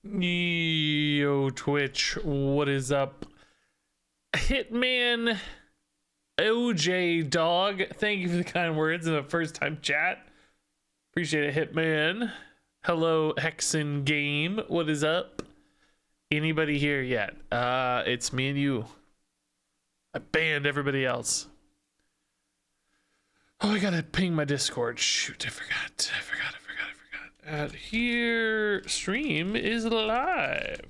Yo, Twitch, what is up? Hitman OJ Dog, thank you for the kind words in the first time chat. Appreciate it, Hitman. Hello, Hexen Game, what is up? Anybody here yet? It's me and you. I banned everybody else. Oh, I gotta ping my Discord. Shoot, I forgot. Here, stream is live.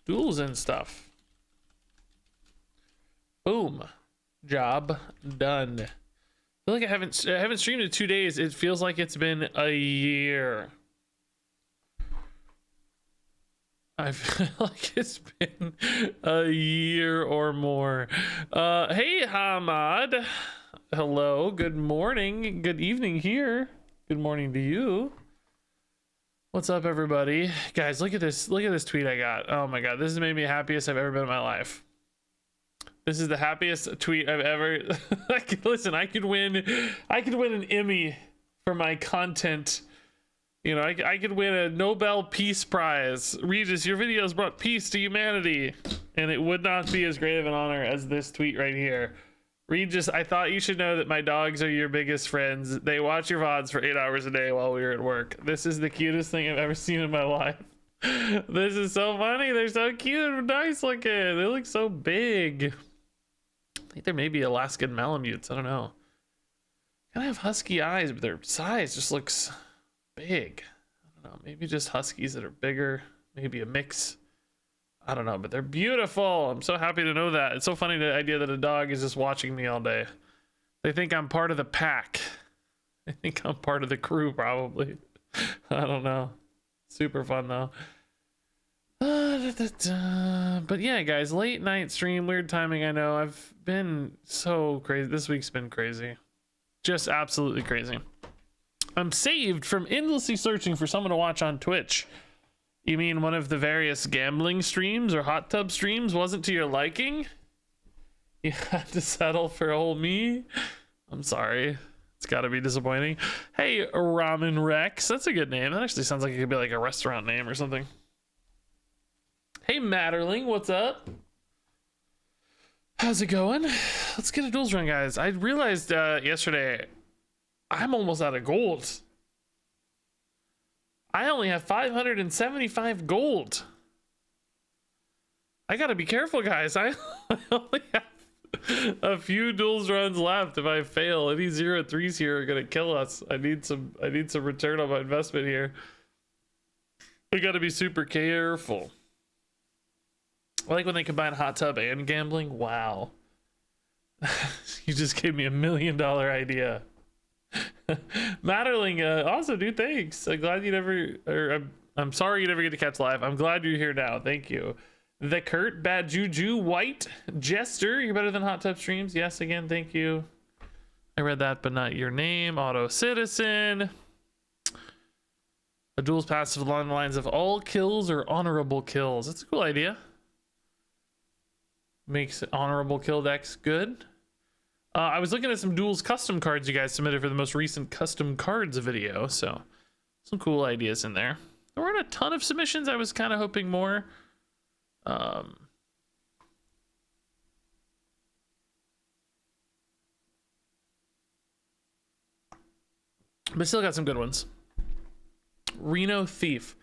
Duels and stuff. Boom. Job done. I feel like I haven't streamed in 2 days. It feels like it's been a year. I feel like it's been a year or more. Hey, Hamad. Hello. Good morning. Good evening here. Good morning to you. What's up, everybody? Guys, look at this. Look at this tweet I got. Oh my god, this has made me the happiest I've ever been in my life. This is the happiest tweet I've ever. Listen, I could win an Emmy for my content. You know, I could win a Nobel Peace Prize. Regis, your videos brought peace to humanity, and it would not be as great of an honor as this tweet right here. Regis, I thought you should know that my dogs are your biggest friends. They watch your VODs for 8 hours a day while we were at work. This is the cutest thing I've ever seen in my life. This is so funny. They're so cute and nice looking. They look so big. I think they're maybe Alaskan Malamutes. I don't know. Kind of have husky eyes, but their size just looks big. I don't know. Maybe just huskies that are bigger. Maybe a mix. I don't know, but they're beautiful. I'm so happy to know that. It's so funny, the idea that a dog is just watching me all day. They think I'm part of the pack. I think I'm part of the crew, probably. I don't know. Super fun, though. But yeah, guys, late night stream, weird timing, I know. I've been so crazy. This week's been crazy. Just absolutely crazy. I'm saved from endlessly searching for someone to watch on Twitch. You mean one of the various gambling streams or hot tub streams wasn't to your liking? You had to settle for old me? I'm sorry. It's got to be disappointing. Hey, Ramen Rex. That's a good name. That actually sounds like it could be like a restaurant name or something. Hey, Matterling. What's up? How's it going? Let's get a duels run, guys. I realized yesterday I'm almost out of gold. I only have 575 gold. I gotta be careful, guys. I only have a few duels runs left. If I fail, any 0-3s here are gonna kill us. I need some return on my investment here. We gotta be super careful. I like when they combine hot tub and gambling. Wow. You just gave me $1 million idea. Matterling, also, dude, thanks. I'm glad you never, or I'm sorry you never get to catch live. I'm glad you're here now. Thank you. The Kurt, Bad Juju, White, Jester, you're better than hot tub streams. Yes, again, thank you. I read that, but not your name. Auto Citizen. A duels passive along the lines of all kills or honorable kills. That's a cool idea. Makes honorable kill decks good. I was looking at some duels custom cards you guys submitted for the most recent custom cards video, so some cool ideas in there. There weren't a ton of submissions. I was kind of hoping more. But still got some good ones. Reno Thief.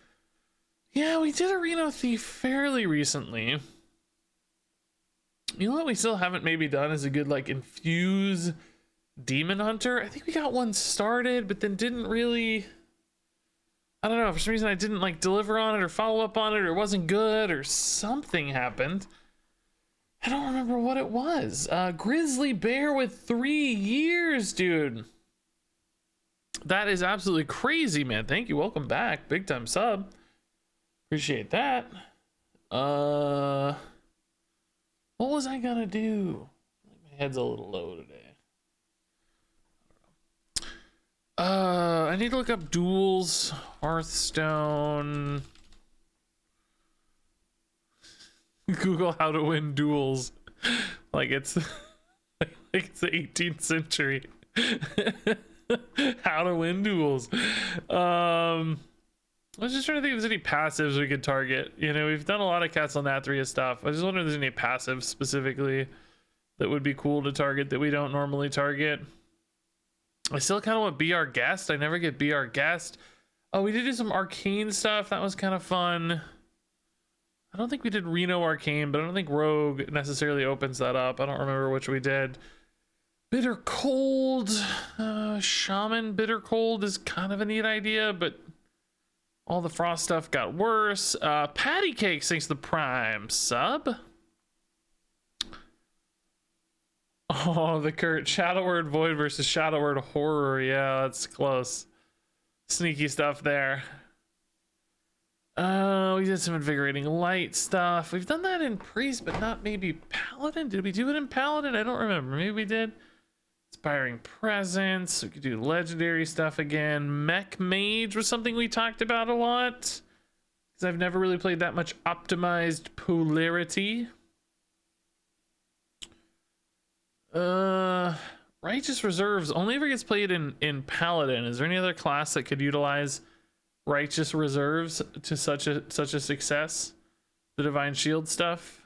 Yeah, we did a Reno Thief fairly recently. You know what we still haven't maybe done is a good like infuse demon hunter. I think we got one started, but then didn't really, I don't know, for some reason I didn't like deliver on it or follow up on it, or it wasn't good, or something happened. I don't remember what it was. Grizzly Bear with 3 years, dude. That is absolutely crazy, man. Thank you. Welcome back. Big time sub. Appreciate that. What was I gonna do? My head's a little low today. I need to look up Duels, Hearthstone. Google how to win duels. Like it's the 18th century. How to win duels. I was just trying to think if there's any passives we could target. You know, we've done a lot of Castle Nathria stuff. I just wonder if there's any passives specifically that would be cool to target that we don't normally target. I still kind of want Be Our Guest. I never get Be Our Guest. Oh, we did do some arcane stuff. That was kind of fun. I don't think we did Reno Arcane, but I don't think Rogue necessarily opens that up. I don't remember which we did. Bitter Cold. Shaman Bitter Cold is kind of a neat idea, but all the Frost stuff got worse. Patty Cakes, thanks to the Prime sub. Oh, the Kurt Shadow Word Void versus Shadow Word Horror. Yeah, that's close. Sneaky stuff there. We did some Invigorating Light stuff. We've done that in Priest, but not maybe Paladin. Did we do it in Paladin? I don't remember. Maybe we did. Inspiring Presence. We could do legendary stuff again. Mech Mage was something we talked about a lot, because I've never really played that much optimized polarity. Righteous Reserves only ever gets played in Paladin. Is there any other class that could utilize Righteous Reserves to such a success? The Divine Shield stuff.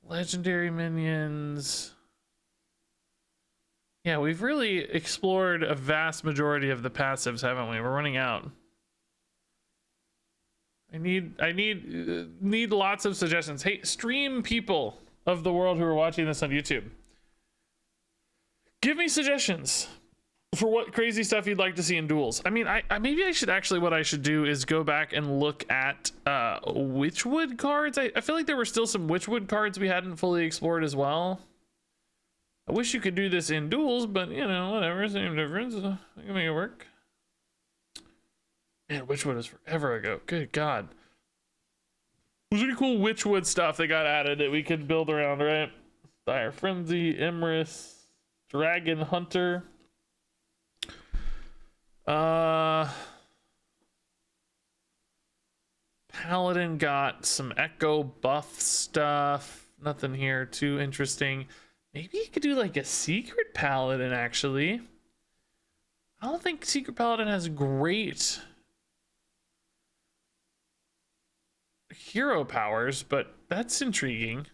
Legendary minions. Yeah, we've really explored a vast majority of the passives, haven't we? We're running out. I need lots of suggestions. Hey, stream people of the world who are watching this on YouTube, give me suggestions for what crazy stuff you'd like to see in Duels. I mean, maybe I should actually, what I should do is go back and look at Witchwood cards. I feel like there were still some Witchwood cards we hadn't fully explored as well. I wish you could do this in Duels, but you know, whatever, same difference. I can make it work. Man, Witchwood is forever ago. Good God. There's any cool Witchwood stuff that got added that we could build around, right? Dire Frenzy, Emrys, Dragon Hunter. Paladin got some Echo buff stuff. Nothing here too interesting. Maybe you could do like a Secret Paladin, actually. I don't think Secret Paladin has great hero powers, but that's intriguing.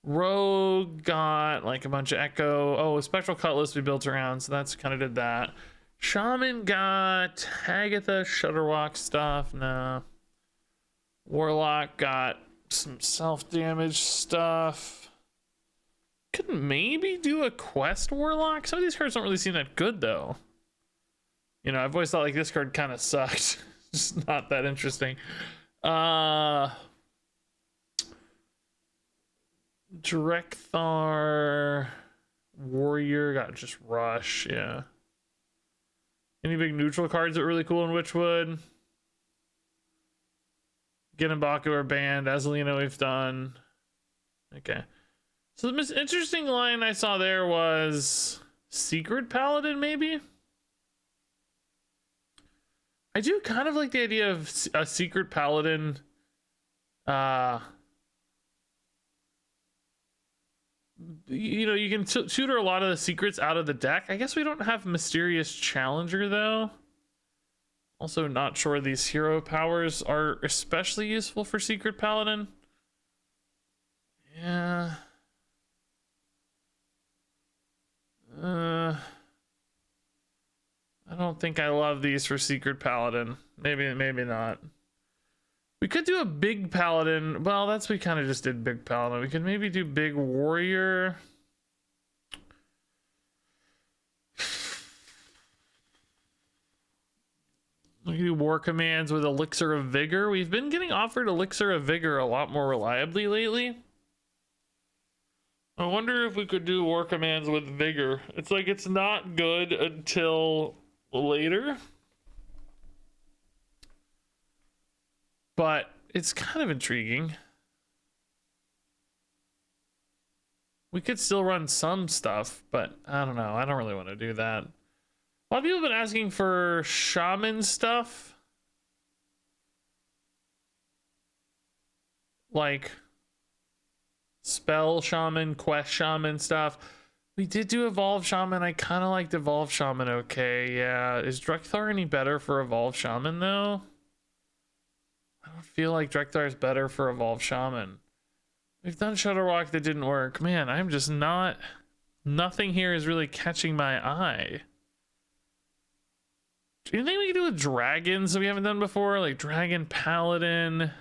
Rogue got like a bunch of Echo. Oh, a Spectral Cutlass we built around, so that's kind of did that. Shaman got Agatha Shutterwalk stuff. No. Warlock got some self-damage stuff. Could maybe do a Quest Warlock. Some of these cards don't really seem that good, though. You know, I've always thought like this card kind of sucked. Just not that interesting. Drekthar Warrior got just Rush. Yeah. Any big neutral cards that are really cool in Witchwood? Genenbaku or banned. Azalina we've done. Okay. So the most interesting line I saw there was Secret Paladin, maybe? I do kind of like the idea of a Secret Paladin. You know, you can tutor a lot of the secrets out of the deck. I guess we don't have Mysterious Challenger, though. Also not sure these hero powers are especially useful for Secret Paladin. Yeah. I don't think I love these for Secret Paladin. Maybe not. We could do a big Paladin. Well, we kind of just did big Paladin. We could maybe do big Warrior. We can do War Commands with Elixir of Vigor. We've been getting offered Elixir of Vigor a lot more reliably lately. I wonder if we could do War Commands with Vigor. It's like it's not good until later, but it's kind of intriguing. We could still run some stuff, but I don't know. I don't really want to do that. A lot of people have been asking for Shaman stuff. Like Spell Shaman, Quest Shaman stuff. We did do Evolve Shaman. I kind of liked Evolve Shaman. Okay, yeah. Is Drekthar any better for Evolve Shaman, though? I don't feel like Drekthar is better for Evolve Shaman. We've done Shutterwalk that didn't work. Man, I'm just not... Nothing here is really catching my eye. Anything we can do with dragons that we haven't done before? Like Dragon Paladin...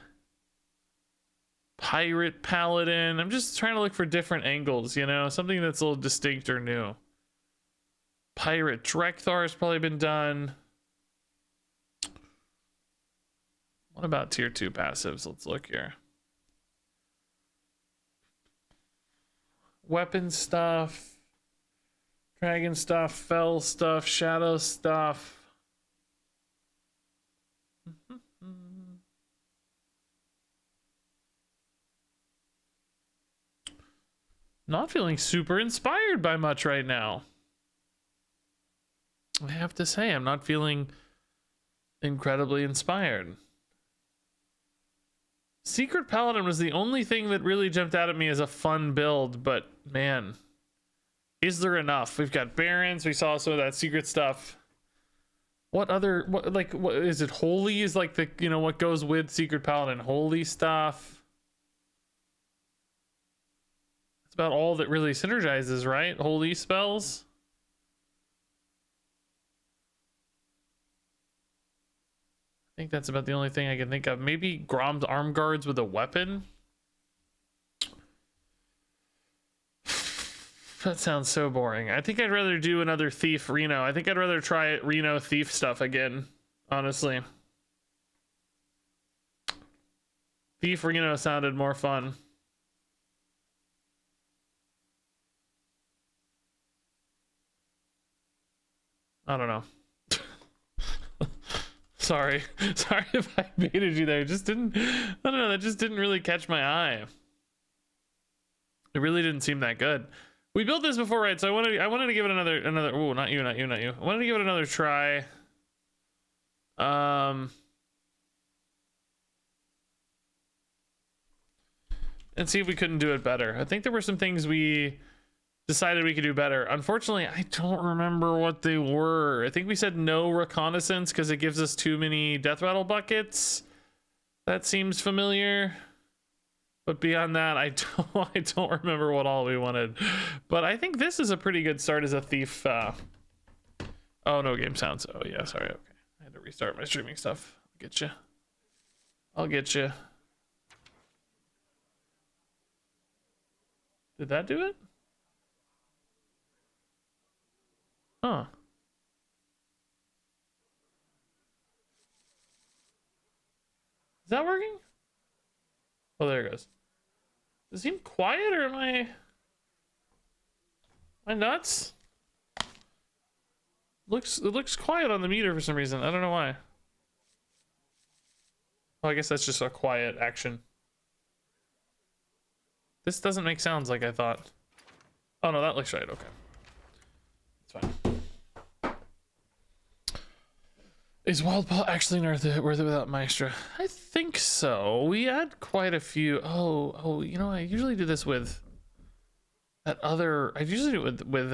Pirate Paladin. I'm just trying to look for different angles, you know, something that's a little distinct or new. Pirate Drekthar has probably been done. What about tier 2 passives? Let's look here. Weapon stuff, dragon stuff, fell stuff, shadow stuff. Not feeling super inspired by much right now. I have to say, I'm not feeling incredibly inspired. Secret Paladin was the only thing that really jumped out at me as a fun build, but man, is there enough? We've got Barons, we saw some of that secret stuff. What other, what is it? Holy is like the, you know, what goes with Secret Paladin, holy stuff. It's about all that really synergizes, right? Holy spells. I think that's about the only thing I can think of. Maybe Grom's arm guards with a weapon. That sounds so boring. I think I'd rather do another Thief Reno. I think I'd rather try Reno Thief stuff again, honestly. Thief Reno sounded more fun. I don't know. Sorry if I baited you there. It just didn't, I don't know, that just didn't really catch my eye. It really didn't seem that good. We built this before, right? So I wanted to give it another oh, not you. I wanted to give it another try. And see if we couldn't do it better. I think there were some things we decided we could do better. Unfortunately, I don't remember what they were. I think we said no reconnaissance because it gives us too many death rattle buckets. That seems familiar. But beyond that, I don't remember what all we wanted. But I think this is a pretty good start as a thief. Oh, no game sounds. Oh yeah, sorry. Okay, I had to restart my streaming stuff. I'll get you. I'll get you. Did that do it? Huh. Is that working? Oh, there it goes. Does it seem quiet, or am I nuts? It looks quiet on the meter for some reason. I don't know why. Oh, I guess that's just a quiet action. This doesn't make sounds like I thought. Oh no, that looks right. Okay. It's fine. Is Wild Ball actually worth it without Maestra? I think so. We had quite a few. Oh, you know, I usually do this with that other. I usually do it with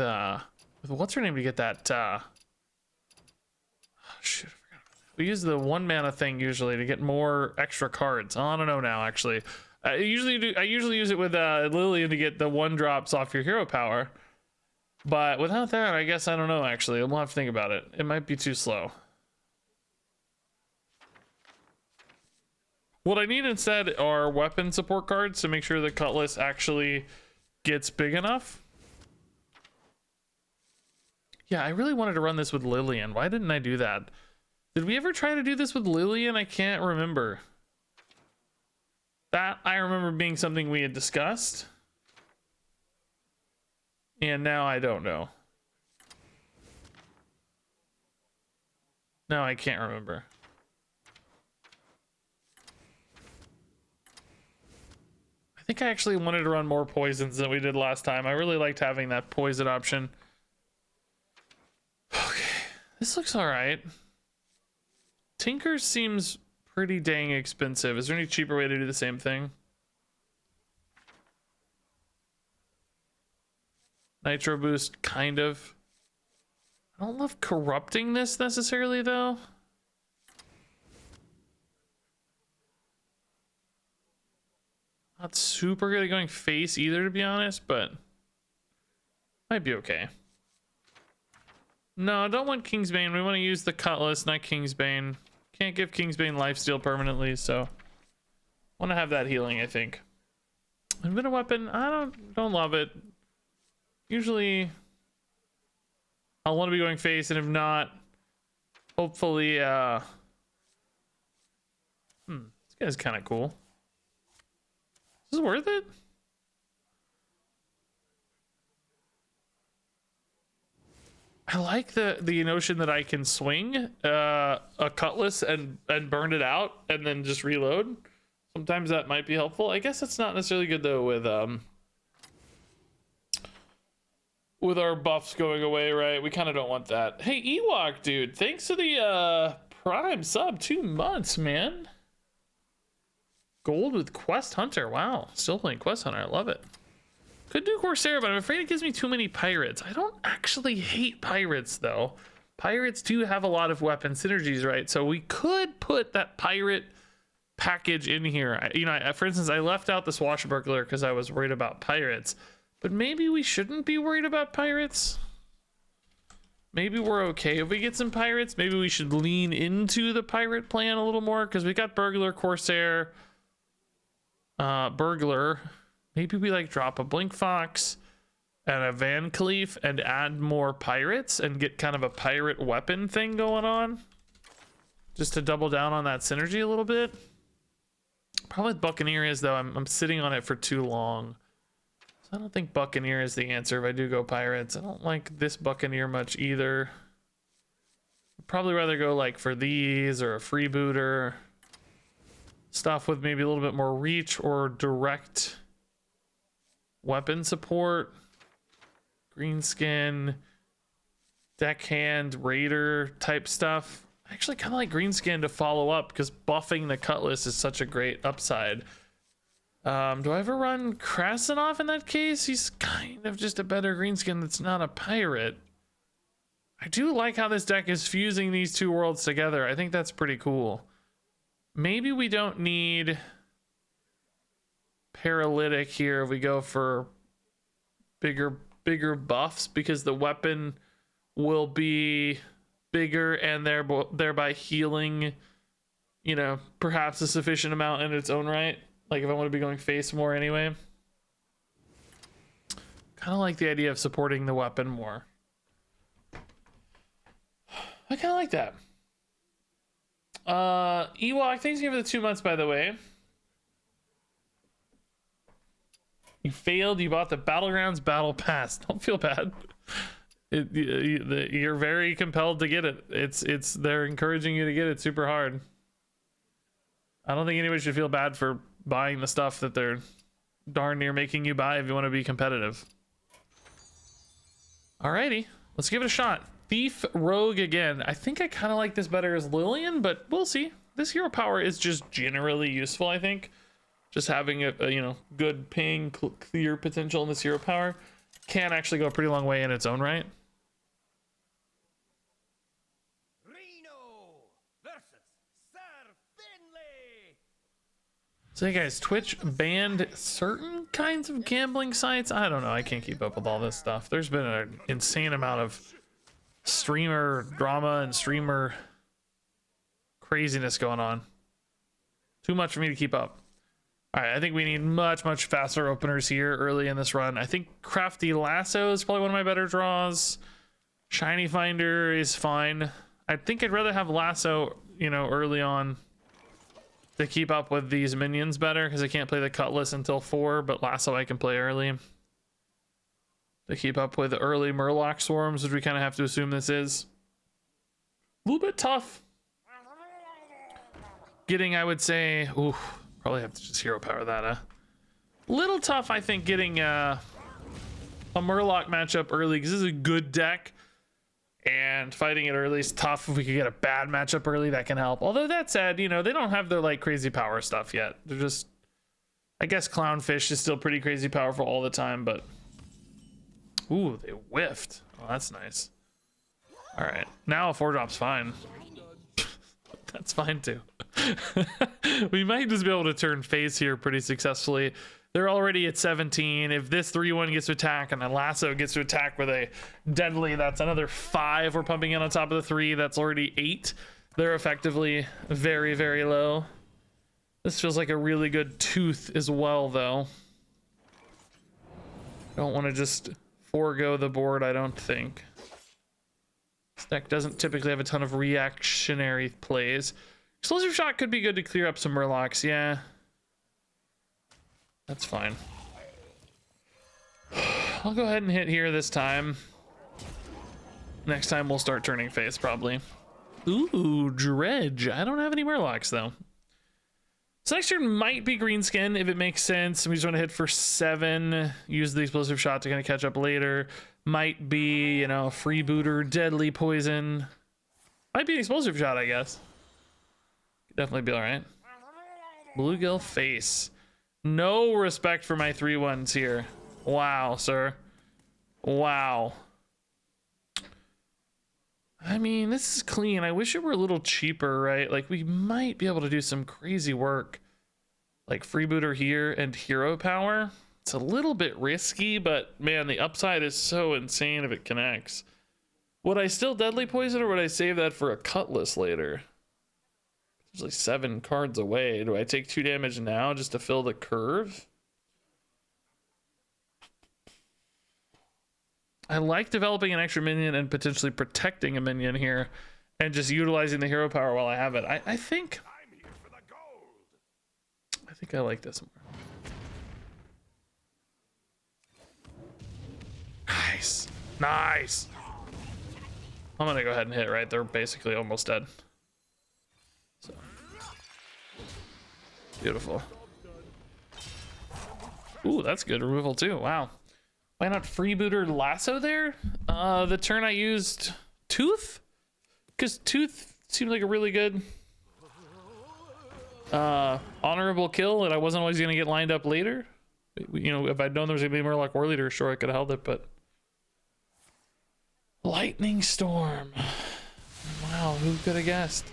what's her name to get that. Oh, shoot, I forgot. We use the 1 mana thing usually to get more extra cards. Oh, I don't know now. Actually, I usually use it with Lillian to get the 1-drops off your hero power. But without that, I guess I don't know. Actually, we'll have to think about it. It might be too slow. What I need instead are weapon support cards to make sure the Cutlass actually gets big enough. Yeah, I really wanted to run this with Lillian. Why didn't I do that? Did we ever try to do this with Lillian? I can't remember. That I remember being something we had discussed. And now I don't know. No, I can't remember. I think I actually wanted to run more poisons than we did last time. I really liked having that poison option. Okay, this looks all right. Tinker seems pretty dang expensive. Is there any cheaper way to do the same thing? Nitro boost, kind of. I don't love corrupting this necessarily, though. Not super good at going face either, to be honest, but might be okay. No, I don't want Kingsbane. We want to use the Cutlass, not Kingsbane. Can't give Kingsbane lifesteal permanently, so want to have that healing, I think. Infinite weapon, I don't love it. Usually I'll want to be going face, and if not, hopefully this guy's kind of cool. Is this worth it? I like the notion that I can swing a Cutlass and burn it out and then just reload. Sometimes that might be helpful. I guess it's not necessarily good though with our buffs going away, right? We kind of don't want that. Hey, Ewok dude, thanks for the Prime sub. 2 months, man. Gold with Quest Hunter. Wow, still playing Quest Hunter. I love it. Could do Corsair, but I'm afraid it gives me too many pirates. I don't actually hate pirates though. Pirates do have a lot of weapon synergies, right? So we could put that pirate package in here. For instance, I left out the Swashbuckler because I was worried about pirates, but maybe we shouldn't be worried about pirates. Maybe we're okay if we get some pirates. Maybe we should lean into the pirate plan a little more because we got Burglar, Corsair, Burglar. Maybe we like drop a Blink Fox and a Van Cleef and add more pirates and get kind of a pirate weapon thing going on. Just to double down on that synergy a little bit. Problem with Buccaneer is though, I'm sitting on it for too long. So I don't think Buccaneer is the answer if I do go pirates. I don't like this Buccaneer much either. I'd probably rather go like for these or a freebooter. Stuff with maybe a little bit more reach or direct weapon support. Greenskin, deckhand, raider type stuff. I actually kind of like Greenskin to follow up because buffing the Cutlass is such a great upside. Do I ever run Krasinov in that case? He's kind of just a better Greenskin that's not a pirate. I do like how this deck is fusing these two worlds together. I think that's pretty cool. Maybe we don't need Paralytic here if we go for bigger buffs because the weapon will be bigger and thereby healing, perhaps a sufficient amount in its own right. Like if I want to be going face more anyway. Kind of like the idea of supporting the weapon more. I kind of like that. Ewok, thanks again for the 2 months, by the way. You failed. You bought the Battlegrounds Battle Pass. Don't feel bad. You're very compelled to get it. They're encouraging you to get it super hard. I don't think anybody should feel bad for buying the stuff that they're darn near making you buy if you want to be competitive. Alrighty, let's give it a shot. Thief Rogue again. I think I kind of like this better as Lillian, but we'll see. This hero power is just generally useful, I think. Just having a good ping, clear potential in this hero power can actually go a pretty long way in its own right. So hey guys, Twitch banned certain kinds of gambling sites. I don't know. I can't keep up with all this stuff. There's been an insane amount of streamer drama and streamer craziness going on. Too much for me to keep up. All right, I think we need much faster openers here early in this run. I think Crafty Lasso is probably one of my better draws. Shiny Finder is fine. I think I'd rather have Lasso, early on to keep up with these minions better because I can't play the Cutlass until 4, but Lasso I can play early to keep up with early Murloc swarms, which we kind of have to assume this is. A little bit tough. Getting, I would say, probably have to just hero power that. Little tough, I think, getting a Murloc matchup early because this is a good deck. And fighting it early is tough. If we could get a bad matchup early, that can help. Although that said, they don't have their like crazy power stuff yet. They're just, I guess Clownfish is still pretty crazy powerful all the time, but Ooh, they whiffed. Oh, that's nice. All right, now a 4-drop's fine. That's fine too. We might just be able to turn face here pretty successfully. They're already at 17. If this 3-1 gets to attack and then Lasso gets to attack with a deadly, that's another 5 we're pumping in on top of the 3. That's already 8. They're effectively very, very low. This feels like a really good tooth as well, though. Don't want to just forego the board, I don't think. This deck doesn't typically have a ton of reactionary plays. Explosive Shot could be good to clear up some Murlocs, yeah. That's fine. I'll go ahead and hit here this time. Next time we'll start turning face, probably. Ooh, Dredge. I don't have any Murlocs, though. So next turn might be Greenskin, if it makes sense. We just want to hit for 7. Use the Explosive Shot to kind of catch up later. Might be, you know, Freebooter, Deadly Poison. Might be an Explosive Shot, I guess. Could definitely be alright. Bluegill Face. No respect for my 3-1s here. Wow, sir. Wow. I mean, this is clean. I wish it were a little cheaper, right? Like, we might be able to do some crazy work. Like, Freebooter here and Hero Power. It's a little bit risky, but, man, the upside is so insane if it connects. Would I still Deadly Poison, or would I save that for a Cutlass later? There's like 7 cards away. Do I take 2 damage now just to fill the curve? I like developing an extra minion and potentially protecting a minion here and just utilizing the hero power while I have it. I think I like this more. Nice. Nice. I'm gonna go ahead and hit, right? They're basically almost dead. So beautiful. Ooh, that's good removal too. Wow. Why not Freebooter Lasso there? The turn I used Tooth? Because Tooth seemed like a really good honorable kill, and I wasn't always going to get lined up later. You know, if I'd known there was going to be Murloc War Leader, sure, I could have held it, but... Lightning Storm. Wow, who could have guessed?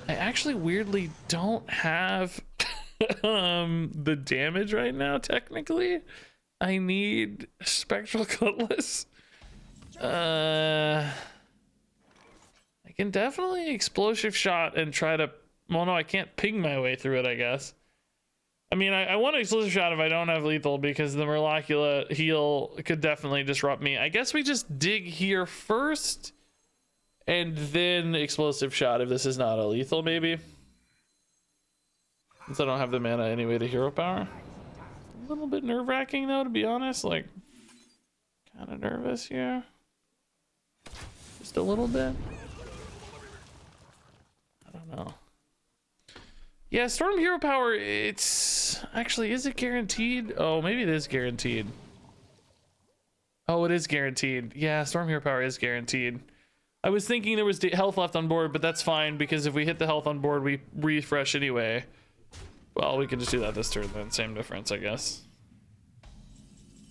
I actually weirdly don't have the damage right now, technically. I need Spectral Cutlass. I can definitely Explosive Shot and try to... Well, no, I can't ping my way through it, I guess. I mean, I want an Explosive Shot if I don't have lethal, because the Murlocula heal could definitely disrupt me. I guess we just dig here first, and then Explosive Shot if this is not a lethal, maybe. Since I don't have the mana anyway to hero power. A little bit nerve-wracking though, to be honest. Like, kind of nervous here. Just a little bit. I don't know. Yeah, Storm Hero Power, it's... Actually, is it guaranteed? Oh, maybe it is guaranteed. Oh, it is guaranteed. Yeah, Storm Hero Power is guaranteed. I was thinking there was health left on board, but that's fine, because if we hit the health on board, we refresh anyway. Well, we can just do that this turn then. Same difference, I guess.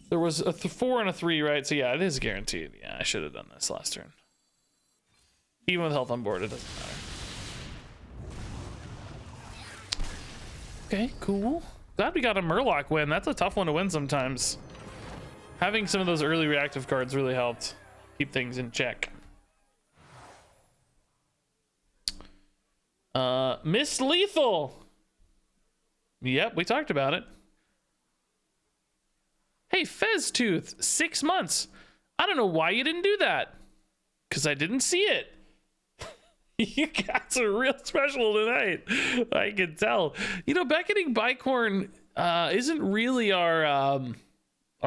There was a 4 and a 3, right? So yeah, it is guaranteed. Yeah, I should have done this last turn. Even with health on board, it doesn't matter. Okay, cool. Glad we got a Murloc win. That's a tough one to win sometimes. Having some of those early reactive cards really helped keep things in check. Miss Lethal. Yep, we talked about it. Hey, Fez Tooth, 6 months. I don't know why you didn't do that. Because I didn't see it. You guys are real special tonight. I can tell. You know, beckoning Bicorn isn't really our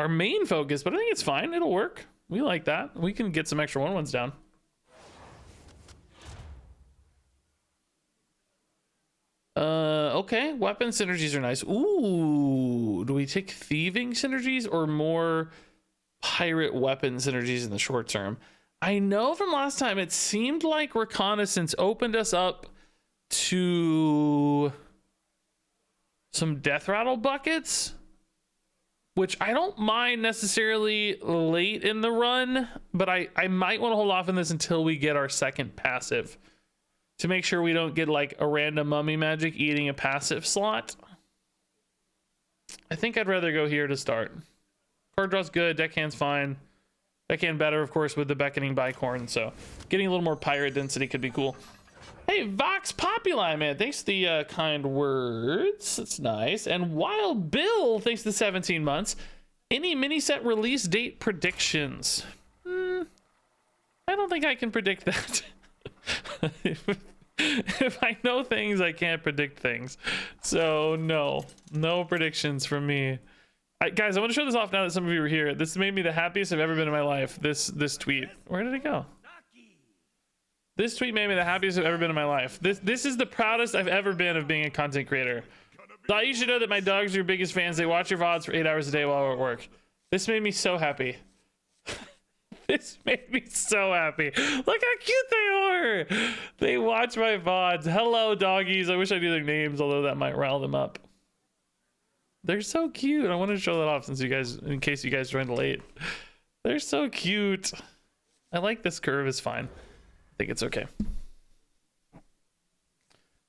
main focus, but I think it's fine. It'll work. We like that. We can get some extra 1/1s down. Okay, weapon synergies are nice. Ooh, do we take thieving synergies or more pirate weapon synergies in the short term? I know from last time it seemed like reconnaissance opened us up to some death rattle buckets, which I don't mind necessarily late in the run, but I might want to hold off on this until we get our second passive to make sure we don't get like a random mummy magic eating a passive slot. I think I'd rather go here to start. Card draw's good, deckhand's fine. Deckhand better, of course, with the Beckoning Bicorn, so getting a little more pirate density could be cool. Hey, Vox Populi, man, thanks for the kind words. That's nice. And Wild Bill, thanks to the 17 months. Any mini set release date predictions? I don't think I can predict that. If I know things, I can't predict things. So no predictions from me. Guys, I want to show this off now that some of you are here. This made me the happiest I've ever been in my life. This tweet. Where did it go? This tweet made me the happiest I've ever been in my life. This is the proudest I've ever been of being a content creator. Thought you should know that my dogs are your biggest fans. They watch your VODs for 8 hours a day while we're at work. This made me so happy. This made me so happy. Look how cute they are. They watch my VODs. Hello, doggies. I wish I knew their names, although that might rile them up. They're so cute. I wanted to show that off since you guys, in case you guys joined late. They're so cute. I like this curve. It's fine. I think it's okay.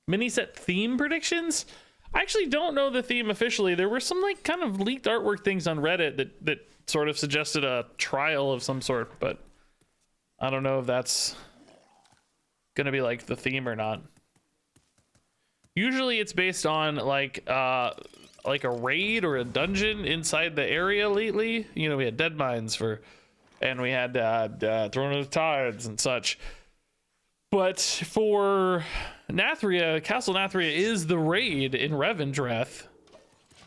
Mini set theme predictions? I actually don't know the theme officially. There were some like kind of leaked artwork things on Reddit that sort of suggested a trial of some sort, but I don't know if that's gonna be like the theme or not. Usually it's based on like a raid or a dungeon inside the area lately. You know, we had Dead Mines and we had Throne of the Tides and such. But for Nathria, Castle Nathria is the raid in Revendreth.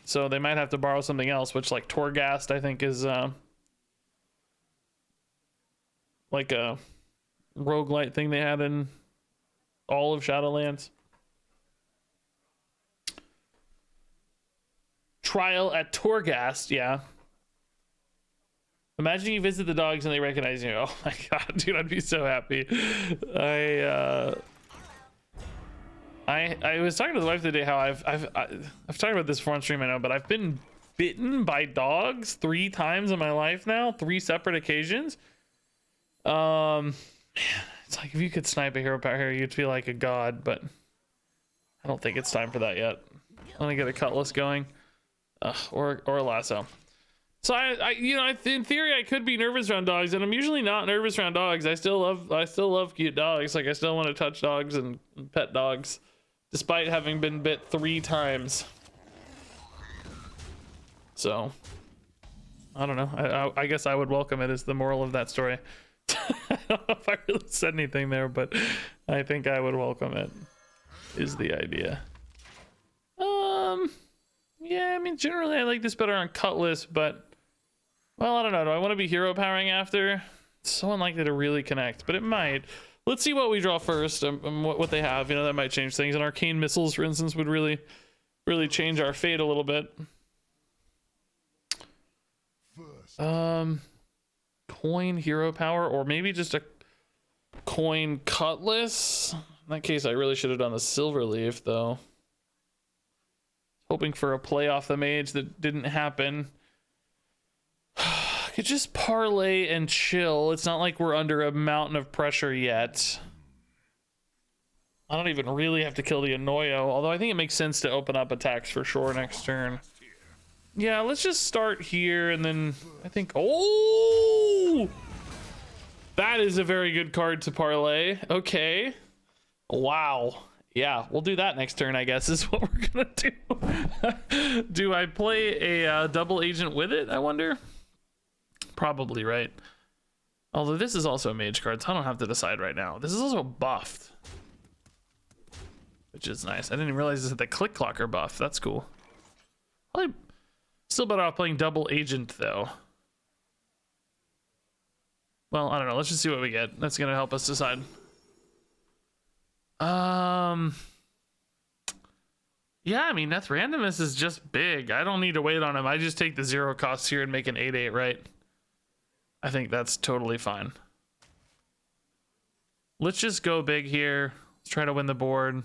So they might have to borrow something else, which like Torghast, I think, is like a roguelite thing they had in all of Shadowlands. Trial at Torghast, yeah. Imagine you visit the dogs and they recognize you. Oh my god, dude, I'd be so happy. I was talking to the wife the other day how I've talked about this before on stream, I know, but I've been bitten by dogs 3 times in my life now, 3 separate occasions. Man, it's like if you could snipe a hero power here, you'd feel like a god, but I don't think it's time for that yet. I'm gonna get a cutlass going, or a lasso. So you know, in theory, I could be nervous around dogs, and I'm usually not nervous around dogs. I still love cute dogs. Like I still want to touch dogs and pet dogs, despite having been bit 3 times. So I don't know. I guess I would welcome it. Is the moral of that story. I don't know if I really said anything there, but I think I would welcome it. Is the idea. Yeah, I mean, generally I like this better on Cutlass, but well, I don't know. Do I want to be hero powering after? It's so unlikely to really connect, but it might. Let's see what we draw first and what they have. You know, that might change things. And arcane missiles, for instance, would really change our fate a little bit. Coin hero power, or maybe just a coin Cutlass. In that case, I really should have done the silver leaf, though. Hoping for a play off the mage that didn't happen. Could just parlay and chill. It's not like we're under a mountain of pressure yet. I don't even really have to kill the Annoyo, although I think it makes sense to open up attacks for sure next turn. Yeah, let's just start here and then I think, oh, that is a very good card to parlay. Okay. Wow. Yeah, we'll do that next turn, I guess, is what we're gonna do. Do I play a double agent with it, I wonder? Probably, right? Although this is also a mage card, so I don't have to decide right now. This is also buffed, which is nice. I didn't even realize this had the click clocker buff. That's cool. Probably still better off playing double agent, though. Well, I don't know. Let's just see what we get. That's gonna help us decide. Yeah, I mean, Neth Randomness is just big. I don't need to wait on him. I just take the 0 cost here and make an 8/8, right? I think that's totally fine. Let's just go big here. Let's try to win the board.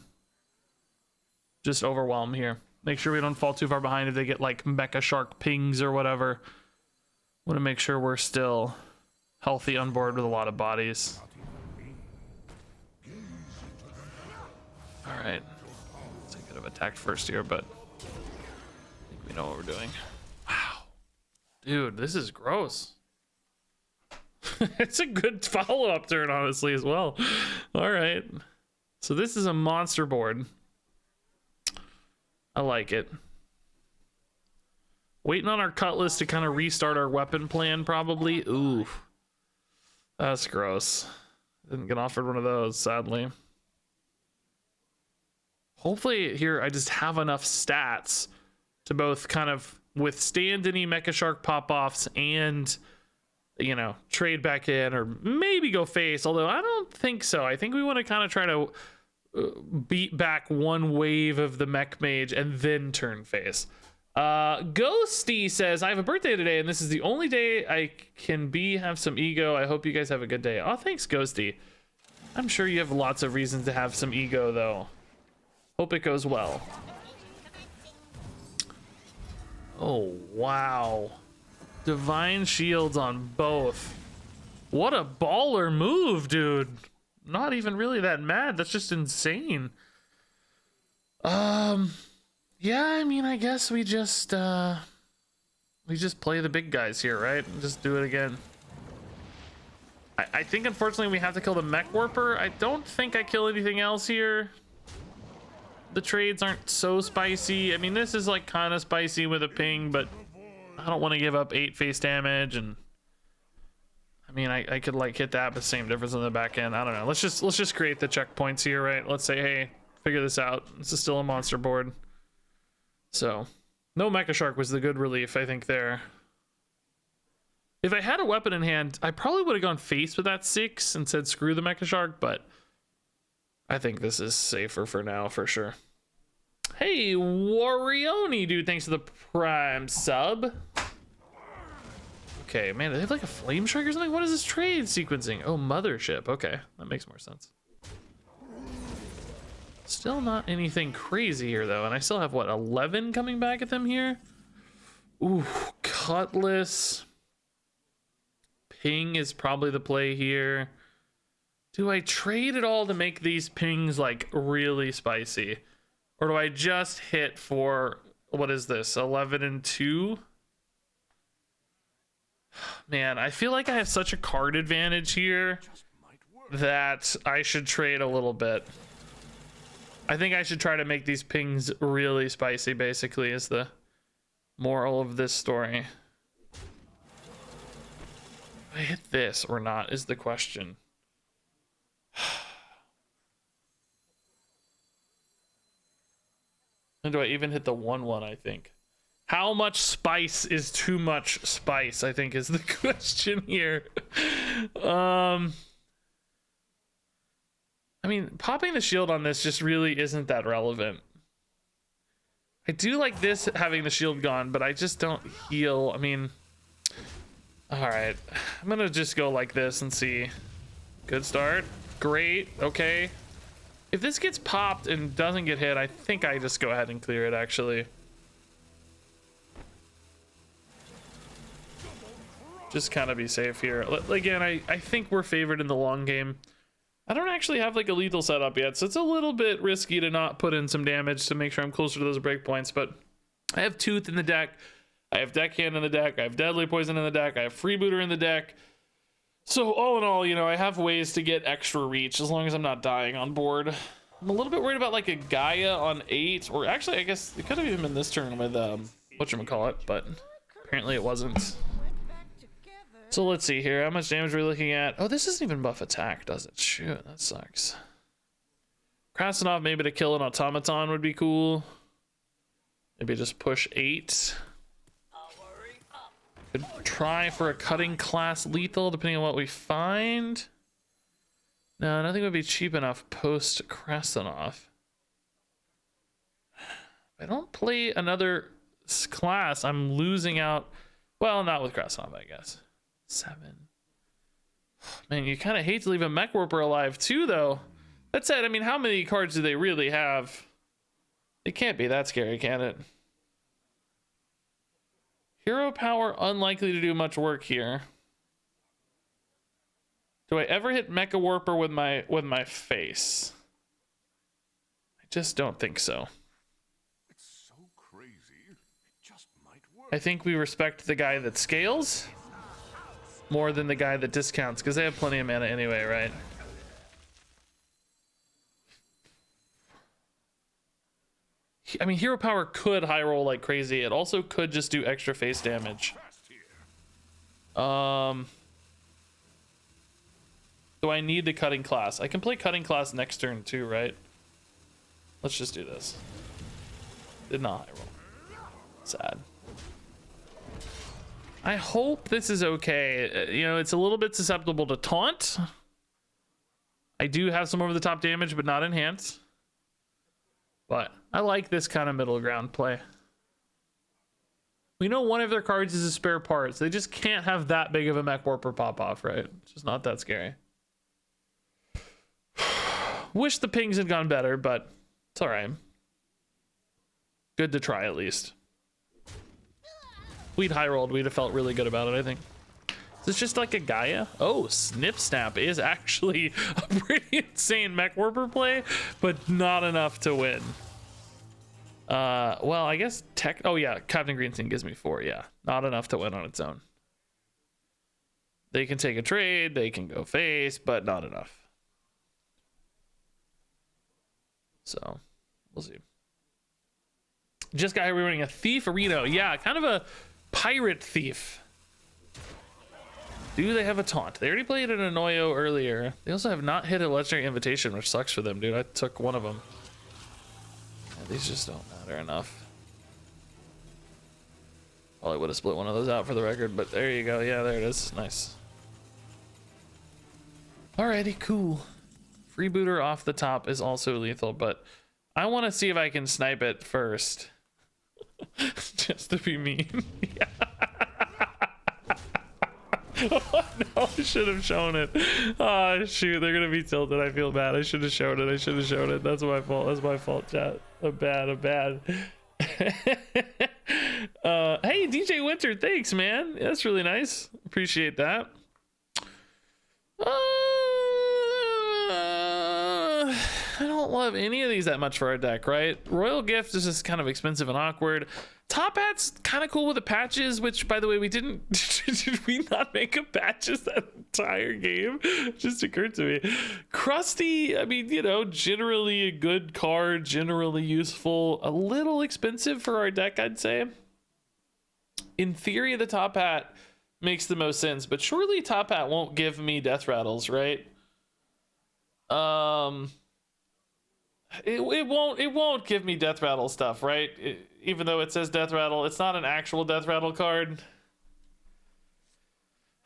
Just overwhelm here. Make sure we don't fall too far behind if they get like mecha shark pings or whatever. Want to make sure we're still healthy on board with a lot of bodies. All right. So I could have attacked first here, but I think we know what we're doing. Wow. Dude, this is gross. It's a good follow-up turn, honestly, as well. All right. So this is a monster board. I like it. Waiting on our cutlass to kind of restart our weapon plan, probably. Ooh. That's gross. Didn't get offered one of those, sadly. Hopefully here I just have enough stats to both kind of withstand any Mecha Shark pop-offs and, you know, trade back in or maybe go face, although I don't think so. I think we want to kind of try to beat back one wave of the Mech Mage and then turn face. Ghosty says, I have a birthday today and this is the only day I can have some ego. I hope you guys have a good day. Oh, thanks, Ghosty. I'm sure you have lots of reasons to have some ego, though. Hope it goes well. Oh, wow. Divine shields on both. What a baller move, dude. Not even really that mad. That's just insane. Yeah, I mean, I guess we just play the big guys here, right? Just do it again. I think, unfortunately, we have to kill the Mech Warper. I don't think I kill anything else here. The trades aren't so spicy. I mean, this is like kind of spicy with a ping, but I don't want to give up 8 face damage. And I mean, I could like hit that, but same difference on the back end. I don't know. Let's just create the checkpoints here, right? Let's say, hey, figure this out. This is still a monster board. So no Mecha Shark was the good relief, I think, there. If I had a weapon in hand, I probably would have gone face with that 6 and said screw the Mecha Shark, but I think this is safer for now, for sure. Hey, Warioni, dude, thanks for the Prime sub. Okay, man, do they have like a flame strike or something? What is this trade sequencing? Oh, mothership. Okay, that makes more sense. Still not anything crazy here, though, and I still have, what, 11 coming back at them here? Ooh, Cutlass. Ping is probably the play here. Do I trade it all to make these pings like really spicy? Or do I just hit for, what is this, 11 and 2? Man, I feel like I have such a card advantage here that I should trade a little bit. I think I should try to make these pings really spicy, basically, is the moral of this story. I hit this or not is the question. And do I even hit the 1/1, I think? How much spice is too much spice, I think is the question here. I mean, popping the shield on this just really isn't that relevant. I do like this having the shield gone, but I just don't heal. I mean, all right, I'm gonna just go like this and see. Good start. Great. Okay. If this gets popped and doesn't get hit, I think I just go ahead and clear it, actually. Just kind of be safe here. Again, I think we're favored in the long game. I don't actually have like a lethal setup yet, so it's a little bit risky to not put in some damage to make sure I'm closer to those breakpoints, but I have Tooth in the deck. I have Deckhand in the deck. I have Deadly Poison in the deck. I have Freebooter in the deck. So all in all, you know, I have ways to get extra reach as long as I'm not dying on board. I'm a little bit worried about like a Gaia on 8, or actually I guess it could have even been this turn with whatchamacallit, but apparently it wasn't. So let's see here. How much damage are we looking at? Oh, this doesn't even buff attack, does it? Shoot, that sucks. Krasnov maybe to kill an automaton would be cool. Maybe just push 8. Could try for a cutting class lethal depending on what we find. No, nothing would be cheap enough post Krasnov. If I don't play another class, I'm losing out. Well, not with Krasnov, I guess. 7. Man, you kind of hate to leave a Mech Warper alive too, though. That said, I mean, how many cards do they really have? It can't be that scary, can it? Hero power unlikely to do much work here. Do I ever hit Mecha Warper with my face? I just don't think so. It's so crazy. It just might work. I think we respect the guy that scales more than the guy that discounts, because they have plenty of mana anyway, right? I mean, hero power could high roll like crazy. It also could just do extra face damage. Do I need the cutting class? I can play cutting class next turn too, right? Let's just do this. Did not high roll. Sad. I hope this is okay. You know, it's a little bit susceptible to taunt. I do have some over the top damage, but not enhance. But I like this kind of middle ground play. We know one of their cards is a spare part, so they just can't have that big of a mech warper pop off, right? It's just not that scary. Wish the pings had gone better, but it's all right. Good to try at least. If we'd high rolled, we'd have felt really good about it, I think. Is this just like a Gaia? Oh, Snip Snap is actually a pretty insane mech warper play, but not enough to win. Well, I guess oh yeah, Captain Greenstein gives me 4. Yeah, not enough to win on its own. They can take a trade, they can go face, but not enough. So we'll see. Just got here, we're running a thief Reno. Yeah, kind of a pirate thief. Do they have a taunt? They already played an Anoyo earlier. They also have not hit a legendary invitation, which sucks for them, dude. I took one of them. Yeah, these just don't matter enough. Probably would have split one of those out for the record, but there you go. Yeah, there it is. Nice. Alrighty, cool. Freebooter off the top is also lethal, but I want to see if I can snipe it first. Just to be mean. Yeah. Oh, no, I should have shown it. Oh shoot, they're gonna be tilted. I feel bad. I should have shown it. I should have shown it. That's my fault. That's my fault, chat. I'm bad. Hey, DJ Winter, thanks, man. That's really nice. Appreciate that. I don't love any of these that much for our deck, right? Royal Gift is just kind of expensive and awkward. Top Hat's kind of cool with the patches, which, by the way, we didn't... Did we not make a patches that entire game? Just occurred to me. Krusty, I mean, you know, generally a good card, generally useful. A little expensive for our deck, I'd say. In theory, the Top Hat makes the most sense, but surely Top Hat won't give me death rattles, right? It won't give me death rattle stuff, right? Even though it says death rattle, it's not an actual death rattle card.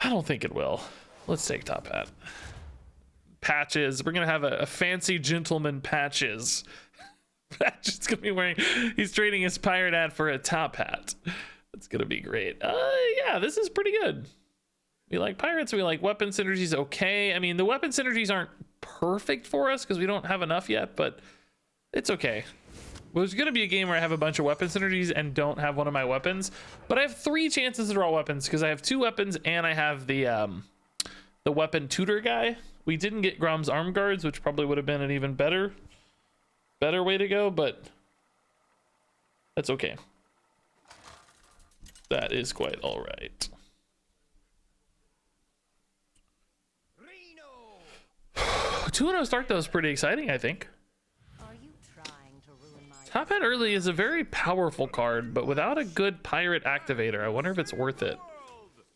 I don't think it will. Let's take Top Hat. Patches. We're gonna have a fancy gentleman patches. Patches gonna be wearing. He's trading his pirate hat for a top hat. That's gonna be great. Yeah, this is pretty good. We like pirates. We like weapon synergies. Okay. I mean, the weapon synergies aren't perfect for us because we don't have enough yet, but it's okay. Well, there's gonna be a game where I have a bunch of weapon synergies and don't have one of my weapons, but I have 3 chances to draw weapons because I have 2 weapons and I have the weapon tutor guy. We didn't get Grom's arm guards, which probably would have been an even better way to go, but that's okay. That is quite all right. 2-0 start though is pretty exciting, I think. Top Hat early is a very powerful card, but without a good pirate activator, I wonder if it's worth it.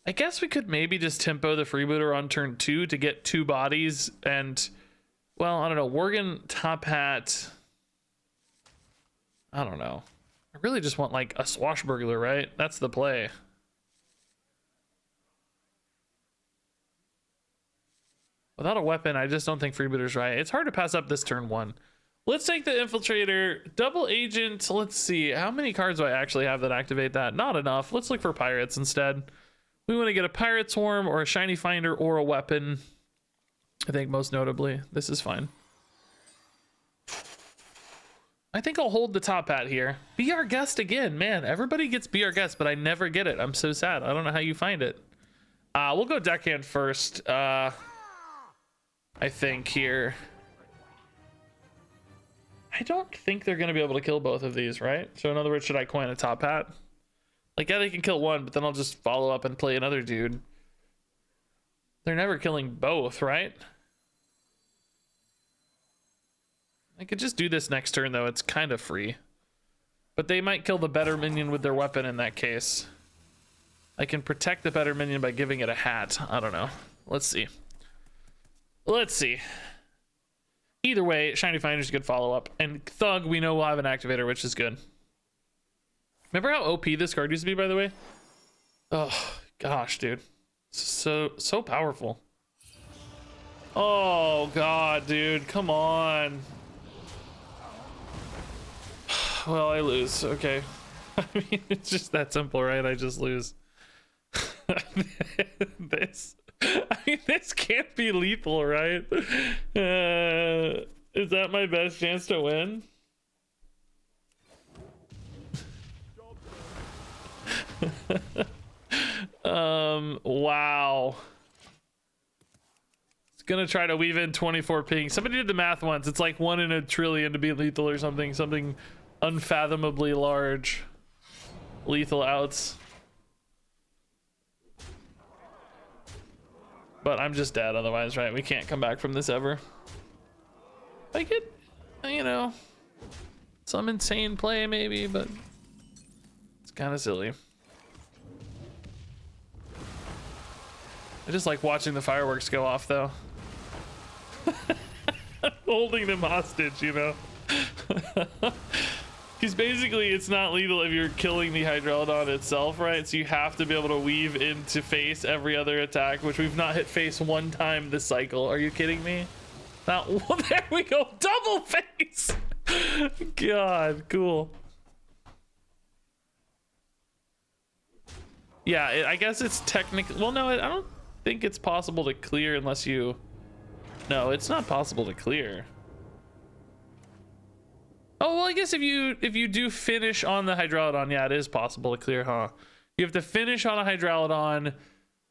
I guess we could maybe just tempo the freebooter on turn 2 to get 2 bodies and, well, I don't know, Worgen, Top Hat. I don't know. I really just want like a swashbuckler, right? That's the play. Without a weapon, I just don't think freebooter's right. It's hard to pass up this turn 1. Let's take the Infiltrator, Double Agent. Let's see, how many cards do I actually have that activate that? Not enough. Let's look for Pirates instead. We want to get a Pirate Swarm or a Shiny Finder or a weapon. I think most notably, this is fine. I think I'll hold the top hat here. Be our guest again, man. Everybody gets be our guest, but I never get it. I'm so sad. I don't know how you find it. We'll go deckhand first. I think here. I don't think they're gonna be able to kill both of these, right? So in other words, should I coin a top hat? Like, yeah, they can kill one, but then I'll just follow up and play another dude. They're never killing both, right? I could just do this next turn, though. It's kind of free. But they might kill the better minion with their weapon in that case. I can protect the better minion by giving it a hat. I don't know. Let's see. Let's see. Either way, Shiny Finder's a good follow-up. And Thug, we know will have an activator, which is good. Remember how OP this card used to be, by the way? Oh, gosh, dude. So powerful. Oh, God, dude. Come on. Well, I lose. Okay. I mean, it's just that simple, right? I just lose. This can't be lethal, right? Is that my best chance to win? Wow. It's gonna try to weave in 24 ping. Somebody did the math once. It's like 1 in a trillion to be lethal or something unfathomably large. Lethal outs. But I'm just dead otherwise, right? We can't come back from this ever. I get, you know, some insane play maybe, but it's kind of silly. I just like watching the fireworks go off, though. Holding them hostage, you know? Because basically it's not lethal if you're killing the Hydralodon itself, right? So you have to be able to weave into face every other attack, which we've not hit face one time this cycle. Are you kidding me? Not well, there we go. Double face. God, cool. Yeah, I guess it's technically... Well, no, I don't think it's possible to clear unless you... No, it's not possible to clear. Oh, well, I guess if you do finish on the Hydralodon, yeah, it is possible to clear, huh? You have to finish on a Hydralodon,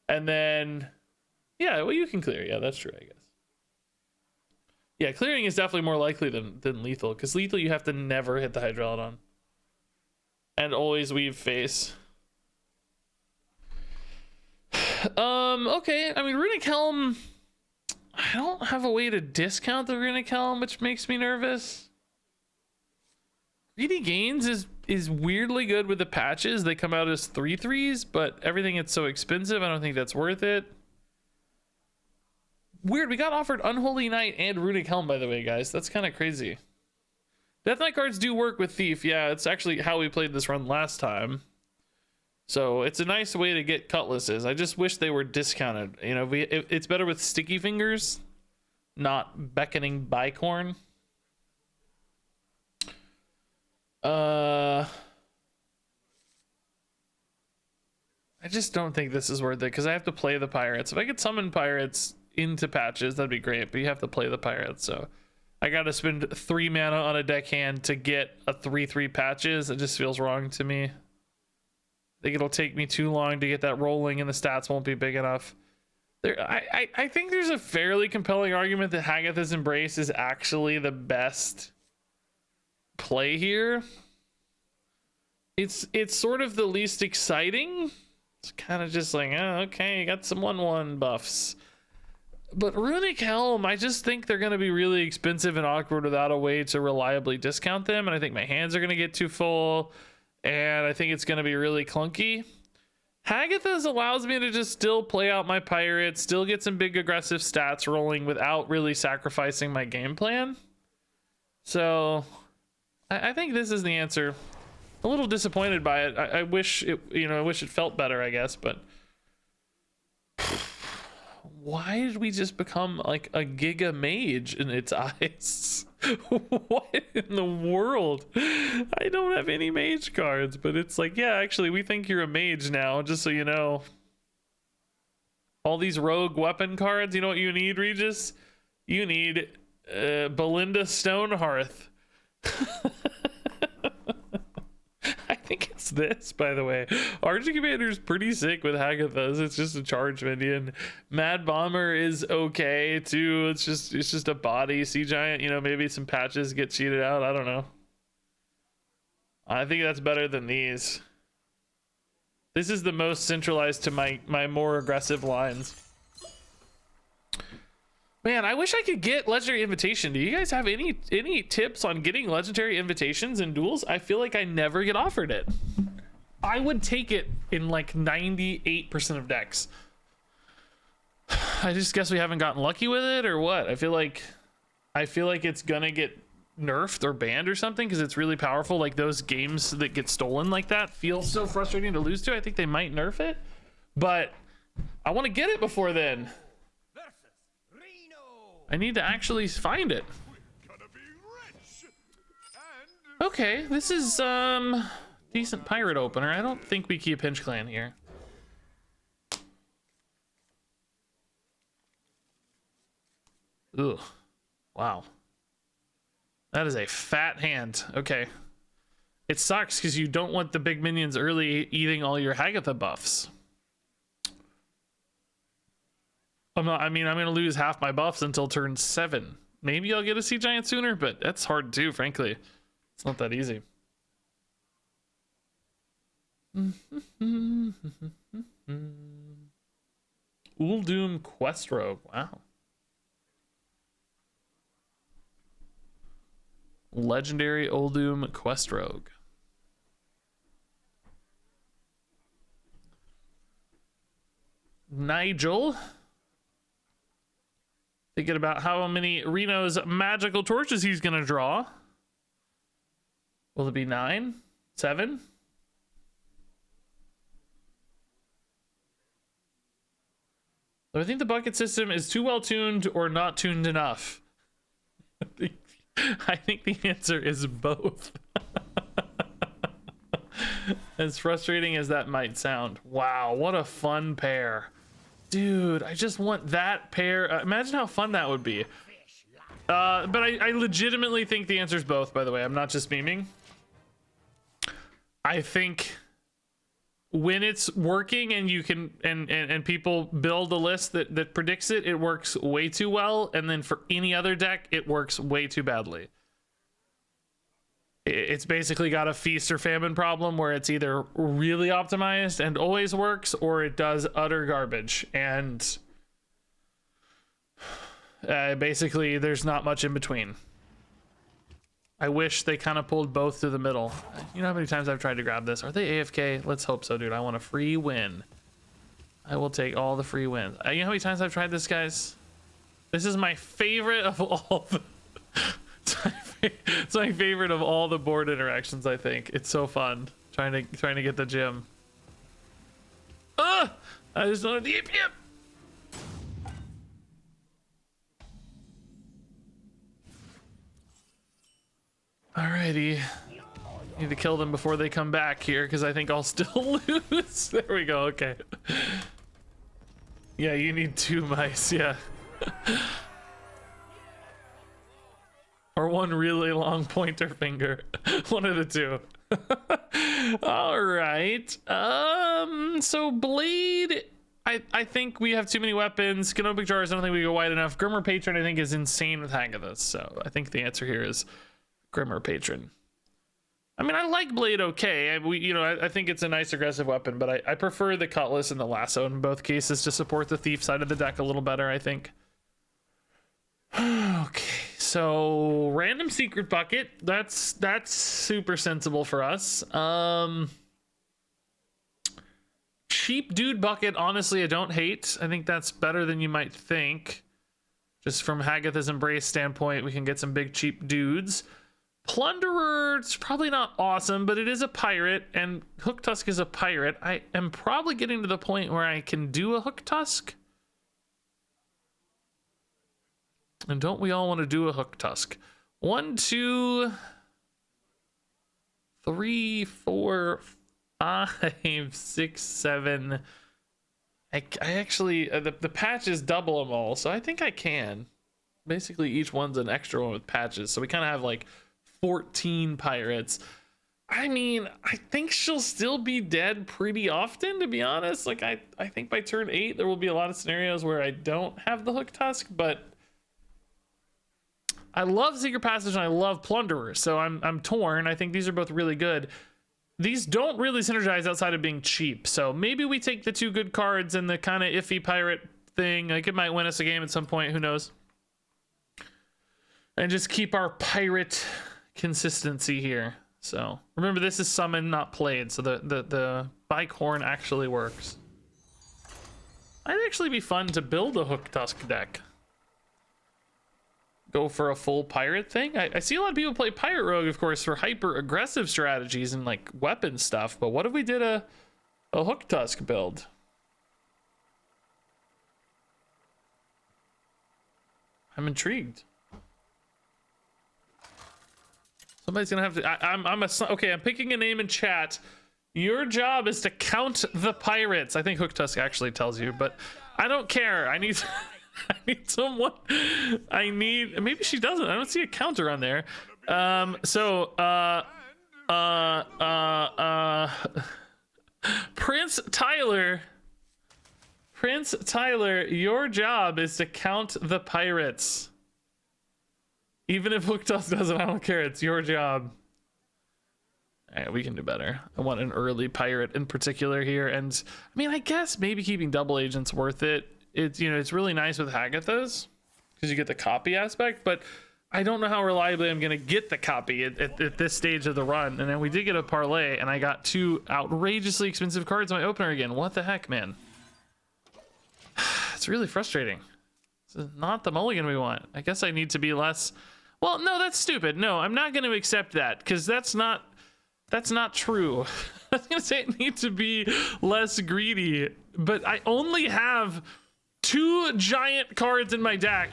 and then... Yeah, well, you can clear. Yeah, that's true, I guess. Yeah, clearing is definitely more likely than lethal, because lethal you have to never hit the Hydralodon. And always weave face. Okay, I mean, Runic Helm... I don't have a way to discount the Runic Helm, which makes me nervous. Greedy Gains is weirdly good with the patches. They come out as 3/3s, but everything it's so expensive, I don't think that's worth it. Weird, we got offered Unholy Knight and Runic Helm, by the way, guys. That's kind of crazy. Death Knight cards do work with Thief. Yeah, it's actually how we played this run last time. So it's a nice way to get cutlasses. I just wish they were discounted. You know, it's better with Sticky Fingers, not Beckoning Bicorn. I just don't think this is worth it because I have to play the pirates. If I could summon pirates into patches, that'd be great, but you have to play the pirates, so I gotta spend 3 mana on a deckhand to get a 3/3 patches. It just feels wrong to me. I think it'll take me too long to get that rolling and the stats won't be big enough. I think there's a fairly compelling argument that Hagatha's Embrace is actually the best play here. It's sort of the least exciting. It's kind of just like, oh, okay, you got some 1/1 buffs. But Runic Helm, I just think they're going to be really expensive and awkward without a way to reliably discount them. And I think my hands are going to get too full. And I think it's going to be really clunky. Hagatha's allows me to just still play out my pirates, still get some big aggressive stats rolling without really sacrificing my game plan. So I think this is the answer. A little disappointed by it. I wish it, I wish it felt better, I guess, but why did we just become like a Giga Mage in its eyes? What in the world? I don't have any mage cards, but it's like, yeah, actually, we think you're a mage now, just so you know. All these rogue weapon cards, you know what you need, Regis? You need Belinda Stonehearth. What's this, by the way? Archie Commander's pretty sick with Hagathas. It's just a charge minion. Mad Bomber is okay too. It's just a body. Sea Giant, you know, maybe some patches get cheated out. I don't know. I think that's better than these. This is the most centralized to my more aggressive lines. Man, I wish I could get legendary invitation. Do you guys have any tips on getting legendary invitations in duels? I feel like I never get offered it. I would take it in like 98% of decks. I just guess we haven't gotten lucky with it or what? I feel like it's gonna get nerfed or banned or something because it's really powerful. Like those games that get stolen like that feel so frustrating to lose to. I think they might nerf it, but I want to get it before then. I need to actually find it. Okay, this is decent pirate opener. I don't think we keep Pinch Clan here. Ugh. Wow. That is a fat hand. Okay. It sucks because you don't want the big minions early eating all your Hagatha buffs. I'm gonna lose half my buffs until turn 7. Maybe I'll get a Sea Giant sooner, but that's hard too, frankly. It's not that easy. Uldum Quest Rogue. Wow. Legendary Uldum Quest Rogue. Nigel. Thinking about how many Reno's magical torches he's gonna draw. Will it be 9? 7? So I think the bucket system is too well tuned or not tuned enough. I think the answer is both. As frustrating as that might sound. Wow, what a fun pair. Dude, I just want that pair. Imagine how fun that would be. But I legitimately think the answer is both, by the way. I'm not just memeing. I think when it's working and you can and people build a list that predicts it, it works way too well. And then for any other deck, it works way too badly. It's basically got a feast or famine problem where it's either really optimized and always works, or it does utter garbage. And basically there's not much in between. I wish they kind of pulled both to the middle. You know how many times I've tried to grab this? Are they AFK? Let's hope so, dude. I want a free win. I will take all the free wins. You know how many times I've tried this, guys? This is my favorite of all the... It's my favorite of all the board interactions, I think. It's so fun trying to get the gym. I just want to yip yip. Alrighty. Need to kill them before they come back here because I think I'll still lose. There we go. Okay. Yeah, you need 2 mice. Yeah. Or one really long pointer finger. One of the 2. All right. So Blade, I think we have too many weapons. Canopic Jars, I don't think we go wide enough. Grimmer Patron, I think, is insane with Hagathas. So I think the answer here is Grimmer Patron. I mean, I like Blade okay. I think it's a nice aggressive weapon, but I prefer the Cutlass and the Lasso in both cases to support the Thief side of the deck a little better, I think. Okay, so random secret bucket. That's super sensible for us. Cheap dude bucket, honestly, I don't hate. I think that's better than you might think. Just from Hagatha's Embrace standpoint, we can get some big cheap dudes. Plunderer, it's probably not awesome, but it is a pirate, and Hook Tusk is a pirate. I am probably getting to the point where I can do a Hook Tusk. And don't we all want to do a Hook Tusk? 1, 2, 3, 4, 5, 6, 7. I actually, the patches double them all, so I think I can. Basically, each one's an extra one with patches, so we kind of have like 14 pirates. I mean, I think she'll still be dead pretty often, to be honest. Like, I think by turn 8, there will be a lot of scenarios where I don't have the Hook Tusk, but I love Secret Passage and I love Plunderer, so I'm torn. I think these are both really good. These don't really synergize outside of being cheap, so maybe we take the 2 good cards and the kind of iffy pirate thing. Like, it might win us a game at some point, who knows? And just keep our pirate consistency here. So remember, this is summoned, not played, so the bike horn actually works. Might actually be fun to build a Hook Tusk deck. Go for a full pirate thing. I see a lot of people play Pirate Rogue, of course, for hyper aggressive strategies and like weapon stuff, but what if we did a Hook Tusk build? I'm intrigued. Somebody's gonna have to. Okay, I'm picking a name in chat. Your job is to count the pirates. I think Hook Tusk actually tells you, but I don't care. I need I need someone. Maybe she doesn't. I don't see a counter on there. Prince Tyler, your job is to count the pirates. Even if Hook Tusk doesn't, I don't care. It's your job. All right, we can do better. I want an early pirate in particular here. And I mean, I guess maybe keeping double agent's worth it. It's, you know, it's really nice with Hagathas because you get the copy aspect, but I don't know how reliably I'm going to get the copy at this stage of the run. And then we did get a parlay and I got 2 outrageously expensive cards in my opener again. What the heck, man? It's really frustrating. This is not the mulligan we want. I guess I need to be less. Well, no, that's stupid. No, I'm not going to accept that because that's not true. I was going to say it needs to be less greedy, but I only have 2 giant cards in my deck.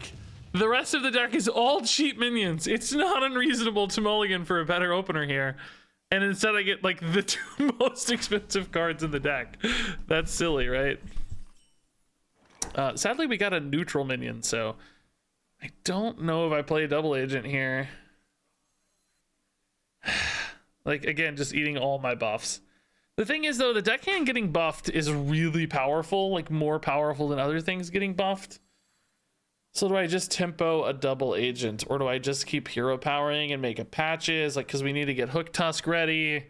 The rest of the deck is all cheap minions. It's not unreasonable to mulligan for a better opener here. And instead I get like the 2 most expensive cards in the deck. That's silly, right? Sadly, we got a neutral minion, so I don't know if I play double agent here. Like, again, just eating all my buffs. The thing is, though, the deckhand getting buffed is really powerful, like more powerful than other things getting buffed. So do I just tempo a double agent, or do I just keep hero powering and make a patches, like, because we need to get Hook Tusk ready?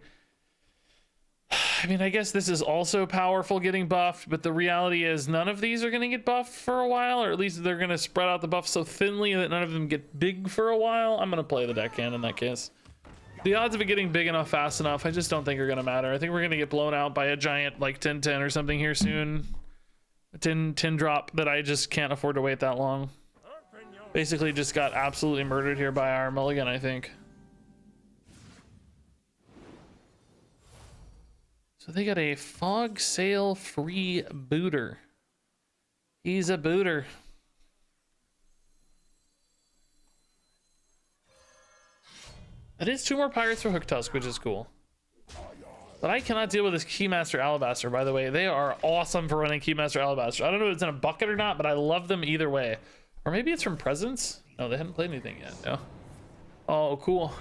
I mean, I guess this is also powerful getting buffed, but the reality is none of these are going to get buffed for a while, or at least they're going to spread out the buff so thinly that none of them get big for a while. I'm going to play the deckhand in that case. The odds of it getting big enough fast enough, I just don't think are going to matter. I think we're going to get blown out by a giant like 10-10 or something here soon. A 10 drop that I just can't afford to wait that long. Basically just got absolutely murdered here by our mulligan, I think. So they got a fog sail free booter. He's a booter. That is 2 more pirates for Hook Tusk, which is cool. But I cannot deal with this Keymaster Alabaster, by the way. They are awesome for running Keymaster Alabaster. I don't know if it's in a bucket or not, but I love them either way. Or maybe it's from Presence? No, they hadn't played anything yet. No. Oh, cool.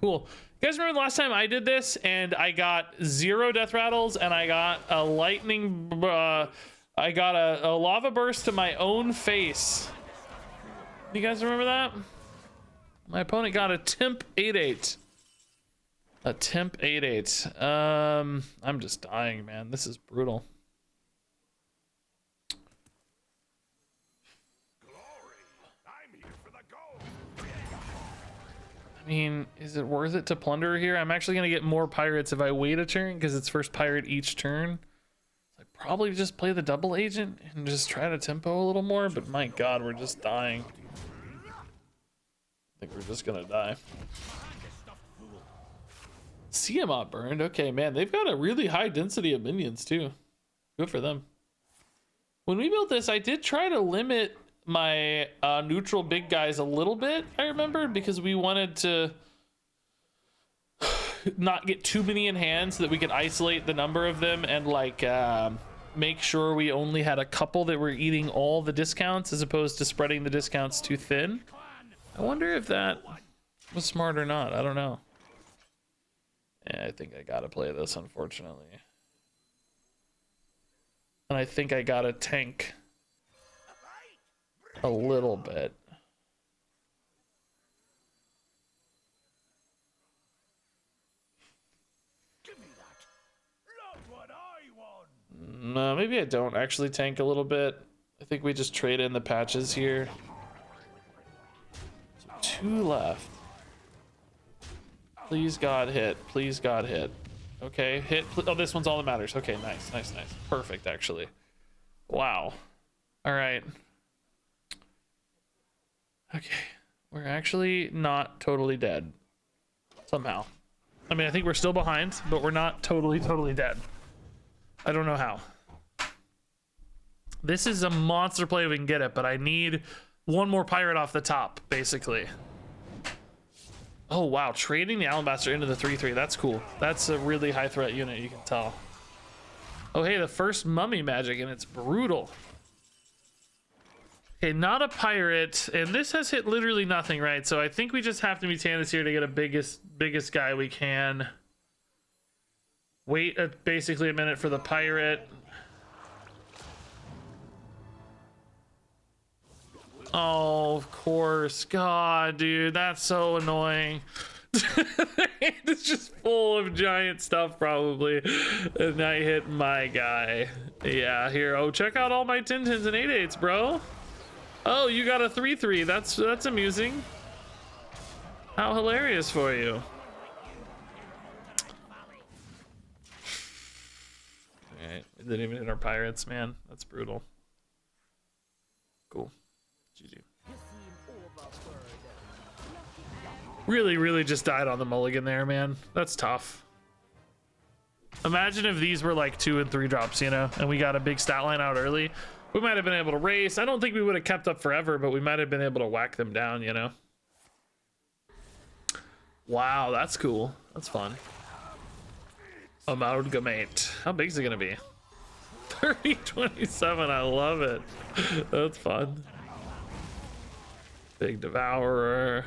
Cool. You guys remember the last time I did this and I got 0 death rattles and I got a lightning... I got a lava burst to my own face. You guys remember that? My opponent got a temp 8/8. A temp 8/8. I'm just dying, man. This is brutal. I mean, is it worth it to plunder here? I'm actually gonna get more pirates if I wait a turn because it's first pirate each turn. So I probably just play the double agent and just try to tempo a little more, but my god, we're just dying. I think we're just gonna die. Tiamat burned. Okay, man, they've got a really high density of minions too. Good for them. When we built this, I did try to limit my neutral big guys a little bit, I remember, because we wanted to not get too many in hand so that we could isolate the number of them and like make sure we only had a couple that were eating all the discounts as opposed to spreading the discounts too thin. I wonder if that was smart or not. I don't know. Yeah, I think I gotta play this, unfortunately. And I think I gotta tank a little bit. Give me that. Look what I want. No, maybe I don't actually tank a little bit. I think we just trade in the patches here. So 2 left. Please God hit. Please God hit. Okay, hit. Oh, this one's all that matters. Okay, nice, nice, nice. Perfect, actually. Wow. All right. Okay, we're actually not totally dead. Somehow. I mean, I think we're still behind, but we're not totally dead. I don't know how. This is a monster play if we can get it, but I need one more pirate off the top, basically. Oh, wow. Trading the Alabaster into the 3/3. That's cool. That's a really high threat unit, you can tell. Oh, hey, the first mummy magic, and it's brutal. Okay, not a pirate, and this has hit literally nothing, right? So I think we just have to mutate this here to get a biggest guy we can. Wait basically a minute for the pirate. Oh, of course. God, dude, that's so annoying. It's just full of giant stuff, probably. And I hit my guy. Yeah, here. Oh, check out all my 10-10s and 8-8s, bro. Oh, you got a 3/3. That's amusing. How hilarious for you. Alright, we didn't even hit our pirates, man. That's brutal. Cool. GG. Really just died on the mulligan there, man. That's tough. Imagine if these were like 2 and 3 drops, you know, and we got a big stat line out early. We might have been able to race. I don't think we would have kept up forever, but we might have been able to whack them down, you know. Wow, that's cool. That's fun. Amalgamate. How big is it gonna be? 3027. I love it. That's fun. Big Devourer.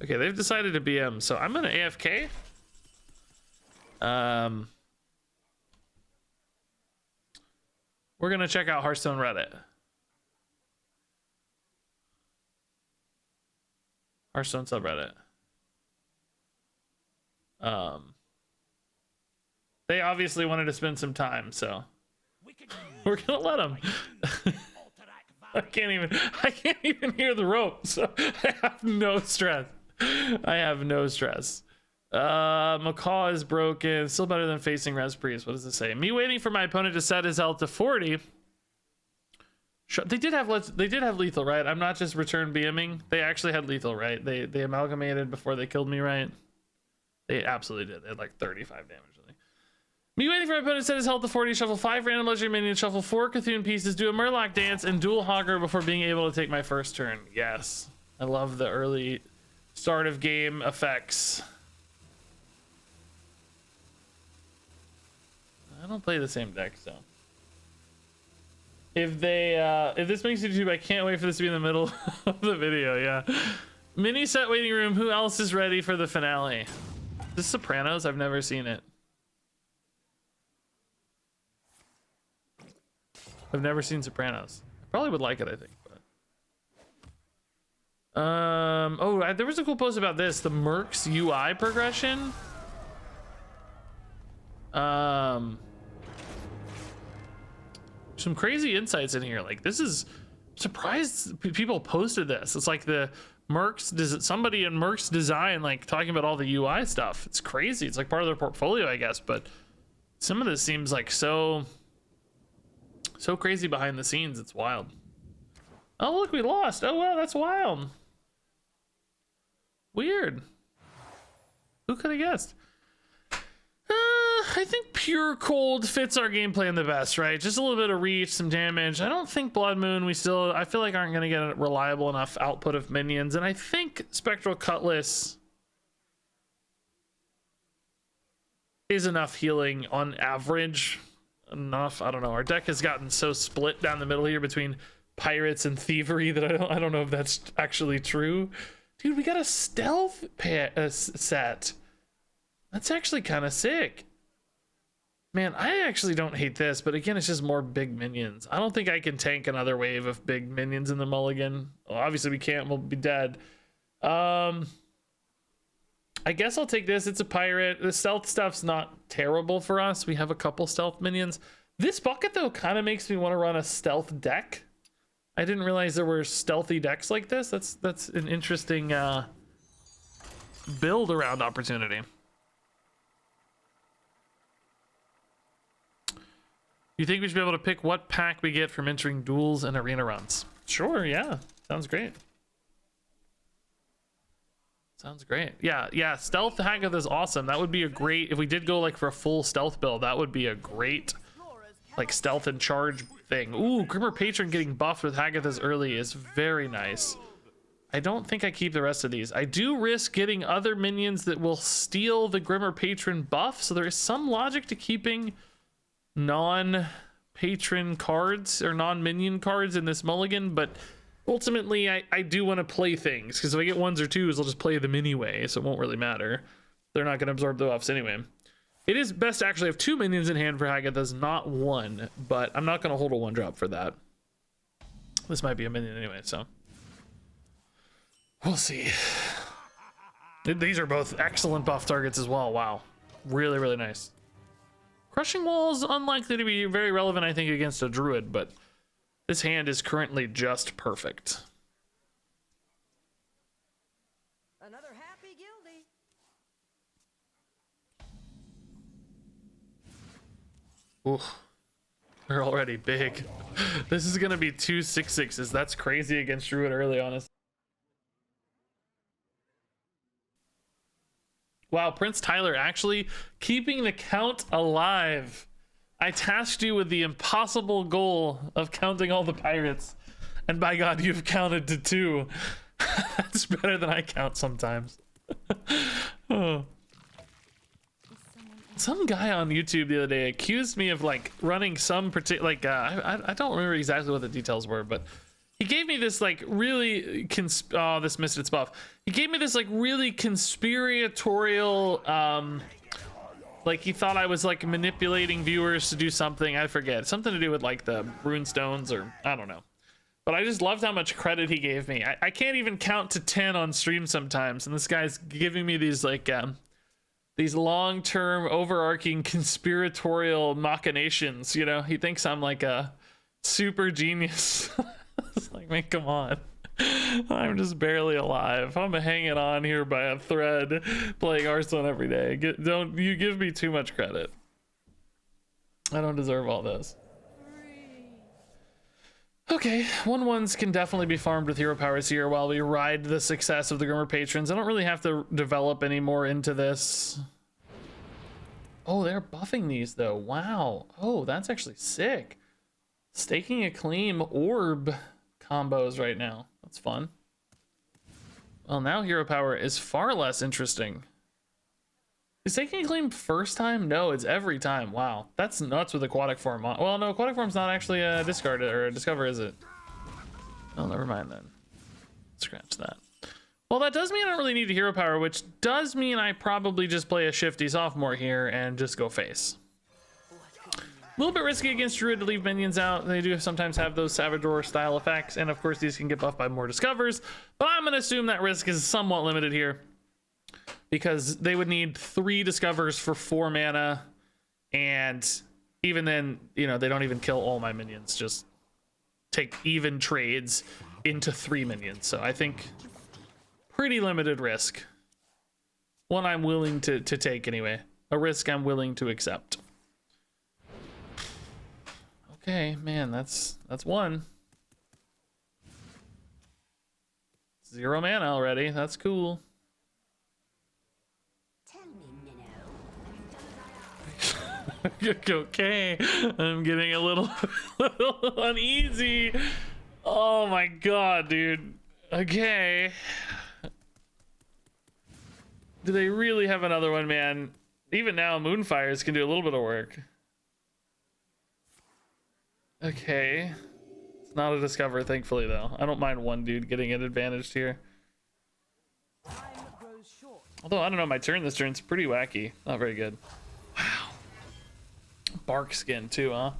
Okay, they've decided to BM, so I'm gonna AFK. We're gonna check out Hearthstone Reddit. Hearthstone subreddit. They obviously wanted to spend some time, so we're gonna let them. I can't even hear the rope, so I have no stress. I have no stress. Macaw is broken. Still better than facing Res Priest. What does it say? Me waiting for my opponent to set his health to 40. They did have lethal, right? I'm not just return BMing. They actually had lethal, right? They amalgamated before they killed me, right? They absolutely did. They had like 35 damage. Me waiting for my opponent to set his health to 40, shuffle 5 random legendary minions, shuffle 4 Cthulhu pieces, do a Murloc dance, and dual Hogger before being able to take my first turn. Yes. I love the early start of game effects. I don't play the same deck, so. If this makes YouTube, I can't wait for this to be in the middle of the video, yeah. Mini set waiting room, who else is ready for the finale? This Sopranos? I've never seen it. I've never seen Sopranos. I probably would like it, I think. But oh, there was a cool post about this, the Mercs UI progression. Some crazy insights in here. Like, this is surprised people posted this. It's like the Mercs, somebody in Mercs design, like talking about all the UI stuff. It's crazy. It's like part of their portfolio, I guess. But some of this seems like so crazy behind the scenes. It's wild. Oh, look, we lost. Oh, wow, that's wild. Weird. Who could have guessed? I think pure cold fits our game plan the best, right? Just a little bit of reach, some damage. I don't think Blood Moon, I feel like aren't going to get a reliable enough output of minions. And I think Spectral Cutlass is enough healing on average. Enough, I don't know. Our deck has gotten so split down the middle here between pirates and thievery that I don't know if that's actually true. Dude, we got a stealth set. That's actually kind of sick. Man, I actually don't hate this, but again, it's just more big minions. I don't think I can tank another wave of big minions in the mulligan. Well, obviously we can't, we'll be dead. I guess I'll take this. It's a pirate. The stealth stuff's not terrible for us. We have a couple stealth minions. This bucket though kind of makes me want to run a stealth deck. I didn't realize there were stealthy decks like this. That's an interesting build around opportunity. You think we should be able to pick what pack we get from entering duels and arena runs? Sure, yeah. Sounds great. Sounds great. Yeah, stealth Haggath is awesome. That would be a great, if we did go like for a full stealth build, that would be a great like stealth and charge thing. Ooh, Grimmer Patron getting buffed with Haggath as early is very nice. I don't think I keep the rest of these. I do risk getting other minions that will steal the Grimmer Patron buff, so there is some logic to keeping non-patron cards or non-minion cards in this mulligan, but ultimately I do want to play things, because if I get ones or twos, I'll just play them anyway, so it won't really matter. They're not going to absorb the buffs anyway. It is best to actually have 2 minions in hand for Haggath, as not 1, but I'm not going to hold a 1-drop for that. This might be a minion anyway, so we'll see. These are both excellent buff targets as well. Wow, really, really nice. Crushing Wall is unlikely to be very relevant, I think, against a druid, but this hand is currently just perfect. Another happy guildie. Ooh, they're already big. This is gonna be 2 6/6s. That's crazy against druid early, honestly. Wow, Prince Tyler actually keeping the count alive. I tasked you with the impossible goal of counting all the pirates, and by God, you've counted to 2. That's better than I count sometimes. Oh. Some guy on YouTube the other day accused me of like running some particular, like I don't remember exactly what the details were, but he gave me this like really oh, this missed its buff. He gave me this like really conspiratorial like he thought I was like manipulating viewers to do something. I forget, something to do with like the rune stones, or I don't know. But I just loved how much credit he gave me. I can't even count to 10 on stream sometimes, and this guy's giving me these like these long-term overarching conspiratorial machinations. You know, he thinks I'm like a super genius. It's like, man, come on. I'm just barely alive. I'm hanging on here by a thread, playing Hearthstone every day. Don't you give me too much credit. I don't deserve all this. Okay, 1/1s can definitely be farmed with hero powers here while we ride the success of the Grimmer Patrons. I don't really have to develop any more into this. Oh, they're buffing these though. Wow. Oh, that's actually sick. Staking a claim orb combos right now. That's fun. Well, now hero power is far less interesting. Is taking a claim first time? No, it's every time. Wow, that's nuts with aquatic form on. Well, no, aquatic form's not actually a discard or a discover, is it? Oh, never mind then. Scratch that. Well, that does mean I don't really need a hero power, which does mean I probably just play a shifty sophomore here and just go face. A little bit risky against druid to leave minions out. They do sometimes have those Savage style effects, and of course these can get buffed by more discovers, but I'm gonna assume that risk is somewhat limited here, because they would need 3 discovers for 4 mana, and even then, you know, they don't even kill all my minions, just take even trades into 3 minions. So I think pretty limited risk. One I'm willing to take anyway. A risk I'm willing to accept. Okay, man, that's 1. 0 mana already. That's cool. Okay, I'm getting a little uneasy. Oh my God, dude. Okay. Do they really have another one, man? Even now, Moonfires can do a little bit of work. Okay. It's not a discover, thankfully, though. I don't mind one dude getting an advantage here. Although, I don't know, my turn this turn's pretty wacky. Not very good. Wow. Bark skin, too, huh?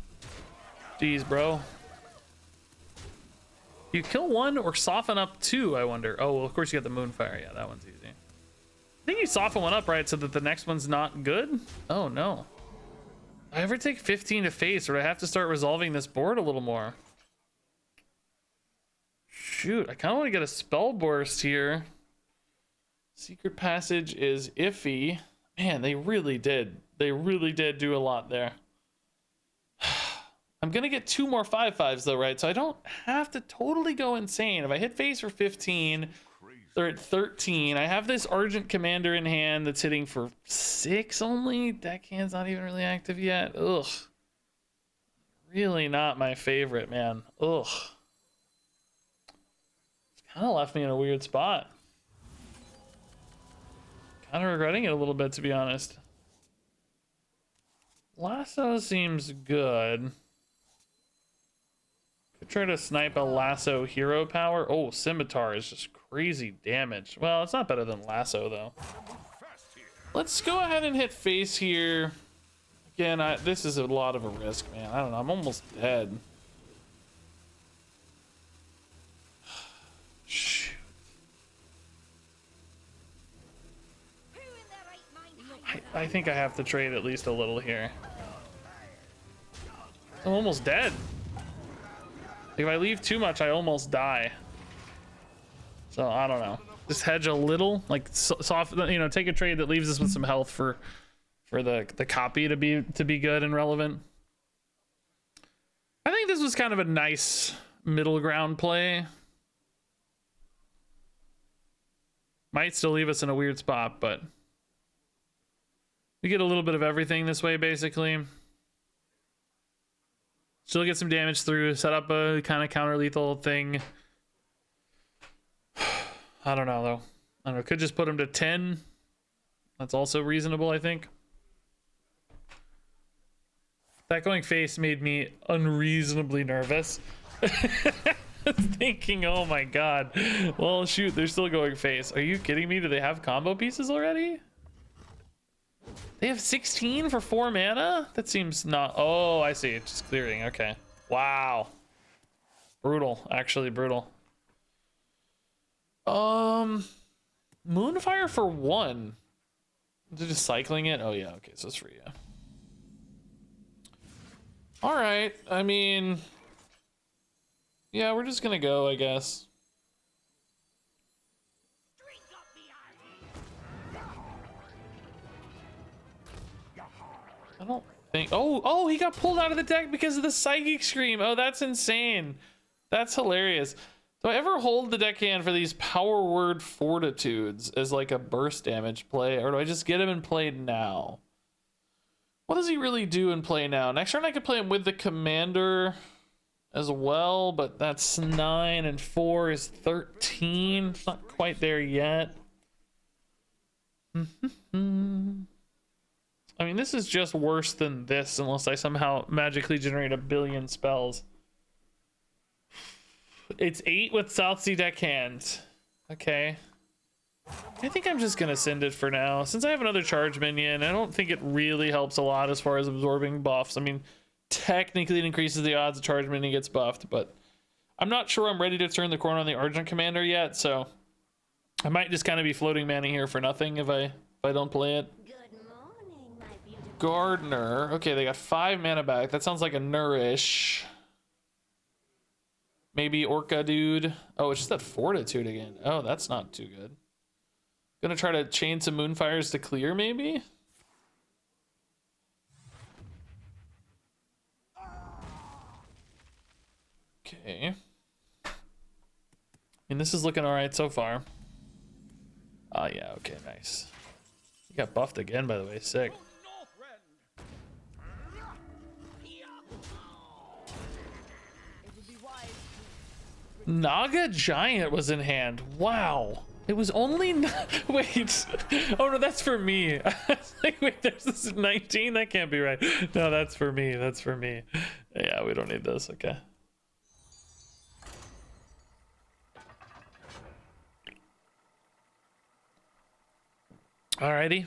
Jeez, bro. You kill one or soften up two, I wonder. Oh, well, of course you got the Moonfire. Yeah, that one's easy. I think you soften one up, right, so that the next one's not good? Oh, no. I ever take 15 to face, or do I have to start resolving this board a little more? Shoot, I kind of want to get a spell burst here. Secret passage is iffy. Man, they really did. They really did do a lot there. I'm gonna get 2 more 5/5s though, right? So I don't have to totally go insane. If I hit face for 15, they're at 13. I have this Argent Commander in hand that's hitting for 6 only. Deckhand's not even really active yet. Ugh. Really not my favorite, man. Ugh. It's kind of left me in a weird spot. Kind of regretting it a little bit, to be honest. Lasso seems good. Could try to snipe a Lasso hero power. Oh, Scimitar is just crazy damage. Well, it's not better than Lasso, though. Let's go ahead and hit face here. Again, this is a lot of a risk, man. I don't know. I'm almost dead. Shoot. I think I have to trade at least a little here. I'm almost dead. If I leave too much, I almost die. So I don't know. Just hedge a little, like soft, you know, take a trade that leaves us with some health for the copy to be good and relevant. I think this was kind of a nice middle ground play. Might still leave us in a weird spot, but we get a little bit of everything this way, basically. Still get some damage through, set up a kind of counter lethal thing. I don't know, though. I don't know. Could just put him to 10. That's also reasonable, I think. That going face made me unreasonably nervous. Thinking, oh my god. Well, shoot, they're still going face. Are you kidding me? Do they have combo pieces already? They have 16 for 4 mana? That seems not... Oh, I see. Just clearing. Okay. Wow. Brutal. Actually brutal. Moonfire for 1. They're just cycling it? Oh, yeah. Okay, so it's free, yeah. All right. I mean... Yeah, we're just gonna go, I guess. I don't think... Oh, he got pulled out of the deck because of the Psychic Scream. Oh, that's insane. That's hilarious. Do I ever hold the deckhand for these Power Word Fortitudes as like a burst damage play? Or do I just get him in play now? What does he really do in play now? Next turn I could play him with the Commander as well, but that's 9 and 4 is 13. It's not quite there yet. I mean, this is just worse than this unless I somehow magically generate a billion spells. It's 8 with Southsea deckhand. Okay. I think I'm just gonna send it for now. Since I have another charge minion, I don't think it really helps a lot as far as absorbing buffs. I mean, technically it increases the odds a charge minion gets buffed, but I'm not sure I'm ready to turn the corner on the Argent Commander yet, so I might just kind of be floating mana here for nothing if I don't play it. Gardener. Okay, they got 5 mana back. That sounds like a Nourish. Maybe Orca Dude. Oh, it's just that Fortitude again. Oh, that's not too good. Gonna try to chain some Moonfires to clear, maybe? Okay. And this is looking all right so far. Oh, yeah. Okay, nice. You got buffed again, by the way. Sick. Naga Giant was in hand. Wow. It was only... Wait. Oh, no, that's for me. I was like, wait, there's this 19? That can't be right. No, that's for me. That's for me. Yeah, we don't need this. Okay. Alrighty.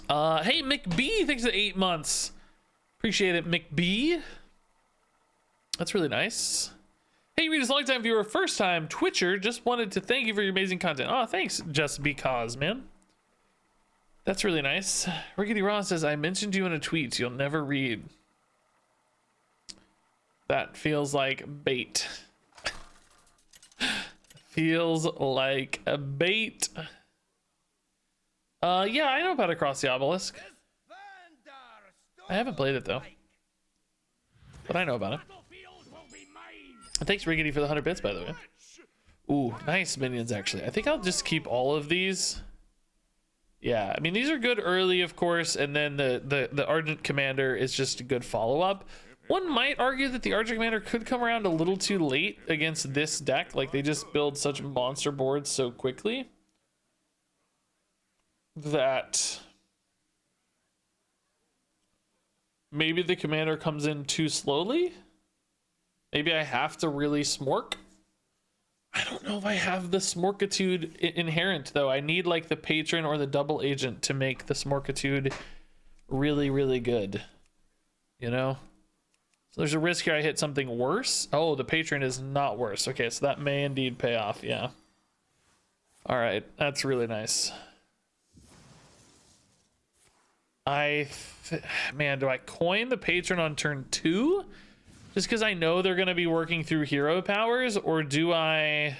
Hey, McB, thanks for the 8 months. Appreciate it, McB. That's really nice. Hey, Regis, long time viewer, first time Twitcher. Just wanted to thank you for your amazing content. Oh, thanks, just because, man. That's really nice. Rickety Ron says, I mentioned you in a tweet you'll never read. That feels like bait. Feels like a bait. Yeah, I know about Across the Obelisk. I haven't played it though, but I know about it. And thanks, Riggedy, for the 100 bits, by the way. Ooh, nice minions, actually. I think I'll just keep all of these. Yeah, I mean, these are good early, of course, and then the Argent Commander is just a good follow-up. One might argue that the Argent Commander could come around a little too late against this deck. Like, they just build such monster boards so quickly that maybe the Commander comes in too slowly. Maybe I have to really smork. I don't know if I have the smorkitude inherent, though. I need like the patron or the double agent to make the smorkitude really, really good. You know? So there's a risk here I hit something worse. Oh, the patron is not worse. Okay, so that may indeed pay off, yeah. All right, that's really nice. Man, do I coin the patron on turn 2? Just because I know they're going to be working through hero powers, or do I...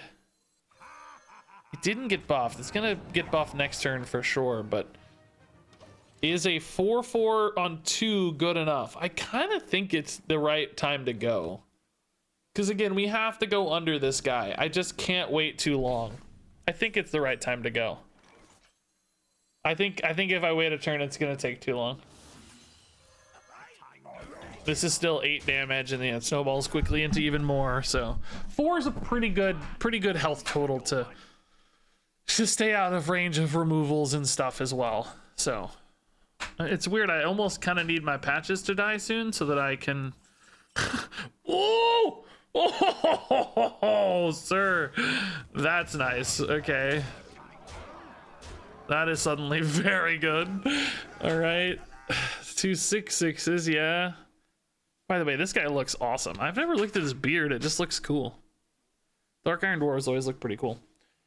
It didn't get buffed. It's going to get buffed next turn for sure, but is a 4/4 on 2 good enough? I kind of think it's the right time to go. Because again, we have to go under this guy. I just can't wait too long. I think it's the right time to go. I think if I wait a turn, it's going to take too long. This is still 8 damage, and then it snowballs quickly into even more. So 4 is a pretty good health total to stay out of range of removals and stuff as well. So it's weird. I almost kind of need my patches to die soon so that I can. Oh, oh, sir, that's nice. Okay, that is suddenly very good. All right, 2 6/6s, yeah. By the way, this guy looks awesome. I've never looked at his beard. It just looks cool. Dark Iron Dwarves always look pretty cool.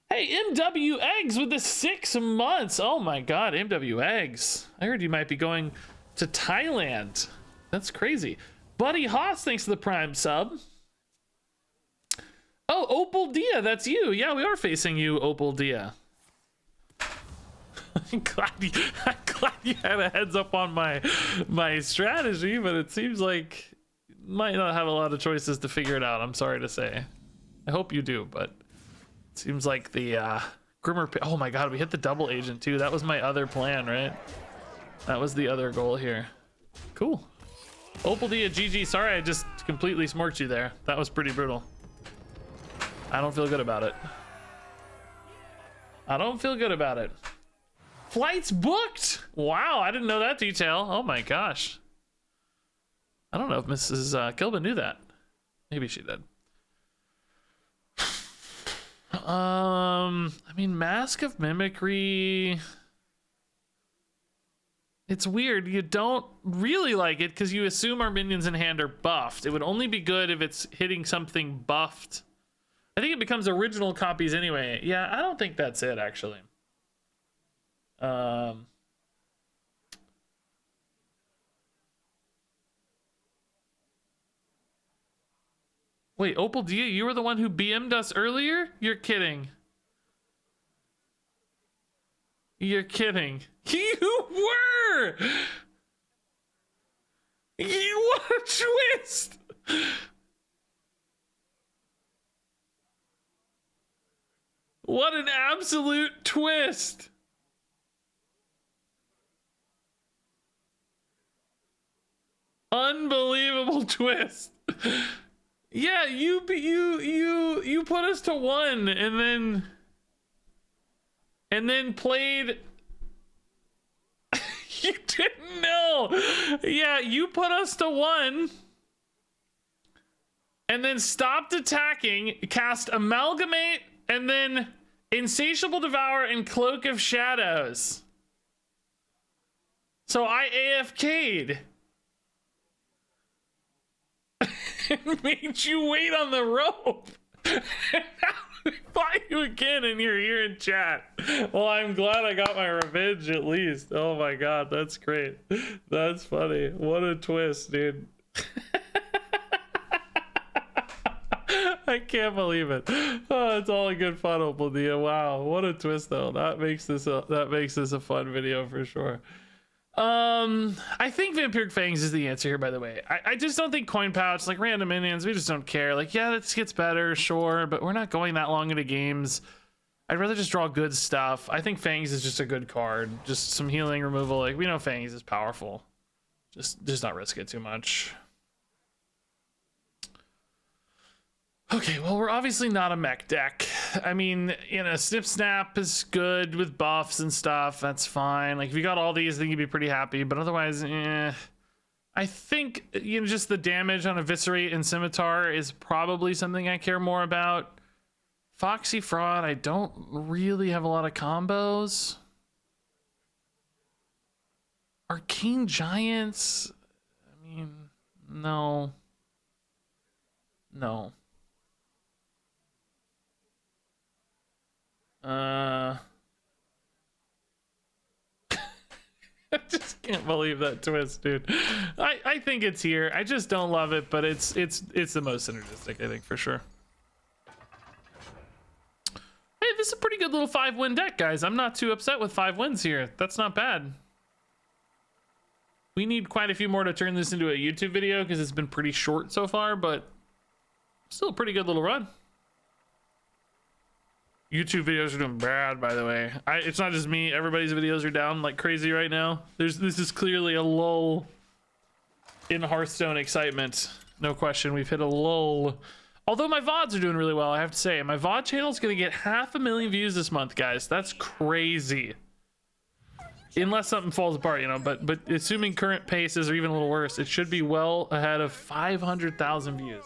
Hey, MW Eggs with the 6 months. Oh my God, MW Eggs. I heard you might be going to Thailand. That's crazy. Buddy Haas, thanks for the Prime sub. Oh, Opal Dia, that's you. Yeah, we are facing you, Opal Dia. I'm glad you had a heads up on my strategy, but it seems like you might not have a lot of choices to figure it out. I'm sorry to say. I hope you do, but it seems like the Grimmer. Oh my God, we hit the double agent too. That was my other plan, right? That was the other goal here. Cool. Opal Dia, GG. Sorry, I just completely smorked you there. That was pretty brutal. I don't feel good about it. I don't feel good about it. Flights booked. Wow, I didn't know that detail. Oh my gosh. I don't know if Mrs. Kilbin knew that. Maybe she did. I mean, Mask of Mimicry. It's weird. You don't really like it because you assume our minions in hand are buffed. It would only be good if it's hitting something buffed. I think it becomes original copies anyway. Yeah, I don't think that's it actually. Wait, Opal Dia, you were the one who BM'd us earlier? You're kidding. You're kidding. You were! What a twist! What an absolute twist! Unbelievable twist. Yeah, you put us to 1 and then played. You didn't know. Yeah, you put us to 1 and then stopped attacking, cast Amalgamate, and then Insatiable Devour and Cloak of Shadows. So I AFK'd. It made you wait on the rope. And now we fight you again and you're here in chat. Well, I'm glad I got my revenge at least. Oh my god, that's great. That's funny. What a twist, dude. I can't believe it. Oh, it's all a good fun, Opadia. Wow, what a twist though. That makes this a fun video for sure. I think Vampiric Fangs is the answer here, by the way. I just don't think Coin Pouch, like random minions, we just don't care. Like, yeah, this gets better, sure, but we're not going that long into games. I'd rather just draw good stuff. I think Fangs is just a good card. Just some healing removal. Like, we know Fangs is powerful. Just not risk it too much. Okay, well, we're obviously not a mech deck. I mean, you know, Snip Snap is good with buffs and stuff. That's fine. Like, if you got all these, I think you'd be pretty happy. But otherwise, I think, you know, just the damage on Eviscerate and Scimitar is probably something I care more about. Foxy Fraud, I don't really have a lot of combos. Arcane Giants, I mean, no. No. I just can't believe that twist, dude. I think it's here. I just don't love it, but it's the most synergistic, I think, for sure. Hey, this is a pretty good little 5-win deck, guys. I'm not too upset with 5 wins here. That's not bad. We need quite a few more to turn this into a YouTube video because it's been pretty short so far, but still a pretty good little run. YouTube videos are doing bad, by the way. It's not just me. Everybody's videos are down like crazy right now. This is clearly a lull in Hearthstone excitement. No question, we've hit a lull. Although my VODs are doing really well, I have to say. My VOD channel is going to get 500,000 views this month, guys. That's crazy. Unless something falls apart, you know. But assuming current paces or even a little worse, it should be well ahead of 500,000 views.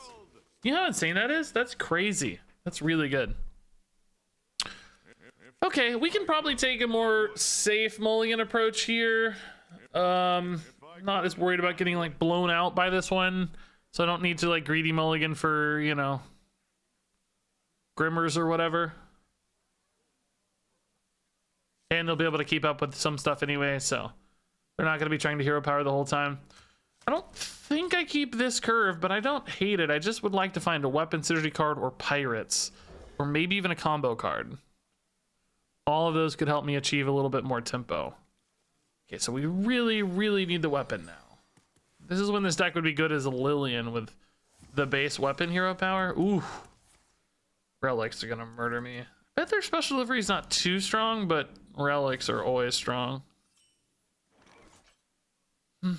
You know how insane that is? That's crazy. That's really good. Okay, we can probably take a more safe mulligan approach here. Not as worried about getting like blown out by this one, so I don't need to like greedy mulligan for, you know, Grimmers or whatever. And they'll be able to keep up with some stuff anyway, so they're not going to be trying to hero power the whole time. I don't think I keep this curve, but I don't hate it. I just would like to find a weapon synergy card or pirates, or maybe even a combo card. All of those could help me achieve a little bit more tempo. Okay, so we really, really need the weapon now. This is when this deck would be good as a Lillian with the base weapon hero power. Ooh. Relics are gonna murder me. I bet their special delivery is not too strong, but relics are always strong. Boy.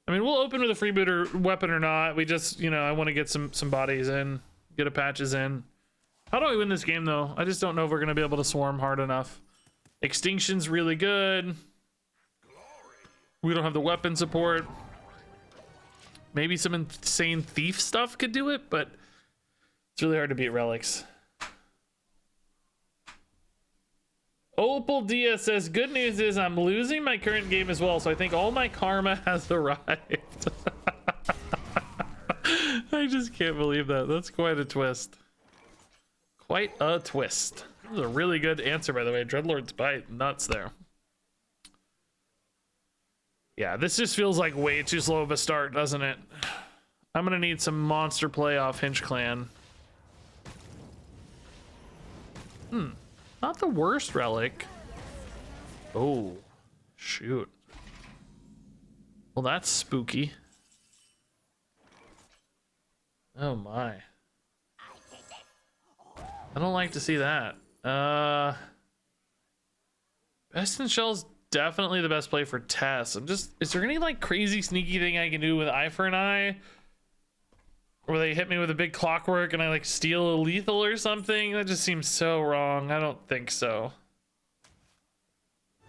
I mean, we'll open with a freebooter weapon or not. We just, you know, I want to get some bodies in. Get a patches in. How do we win this game though? I just don't know if we're gonna be able to swarm hard enough. Extinction's really good. We don't have the weapon support. Maybe some insane thief stuff could do it, but it's really hard to beat relics. Opal Dia says, good news is I'm losing my current game as well, so I think all my karma has arrived. I just can't believe that. That's quite a twist. Quite a twist. That was a really good answer, by the way. Dreadlord's Bite. Nuts there. Yeah, this just feels like way too slow of a start, doesn't it? I'm going to need some monster play off Hinge Clan. Not the worst relic. Oh, shoot. Well, that's spooky. Oh my. I don't like to see that. Best in Shell's definitely the best play for Tess. Is there any like crazy sneaky thing I can do with Eye for an Eye? Or they hit me with a big clockwork and I like steal a lethal or something? That just seems so wrong. I don't think so.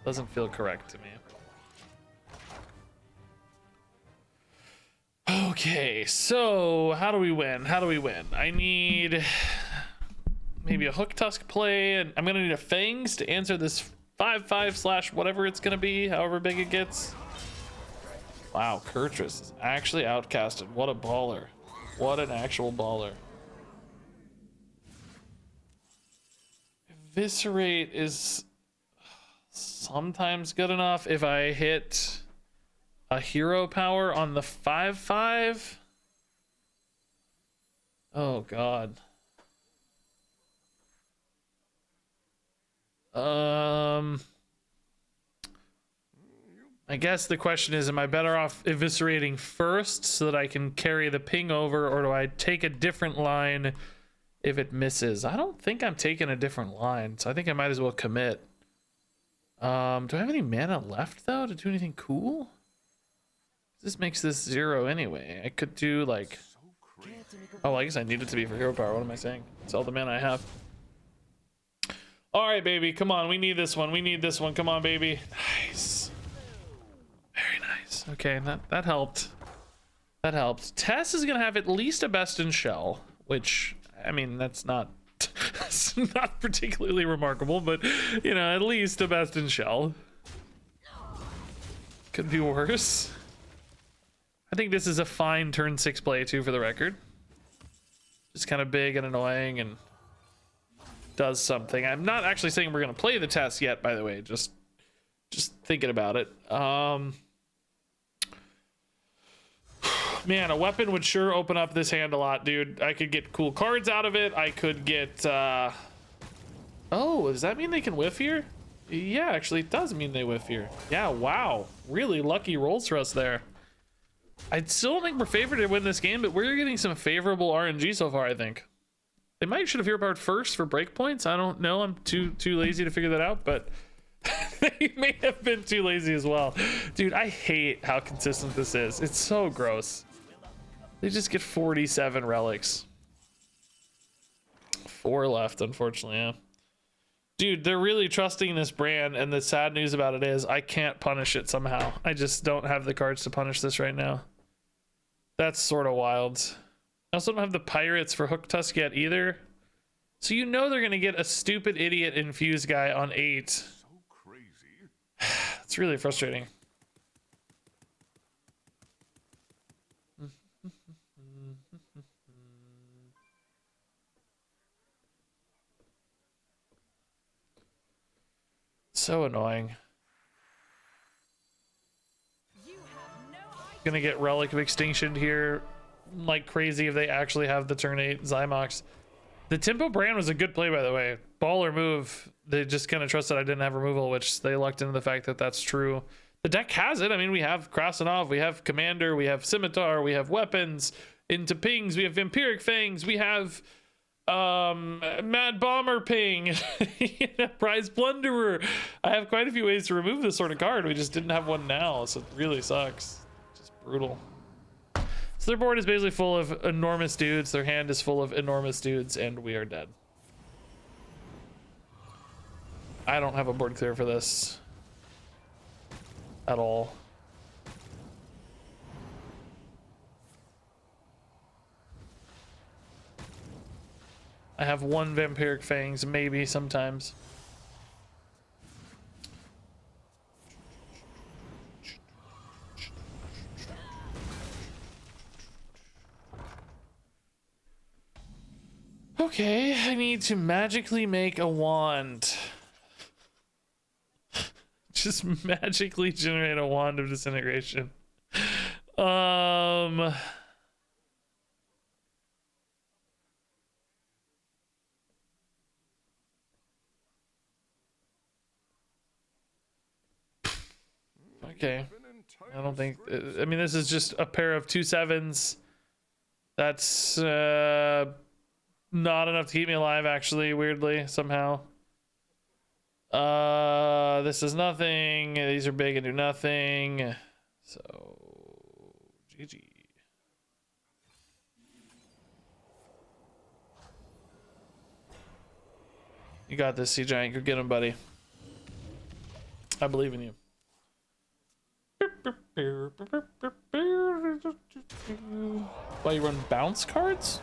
Doesn't feel correct to me. Okay, so how do we win? How do we win? I need maybe a Hook Tusk play, and I'm gonna need a Fangs to answer this 5/5 slash whatever it's gonna be, however big it gets. Wow, Kurtrus is actually outcasted. What a baller. What an actual baller. Eviscerate is sometimes good enough if I hit a hero power on the 5/5. Oh god. I guess the question is, am I better off eviscerating first so that I can carry the ping over, or do I take a different line if it misses? I don't think I'm taking a different line, so I think I might as well commit. Do I have any mana left though to do anything cool? This makes this 0 anyway. I could do like, oh, I guess I need it to be for hero power. What am I saying? It's all the mana I have. All right, baby, come on. We need this one. We need this one. Come on, baby. Nice. Very nice. Okay, that helped. That helped. Tess is gonna have at least a best in shell, which, I mean, that's not that's not particularly remarkable, but you know, at least a best in shell. Could be worse. I think this is a fine turn 6 play too, for the record. Just kind of big and annoying and does something. I'm not actually saying we're gonna play the Tess yet, by the way. Just thinking about it. Man, a weapon would sure open up this hand a lot, dude. I could get cool cards out of it. I could get oh, does that mean they can whiff here? Yeah, actually it does mean they whiff here. Yeah, wow, really lucky rolls for us there. I still don't think we're favored to win this game, but we're getting some favorable RNG so far. I think they might should have hero powered first for breakpoints. I don't know, I'm too lazy to figure that out, but they may have been too lazy as well. Dude, I hate how consistent this is. It's so gross. They just get 47 relics. 4 left, unfortunately. Yeah. Dude, they're really trusting this brand, and the sad news about it is I can't punish it somehow. I just don't have the cards to punish this right now. That's sort of wild. I also don't have the pirates for Hook Tusk yet either. So you know they're gonna get a stupid idiot infused guy on 8. So crazy. It's really frustrating. So annoying. Gonna get Relic of Extinction here like crazy if they actually have the turn 8 Zymox. The Tempo brand was a good play, by the way. Baller move. They just kind of trusted I didn't have removal, which they lucked into the fact that that's true. The deck has it. I mean, we have Krasinov, we have Commander, we have Scimitar, we have weapons into pings, we have Vampiric Fangs, we have Mad Bomber Ping, Prize Plunderer. I have quite a few ways to remove this sort of card. We just didn't have one now, so it really sucks. Just brutal. So their board is basically full of enormous dudes. Their hand is full of enormous dudes, and we are dead. I don't have a board clear for this at all. I have one Vampiric Fangs, maybe sometimes. Okay, I need to magically make a wand. Just magically generate a wand of disintegration. Okay. I don't think, I mean, this is just a pair of 2/7s. That's not enough to keep me alive, actually, weirdly, somehow. This is nothing. These are big and do nothing. So, GG. You got this, Sea Giant. Go get him, buddy. I believe in you. Why you run bounce cards?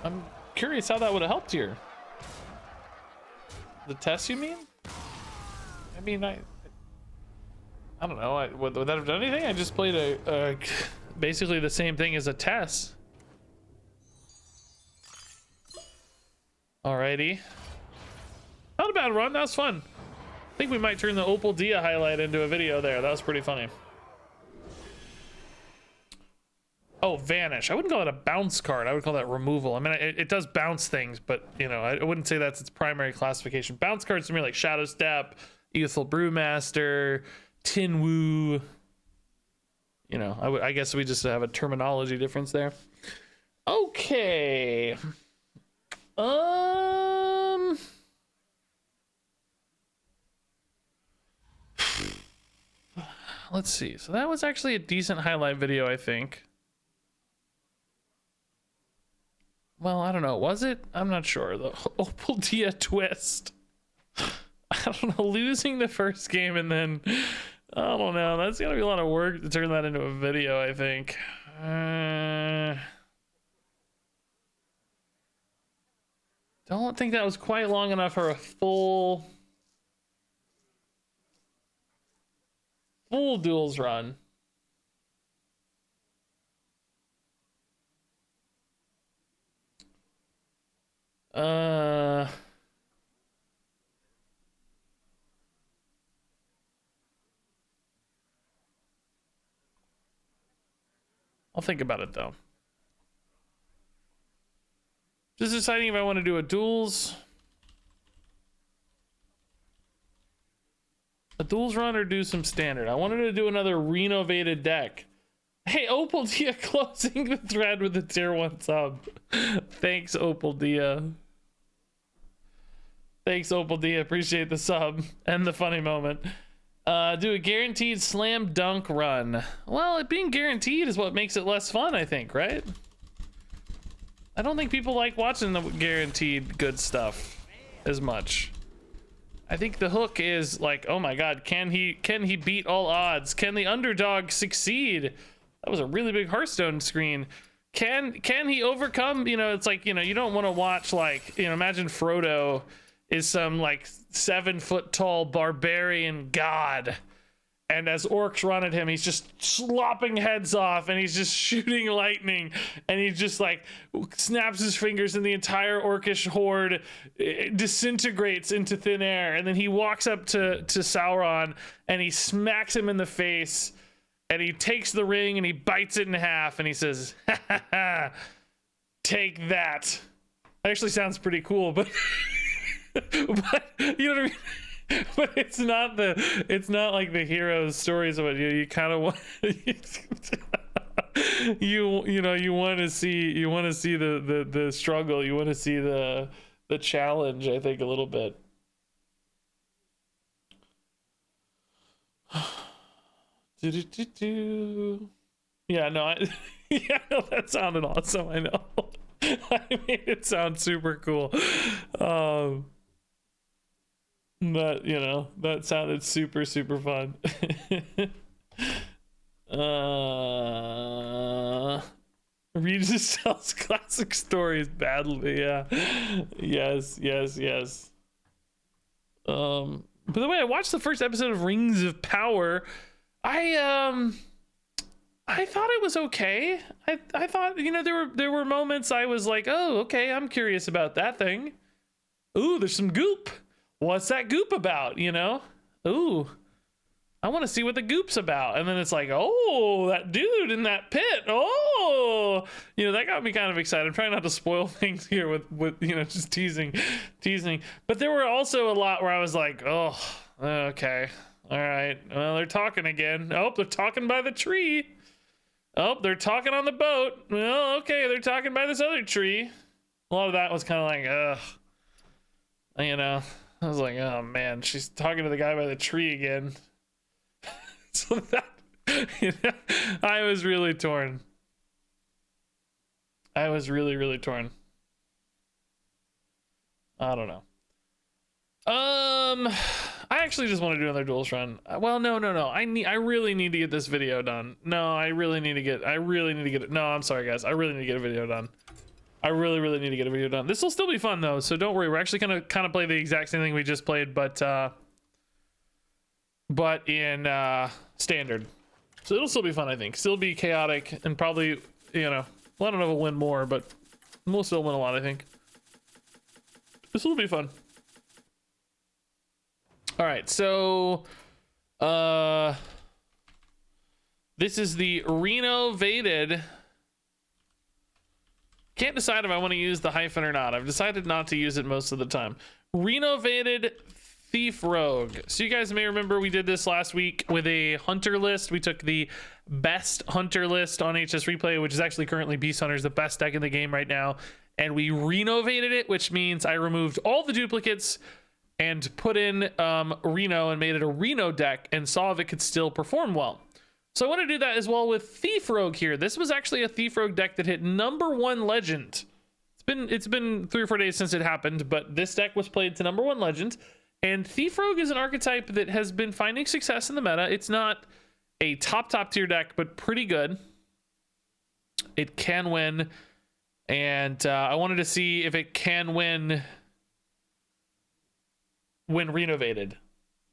I'm curious how that would have helped here. The test, you mean? I mean, I don't know. Would that have done anything? I just played a basically the same thing as a test. Alrighty. Not a bad run. That was fun. I think we might turn the Opal Dia highlight into a video there. That was pretty funny. Oh, vanish. I wouldn't call it a bounce card. I would call that removal. I mean, it does bounce things, but you know, I wouldn't say that's its primary classification. Bounce cards to me like Shadow Step, Youthful Brewmaster, Tin Woo. You know, I guess we just have a terminology difference there. Okay. Let's see. So that was actually a decent highlight video, I think. Well, I don't know. Was it? I'm not sure. The Opal Dia twist. I don't know. Losing the first game and then, I don't know. That's gonna be a lot of work to turn that into a video, I think. Don't think that was quite long enough for a full Duels run. I'll think about it though. Just deciding if I want to do a Duels run or do some standard. I wanted to do another renovated deck. Hey, Opal Dia closing the thread with the tier 1 sub. Thanks, Opal Dia. Thanks, Opal Dia. Appreciate the sub and the funny moment. Do a guaranteed slam dunk run. Well, it being guaranteed is what makes it less fun, I think, right? I don't think people like watching the guaranteed good stuff as much. I think the hook is like, oh my god, can he beat all odds? Can the underdog succeed? That was a really big Hearthstone screen. Can he overcome, you know, it's like, you know, you don't want to watch like, you know, imagine Frodo is some like 7 foot tall barbarian god, and as orcs run at him, he's just slopping heads off and he's just shooting lightning, and he just like snaps his fingers and the entire orcish horde disintegrates into thin air, and then he walks up to Sauron and he smacks him in the face, and he takes the ring and he bites it in half and he says, ha ha ha, take that. Actually sounds pretty cool, but but you know what I mean? But it's not like the hero's stories of it. You kind of want you want to see the struggle, you want to see the challenge, I think, a little bit. Yeah, no, yeah, no, that sounded awesome. I know. I made it sound super cool. But you know, that sounded super fun. Regis tells classic stories badly. Yeah. Yes. By the way, I watched the first episode of Rings of Power. I thought it was okay. I thought, you know, there were moments I was like, oh, okay, I'm curious about that thing. Ooh, there's some goop. What's that goop about, you know? Ooh, I want to see what the goop's about. And then it's like, oh, that dude in that pit. Oh, you know, that got me kind of excited. I'm trying not to spoil things here with you know, just teasing. But there were also a lot where I was like, oh, okay, all right. Well, they're talking again. Oh, they're talking by the tree. Oh, they're talking on the boat. Well, okay, they're talking by this other tree. A lot of that was kind of like, ugh, you know. I was like, oh man, she's talking to the guy by the tree again. So that, you know, I was really torn. I was really torn. I don't know. I actually just want to do another Duels run. Well, no. I really need to get this video done. No, I really need to get it. No, I'm sorry guys. I really need to get a video done. I really need to get a video done. This will still be fun though, so don't worry. We're actually gonna kind of play the exact same thing we just played, but in standard. So it'll still be fun, I think. Still be chaotic and probably, you know, well, I don't know if we'll win more, but we'll still win a lot, I think. This will be fun. All right, so this is the Renovated. Can't decide if I want to use the hyphen or not. I've decided not to use it most of the time. Renovated Thief Rogue. So you guys may remember we did this last week with a hunter list. We took the best hunter list on HS Replay, which is actually currently Beast Hunter, is the best deck in the game right now. And we renovated it, which means I removed all the duplicates and put in Reno and made it a Reno deck and saw if it could still perform well. So I want to do that as well with Thief Rogue here. This was actually a Thief Rogue deck that hit #1 legend. It's been 3 or 4 days since it happened, but this deck was played to #1 legend. And Thief Rogue is an archetype that has been finding success in the meta. It's not a top tier deck, but pretty good. It can win. And I wanted to see if it can win when renovated.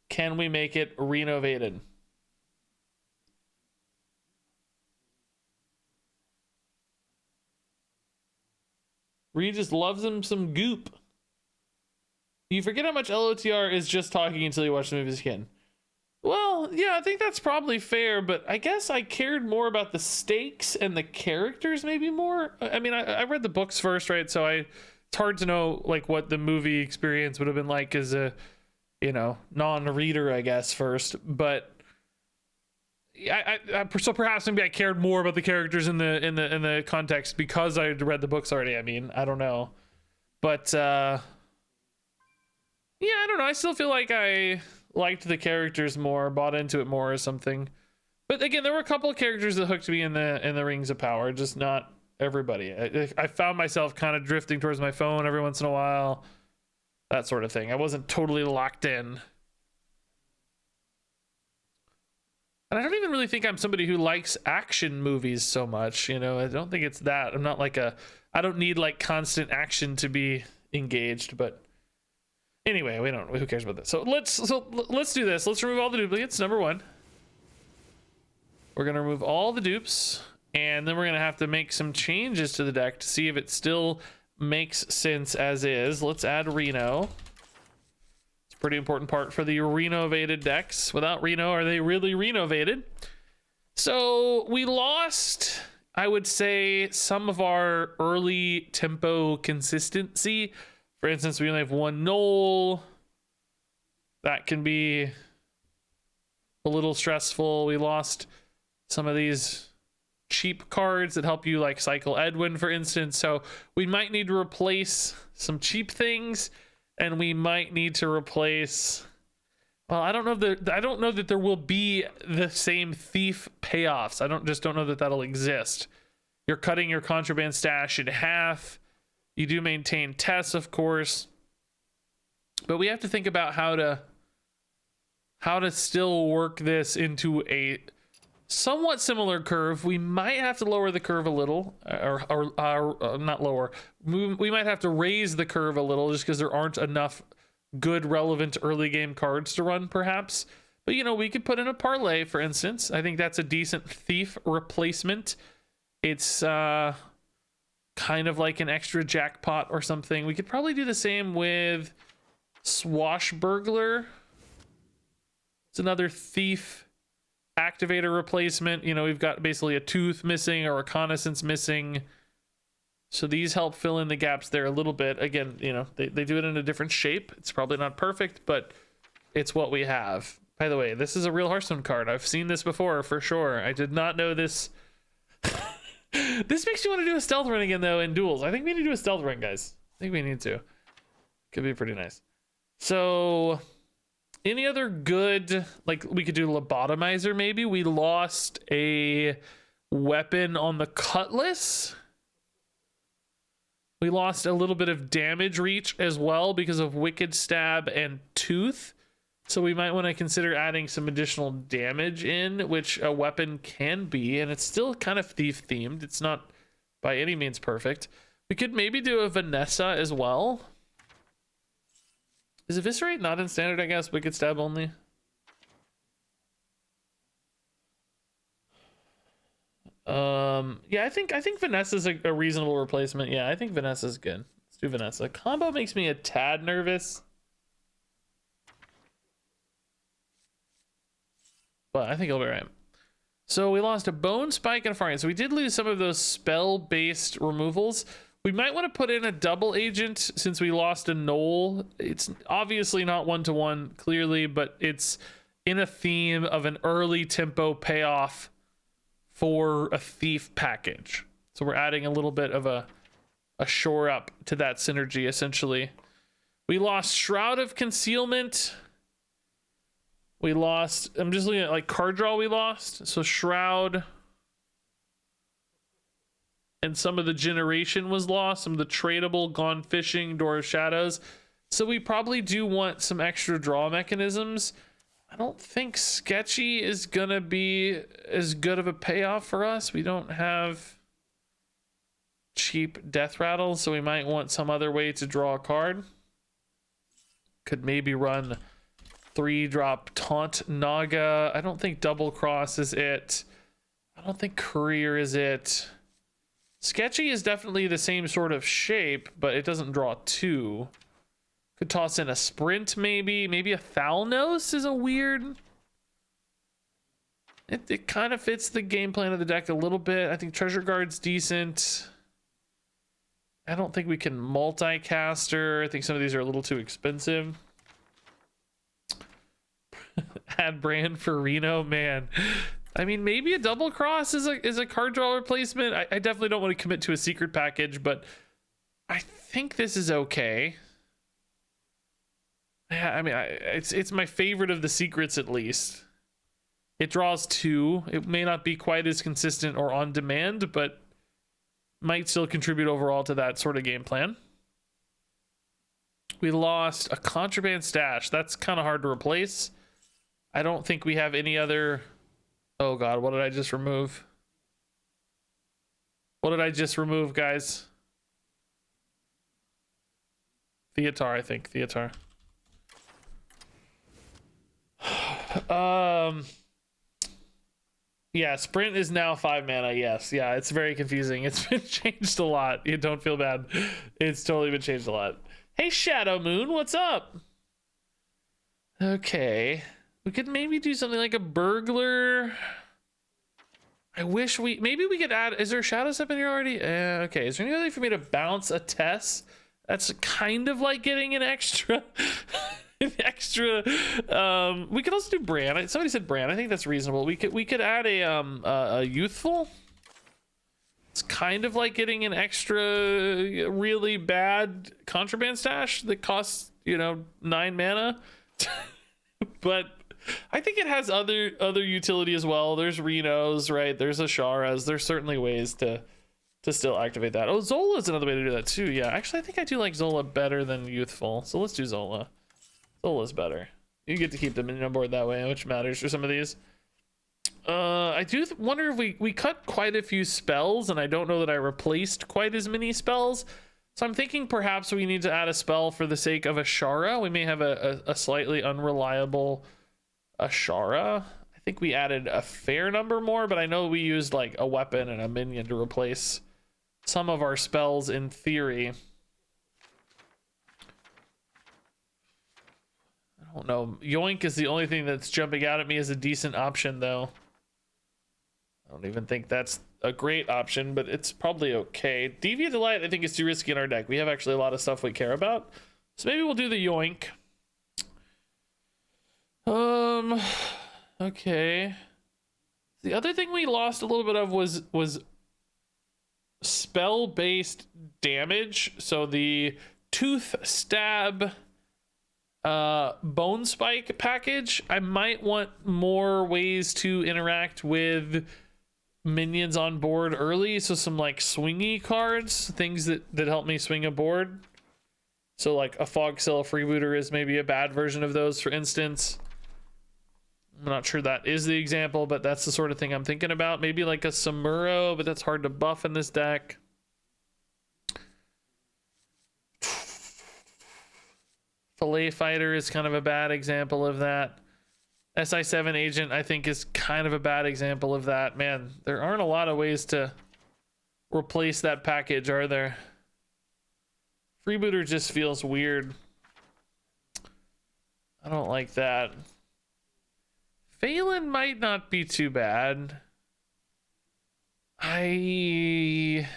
Can we make it renovated? Regis loves him some goop. You forget how much LOTR is just talking until you watch the movies again. Well, yeah, I think that's probably fair, but I guess I cared more about the stakes and the characters maybe more. I mean, I read the books first, right? So it's hard to know like what the movie experience would have been like as a, you know, non-reader, I guess, first. But so perhaps maybe I cared more about the characters in the context because I read the books already. I mean, I don't know. But yeah, I don't know. I still feel like I liked the characters more, bought into it more or something. But again, there were a couple of characters that hooked me in the Rings of Power, just not everybody. I found myself kind of drifting towards my phone every once in a while, that sort of thing. I wasn't totally locked in. And I don't even really think I'm somebody who likes action movies so much, you know. I don't think it's that. I'm not like I don't need like constant action to be engaged, but anyway, who cares about this? So let's do this. Let's remove all the duplicates, #1. We're gonna remove all the dupes, and then we're gonna have to make some changes to the deck to see if it still makes sense as is. Let's add Reno. It's a pretty important part for the renovated decks. Without Reno, are they really renovated? So we lost, I would say, some of our early tempo consistency. For instance, we only have 1 Knoll. That can be a little stressful. We lost some of these cheap cards that help you like cycle Edwin, for instance. So we might need to replace some cheap things, and we might need to replace. Well, I don't know that there will be the same thief payoffs. I don't know that that'll exist. You're cutting your contraband stash in half. You do maintain tests, of course, but we have to think about how to still work this into a somewhat similar curve. We might have to lower the curve a little, or not lower. We might have to raise the curve a little just because there aren't enough good, relevant early game cards to run, perhaps. But you know, we could put in a parlay, for instance. I think that's a decent thief replacement. It's kind of like an extra jackpot or something. We could probably do the same with Swashbuckler. It's another thief activator replacement. You know, we've got basically a tooth missing or reconnaissance missing. So these help fill in the gaps there a little bit. Again, you know, they do it in a different shape. It's probably not perfect, but it's what we have. By the way, this is a real Hearthstone card. I've seen this before for sure. I did not know this. This makes you want to do a stealth run again, though, in Duels. I think we need to do a stealth run, guys. I think we need to. Could be pretty nice. So, any other good, like, we could do Lobotomizer, maybe? We lost a weapon on the Cutlass. We lost a little bit of damage reach as well because of Wicked Stab and Tooth. So we might want to consider adding some additional damage in, which a weapon can be, and it's still kind of thief themed. It's not by any means perfect. We could maybe do a Vanessa as well. Is Eviscerate not in standard, I guess? Wicked Stab only? Yeah, I think Vanessa's a reasonable replacement. Yeah, I think Vanessa's good. Let's do Vanessa. Combo makes me a tad nervous, but I think it'll be right. So we lost a Bone Spike and a Fire. So we did lose some of those spell-based removals. We might want to put in a double agent since we lost a Knoll. It's obviously not one-to-one, clearly, but it's in a theme of an early tempo payoff for a thief package. So we're adding a little bit of a shore up to that synergy, essentially. We lost Shroud of Concealment. We lost, I'm just looking at like card draw we lost. So Shroud and some of the generation was lost. Some of the tradable, Gone Fishing, Door of Shadows. So we probably do want some extra draw mechanisms. I don't think Sketchy is gonna be as good of a payoff for us. We don't have cheap Death Rattle, so we might want some other way to draw a card. Could maybe run 3-drop Taunt Naga. I don't think Double Cross is it. I don't think Courier is it. Sketchy is definitely the same sort of shape, but it doesn't draw 2. Could toss in a Sprint, maybe. Maybe a Thalnos is a weird... It kind of fits the game plan of the deck a little bit. I think Treasure Guard's decent. I don't think we can multicaster. I think some of these are a little too expensive. Add Brand for Reno, man. I mean, maybe a Double Cross is a card draw replacement. I definitely don't want to commit to a secret package, but I think this is okay. Yeah, I mean, it's my favorite of the secrets, at least. It draws 2. It may not be quite as consistent or on demand, but might still contribute overall to that sort of game plan. We lost a Contraband Stash. That's kind of hard to replace. I don't think we have any other... Oh god, what did I just remove? What did I just remove, guys? Theatar, I think. Theatar. Yeah, Sprint is now 5 mana. Yes, yeah, it's very confusing. It's been changed a lot. You don't feel bad. It's totally been changed a lot. Hey, Shadow Moon, what's up? Okay, we could maybe do something like a Burglar. I wish maybe we could add. Is there a Shadow Step in here already? Okay, is there any way for me to bounce a Tess? That's kind of like getting an extra. We could also do Brand. Somebody said Brand. I think that's reasonable. We could add a Youthful. It's kind of like getting an extra really bad Contraband Stash that costs 9 mana. But I think it has other utility as well. There's Renos, right? There's Asharas. There's certainly ways to still activate that. Oh, Zola's another way to do that too. Yeah, actually I think I do like Zola better than Youthful. So let's do Zola. Zola's better. You get to keep the minion on board that way, which matters for some of these. I do wonder if we cut quite a few spells, and I don't know that I replaced quite as many spells. So I'm thinking perhaps we need to add a spell for the sake of Ashara. We may have a slightly unreliable Ashara. I think we added a fair number more, but I know we used like a weapon and a minion to replace some of our spells in theory. I don't know. Yoink is the only thing that's jumping out at me as a decent option, though. I don't even think that's a great option, but it's probably okay. Deviant Delight, I think, is too risky in our deck. We have actually a lot of stuff we care about. So maybe we'll do the Yoink. Okay. The other thing we lost a little bit of was spell-based damage. So the Tooth Stab Bone Spike package. I might want more ways to interact with minions on board early. So some like swingy cards, things that help me swing a board. So like a Fog Cell Freebooter is maybe a bad version of those, for instance. I'm not sure that is the example, but that's the sort of thing I'm thinking about. Maybe like a Samuro, but that's hard to buff in this deck. Fillet Fighter is kind of a bad example of that. SI7 Agent, I think, is kind of a bad example of that. Man, there aren't a lot of ways to replace that package, are there? Freebooter just feels weird. I don't like that. Phelan might not be too bad. I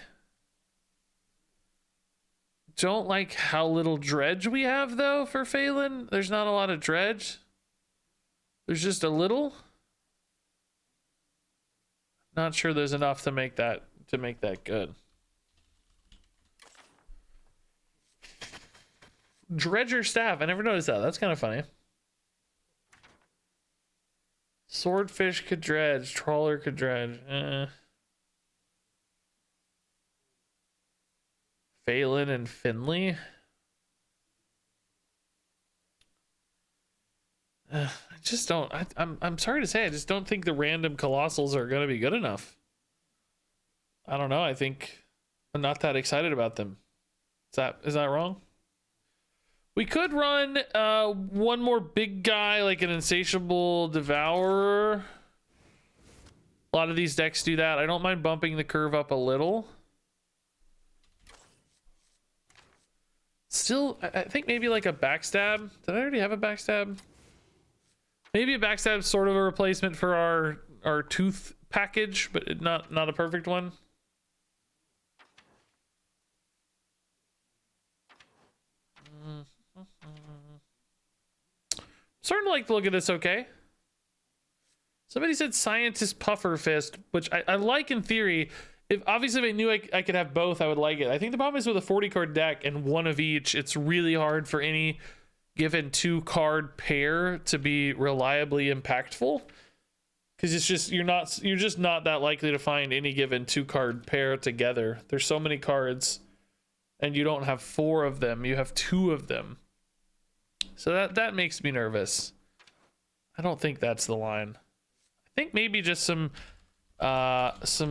don't like how little dredge we have, though, for Phelan. There's not a lot of dredge. There's just a little. Not sure there's enough to make that good. Dredger staff. I never noticed that. That's kind of funny. Swordfish could dredge. Trawler could dredge. Phelan and Finley. I just don't. I'm sorry to say, I just don't think the random colossals are going to be good enough. I don't know. I think I'm not that excited about them. Is that wrong? We could run one more big guy, like an Insatiable Devourer. A lot of these decks do that. I don't mind bumping the curve up a little. Still, I think maybe like a Backstab. Did I already have a Backstab? Maybe a Backstab, sort of a replacement for our Tooth package, but not a perfect one. Starting to like the look at this. Okay. Somebody said Scientist Puffer Fist, which I like in theory. If obviously if I knew I could have both, I would like it. I think the problem is with a 40 card deck and one of each, it's really hard for any given 2 card pair to be reliably impactful, because it's just you're just not that likely to find any given 2 card pair together. There's so many cards and you don't have 4 of them, you have 2 of them. So that makes me nervous. I don't think that's the line. I think maybe just some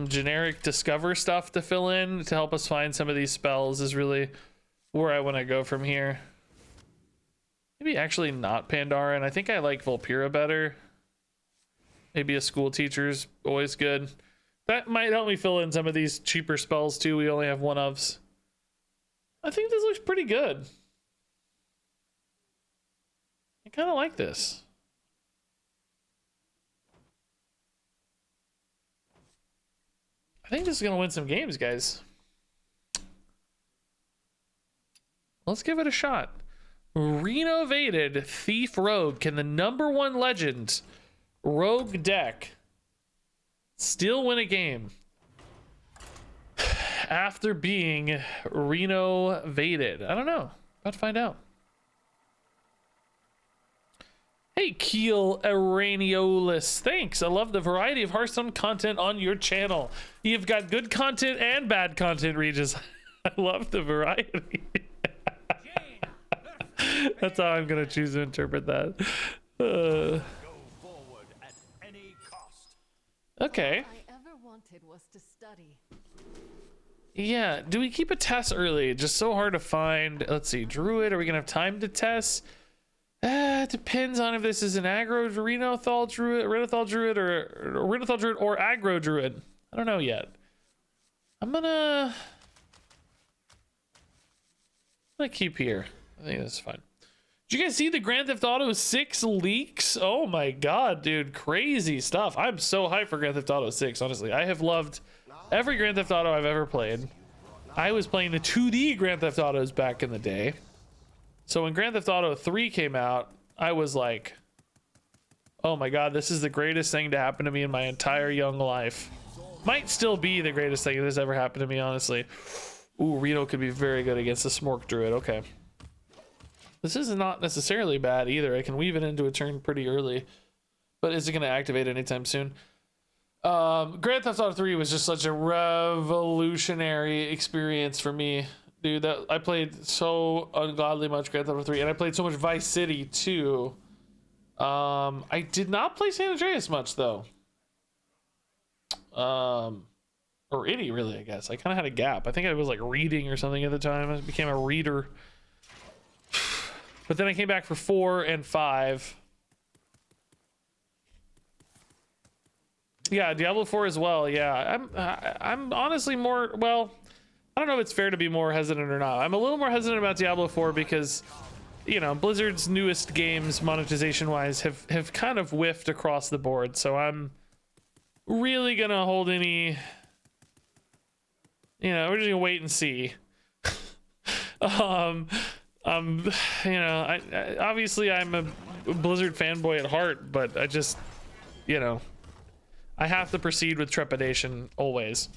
generic Discover stuff to fill in to help us find some of these spells is really where I want to go from here. Maybe actually not Pandaren. I think I like Vulpera better. Maybe a School Teacher's always good. That might help me fill in some of these cheaper spells too. We only have 1-ofs. I think this looks pretty good. I kind of like this. I think this is going to win some games, guys. Let's give it a shot. Renovated Thief Rogue. Can the #1 legend rogue deck still win a game after being renovated? I don't know. About to find out. Hey, Keel Araniolis. Thanks. I love the variety of Hearthstone content on your channel. You've got good content and bad content, Regis. I love the variety. That's how I'm going to choose to interpret that. Go forward at any cost. Okay. All I ever wanted was to study. Yeah. Do we keep a test early? Just so hard to find. Let's see. Druid. Are we going to have time to test? It depends on if this is an aggro Renothal Druid, Renothal Druid, or Renothal Druid or aggro Druid. I don't know yet. I'm gonna keep here. I think that's fine. Did you guys see the Grand Theft Auto 6 leaks? Oh my god, dude, crazy stuff. I'm so hyped for Grand Theft Auto 6, honestly. I have loved every Grand Theft Auto I've ever played. I was playing the 2D Grand Theft Autos back in the day. So when Grand Theft Auto 3 came out, I was like, oh my god, this is the greatest thing to happen to me in my entire young life. Might still be the greatest thing that has ever happened to me, honestly. Ooh, Reno could be very good against the Smork Druid. Okay. This is not necessarily bad either. I can weave it into a turn pretty early. But is it going to activate anytime soon? Grand Theft Auto 3 was just such a revolutionary experience for me. Dude, that I played so ungodly much Grand Theft Auto 3, and I played so much Vice City too. I did not play San Andreas much though. Or any really, I guess. I kind of had a gap. I think I was like reading or something at the time. I became a reader. But then I came back for 4 and 5. Yeah, Diablo 4 as well. Yeah, I'm honestly more, well, I don't know if it's fair to be more hesitant or not. I'm a little more hesitant about Diablo 4 because, you know, Blizzard's newest games monetization wise have kind of whiffed across the board. So I'm really gonna hold any, you know, we're just gonna wait and see. You know, I obviously I'm a Blizzard fanboy at heart, but I just, you know, I have to proceed with trepidation always.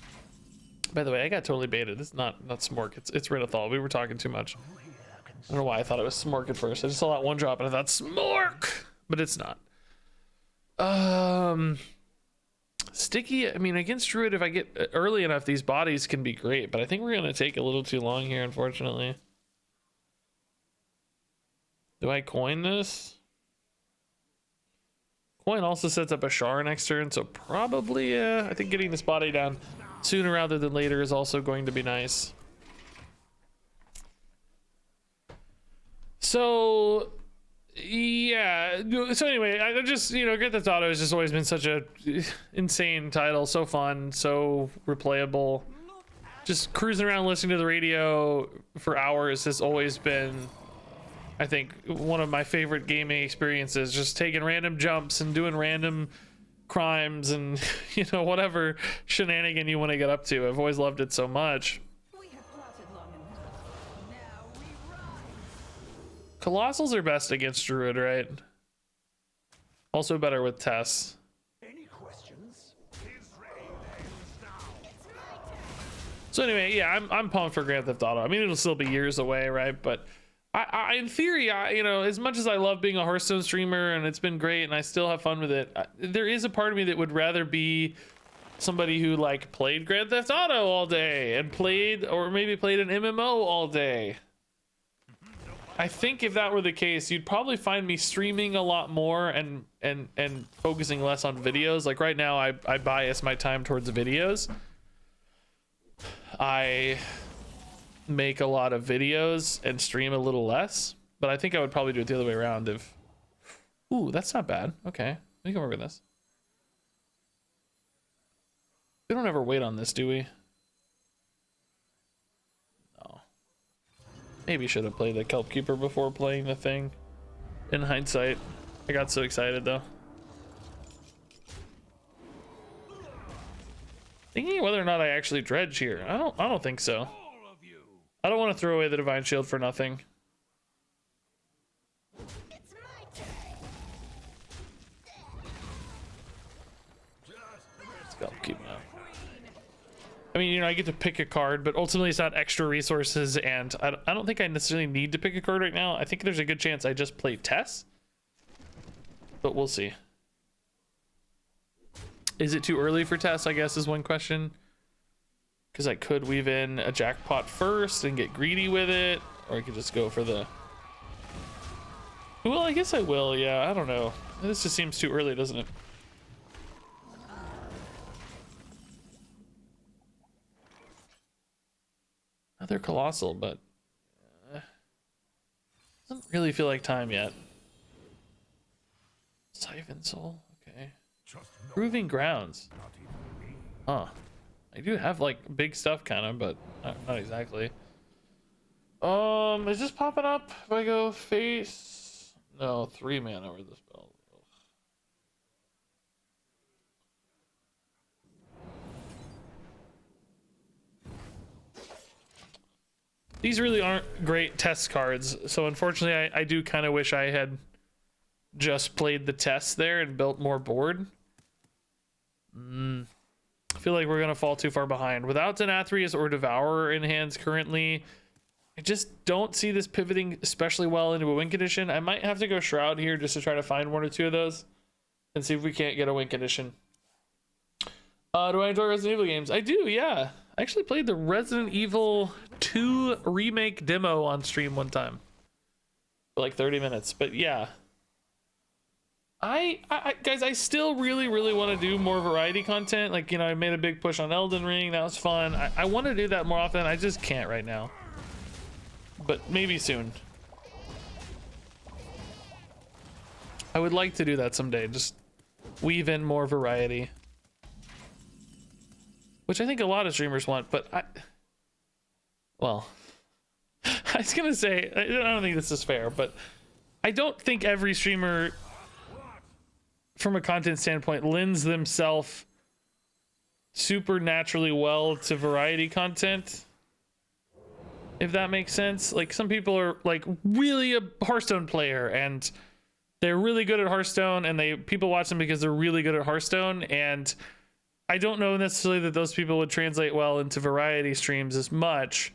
By the way, I got totally baited. It's not Smork. It's Renovated. We were talking too much. I don't know why I thought it was Smork at first. I just saw that one drop and I thought Smork, but it's not. Sticky. I mean, against Druid, if I get early enough, these bodies can be great. But I think we're gonna take a little too long here, unfortunately. Do I coin this? Coin also sets up a Char next turn, so probably, I think getting this body down sooner rather than later is also going to be nice. So, yeah. So anyway, I just, you know, Grand Theft Auto has just always been such a insane title, so fun, so replayable. Just cruising around listening to the radio for hours has always been, I think, one of my favorite gaming experiences. Just taking random jumps and doing random crimes and, you know, whatever shenanigan you want to get up to. I've always loved it so much. We have plotted long enough. Now we ride. Colossals are best against Druid, right? Also better with Tess. Any questions? His reign ends now. So anyway, yeah, I'm pumped for Grand Theft Auto. I mean, it'll still be years away, right? But I in theory, you know, as much as I love being a Hearthstone streamer and it's been great and I still have fun with it, there is a part of me that would rather be somebody who like played Grand Theft Auto all day and played, or maybe played an MMO all day. I think if that were the case, you'd probably find me streaming a lot more and focusing less on videos. Like right now, I bias my time towards videos. I make a lot of videos and stream a little less, but I think I would probably do it the other way around if, ooh, that's not bad. Okay, we can work with this. We don't ever wait on this, do we? No. Maybe should have played the Kelp Keeper before playing the thing. In hindsight, I got so excited though. Thinking whether or not I actually dredge here. I don't think so. I don't want to throw away the Divine Shield for nothing. It's my turn. Let's go, keep it up. I mean, you know, I get to pick a card, but ultimately it's not extra resources, and I don't think I necessarily need to pick a card right now. I think there's a good chance I just play Tess, but we'll see. Is it too early for Tess, I guess, is one question. Because I could weave in a jackpot first and get greedy with it, or I could just go for the... Well, I guess I will, yeah, I don't know. This just seems too early, doesn't it? Another Colossal, but... doesn't really feel like time yet. Siphon Soul, okay. Proving Grounds. Huh. I do have like big stuff kind of, but not exactly. Is this popping up if I go face? No, 3 mana over the spell. These really aren't great test cards, so unfortunately I do kind of wish I had just played the test there and built more board. I feel like we're gonna fall too far behind. Without Denathrius or Devourer in hands currently, I just don't see this pivoting especially well into a win condition. I might have to go Shroud here just to try to find 1 or 2 of those and see if we can't get a win condition. Do I enjoy Resident Evil games? I do, yeah. I actually played the Resident Evil 2 remake demo on stream one time for like 30 minutes, but yeah. Guys, I still really want to do more variety content. Like, you know, I made a big push on Elden Ring. That was fun. I want to do that more often. I just can't right now. But maybe soon. I would like to do that someday. Just weave in more variety, which I think a lot of streamers want. But well, I was gonna say I don't think this is fair, but I don't think every streamer, from a content standpoint, lends themselves super naturally well to variety content, if that makes sense. Like, some people are like really a Hearthstone player and they're really good at Hearthstone, and people watch them because they're really good at Hearthstone, and I don't know necessarily that those people would translate well into variety streams as much.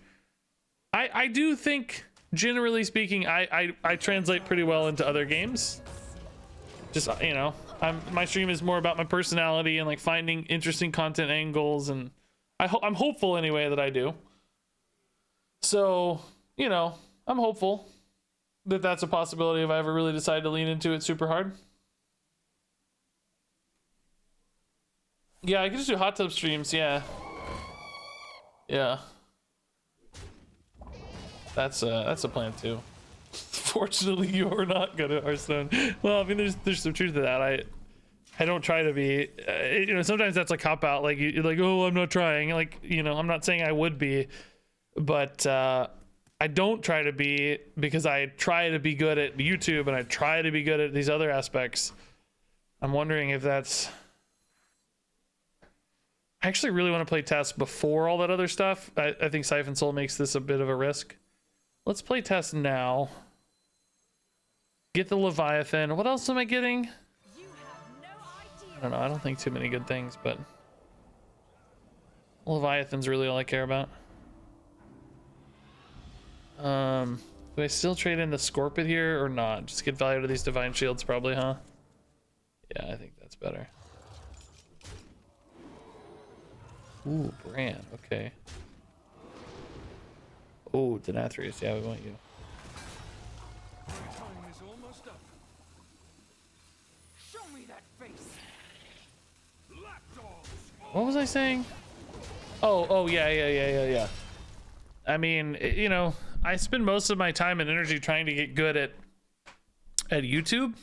I do think, generally speaking, I translate pretty well into other games. Just, you know, my stream is more about my personality and like finding interesting content angles, and I'm hopeful anyway that I do. So, you know, I'm hopeful that that's a possibility if I ever really decide to lean into it super hard. Yeah, I can just do hot tub streams. Yeah. That's a plan too. Fortunately, you're not good at Hearthstone. Well, I mean, there's some truth to that. I don't try to be. You know, sometimes that's a cop out. Like, you're like, oh, I'm not trying. Like, you know, I'm not saying I would be, but I don't try to be, because I try to be good at YouTube and I try to be good at these other aspects. I'm wondering if that's. I actually really want to play test before all that other stuff. I think Siphon Soul makes this a bit of a risk. Let's play test now. Get the Leviathan. What else am I getting? You have no idea. I don't know. I don't think too many good things, but Leviathan's really all I care about. Do I still trade in the Scorpid here or not? Just get value to these Divine Shields probably, huh? Yeah, I think that's better. Ooh, Bran. Okay. Oh, Denathrius. Yeah, we want you. Time is almost up. Show me that face. Lapdogs. What was I saying? Oh, yeah. I mean, you know, I spend most of my time and energy trying to get good at YouTube.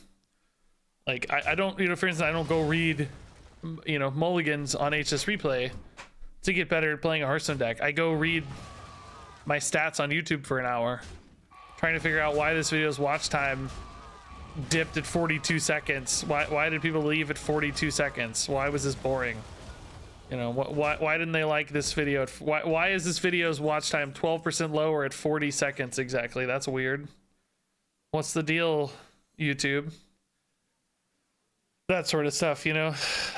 Like, I don't, you know, for instance, I don't go read, you know, mulligans on HS Replay to get better at playing a Hearthstone deck. I go read my stats on YouTube for an hour, trying to figure out why this video's watch time dipped at 42 seconds. Why did people leave at 42 seconds? Why was this boring? You know, why didn't they like this video? Why is this video's watch time 12% lower at 40 seconds exactly? That's weird. What's the deal, YouTube? That sort of stuff, you know.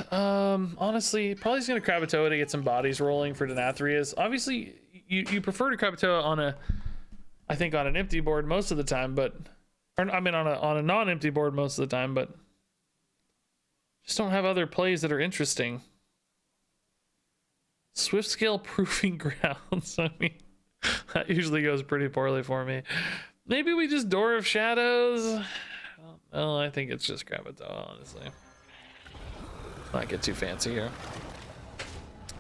Honestly, probably just gonna Krakatoa to get some bodies rolling for Denathrias. Obviously, you prefer to Krakatoa on I think on an empty board most of the time, but I mean on a non-empty board most of the time, but just don't have other plays that are interesting. Swift scale proving grounds. I mean, that usually goes pretty poorly for me. Maybe we just Door of Shadows. Oh, I think it's just Krakatoa, honestly. Let's not get too fancy here.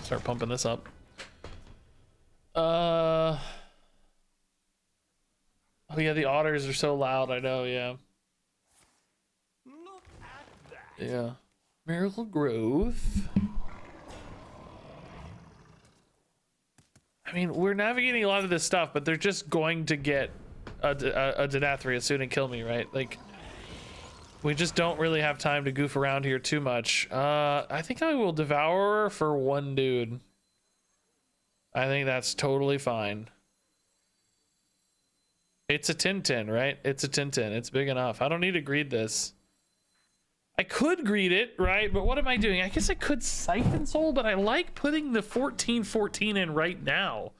Start pumping this up. Oh yeah, the otters are so loud. I know. Yeah. Look at that. Yeah. Miracle Growth. I mean, we're navigating a lot of this stuff, but they're just going to get a Denathria soon and kill me, right? Like, we just don't really have time to goof around here too much. I think I will Devour for one dude. I think that's totally fine. It's a 10-10, right? It's a 10-10. It's big enough. I don't need to greed this. I could greed it, right? But what am I doing? I guess I could Siphon Soul, but I like putting the 14-14 in right now.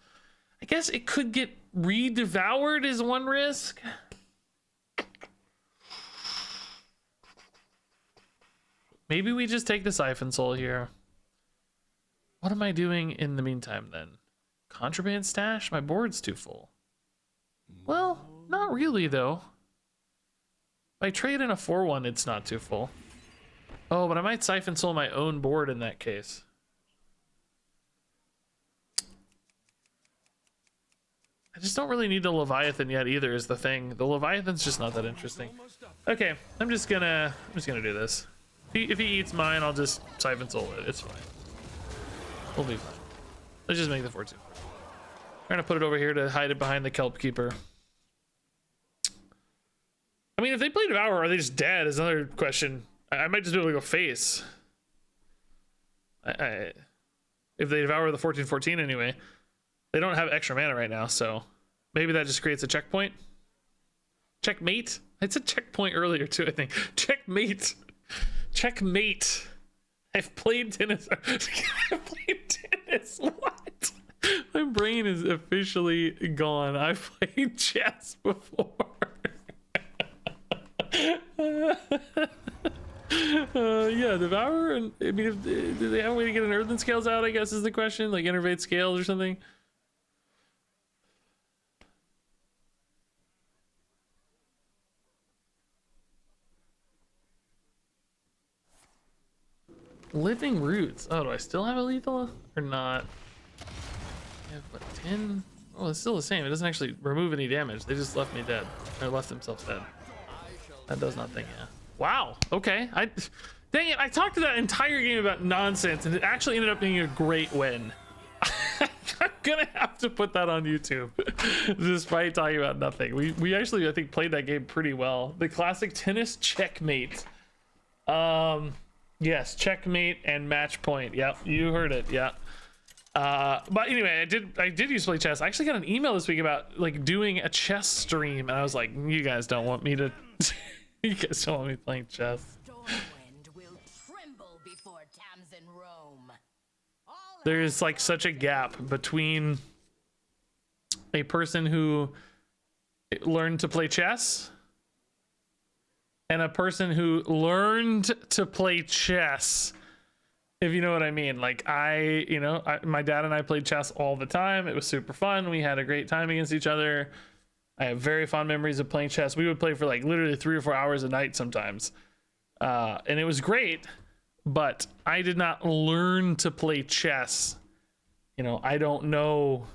I guess it could get re-devoured is one risk. Maybe we just take the Siphon Soul here. What am I doing in the meantime then? Contraband stash? My board's too full. Well, not really though. If I trade in a 4-1, it's not too full. Oh, but I might Siphon Soul my own board in that case. I just don't really need the Leviathan yet either is the thing. The Leviathan's just not that interesting. Okay, I'm just gonna do this. If he eats mine, I'll just Siphon Soul it. It's fine. We'll be fine. Let's just make the 14. We're gonna put it over here to hide it behind the Kelp Keeper. I mean, if they play Devour, are they just dead? Is another question. I might just be able to go face. If they Devour the 14/14 anyway, they don't have extra mana right now, so maybe that just creates a checkpoint. Checkmate? I said checkpoint earlier too, I think. Checkmate. Checkmate. I've played tennis. I've played tennis. What? My brain is officially gone. I've played chess before. Yeah, Devour, and I mean, do they have a way to get an Earthen Scales out, I guess is the question, like Innervate Scales or something? Living Roots. Oh, do I still have a lethal or not? I have what, 10? Oh, it's still the same. It doesn't actually remove any damage. They just left me dead, or left themselves dead. That does nothing, yeah. Wow, okay. Dang it, I talked to that entire game about nonsense and it actually ended up being a great win. I'm gonna have to put that on YouTube despite talking about nothing. We actually, I think, played that game pretty well. The classic tennis checkmate. Yes, checkmate and match point. Yep, you heard it, yeah. But anyway, I did used to play chess. I actually got an email this week about like doing a chess stream and I was like, you guys don't want me to you guys don't want me playing chess. Stormwind will tremble before Tamsin Rome. There's like such a gap between a person who learned to play chess and a person who learned to play chess, if you know what I mean. Like my dad and I played chess all the time. It was super fun. We had a great time against each other. I have very fond memories of playing chess. We would play for like literally 3 or 4 hours a night sometimes. And it was great, but I did not learn to play chess. You know, I don't know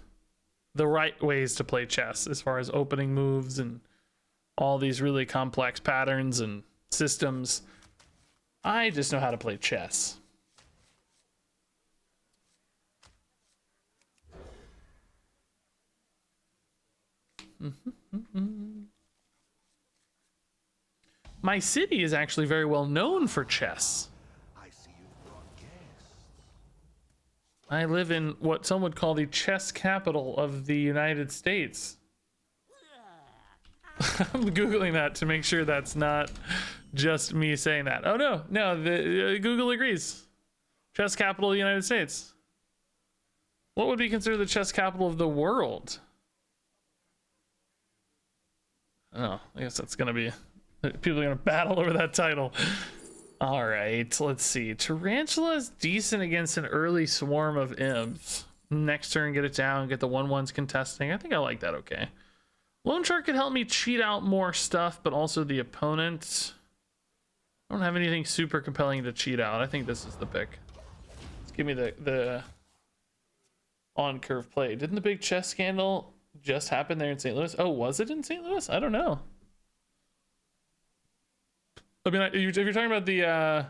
the right ways to play chess as far as opening moves and all these really complex patterns and systems. I just know how to play chess. My city is actually very well known for chess. I see you've brought guests. I live in what some would call the chess capital of the United States. I'm Googling that to make sure that's not just me saying that. Oh no, Google agrees. Chess capital of the United States. What would be considered the chess capital of the world? Oh, I guess that's gonna be, people are gonna battle over that title. All right, let's see. Tarantula's decent against an early swarm of imps. Next turn, get it down, get the 1/1s contesting. I think I like that okay. Lone Shark could help me cheat out more stuff, but also the opponent. I don't have anything super compelling to cheat out. I think this is the pick. Let's give me the on curve play. Didn't the big chess scandal just happen there in St. Louis? Oh, was it in St. Louis? I don't know. I mean, if you're talking about the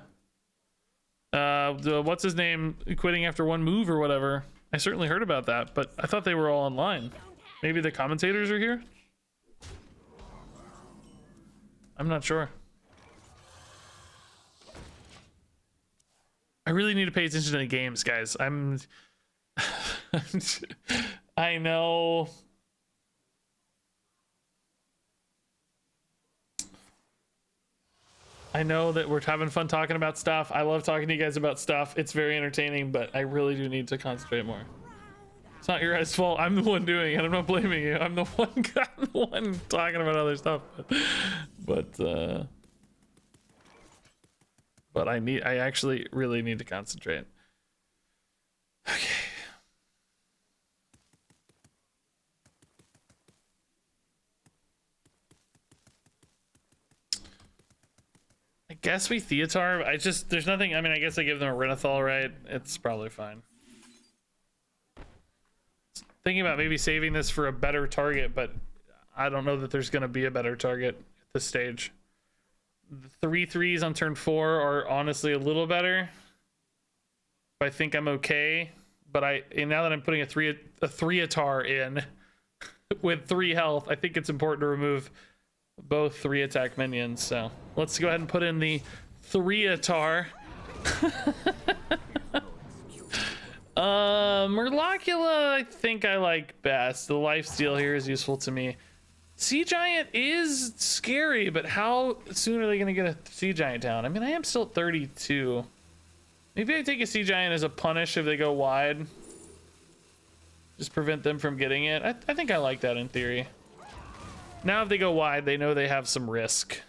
what's his name quitting after one move or whatever, I certainly heard about that, but I thought they were all online. Maybe the commentators are here? I'm not sure. I really need to pay attention to the games, guys. I know. I know that we're having fun talking about stuff. I love talking to you guys about stuff. It's very entertaining, but I really do need to concentrate more. It's not your guys' fault. I'm the one doing it. I'm not blaming you. I'm the one talking about other stuff. But I actually really need to concentrate. Okay. I guess we Theatar. There's nothing. I mean, I guess I give them a Renathal, right? It's probably fine. thinking about maybe saving this for a better target, but I don't know that there's going to be a better target at this stage. The 3/3s on turn 4 are honestly a little better. I think I'm okay, but now that I'm putting a 3-atar in with 3 health, I think it's important to remove both 3 attack minions. So let's go ahead and put in the 3-atar. Murlocula, I think I like best. The lifesteal here is useful to me. Sea Giant is scary, but how soon are they going to get a Sea Giant down? I mean, I am still at 32. Maybe I take a Sea Giant as a punish if they go wide. Just prevent them from getting it. I think I like that in theory. Now if they go wide, they know they have some risk.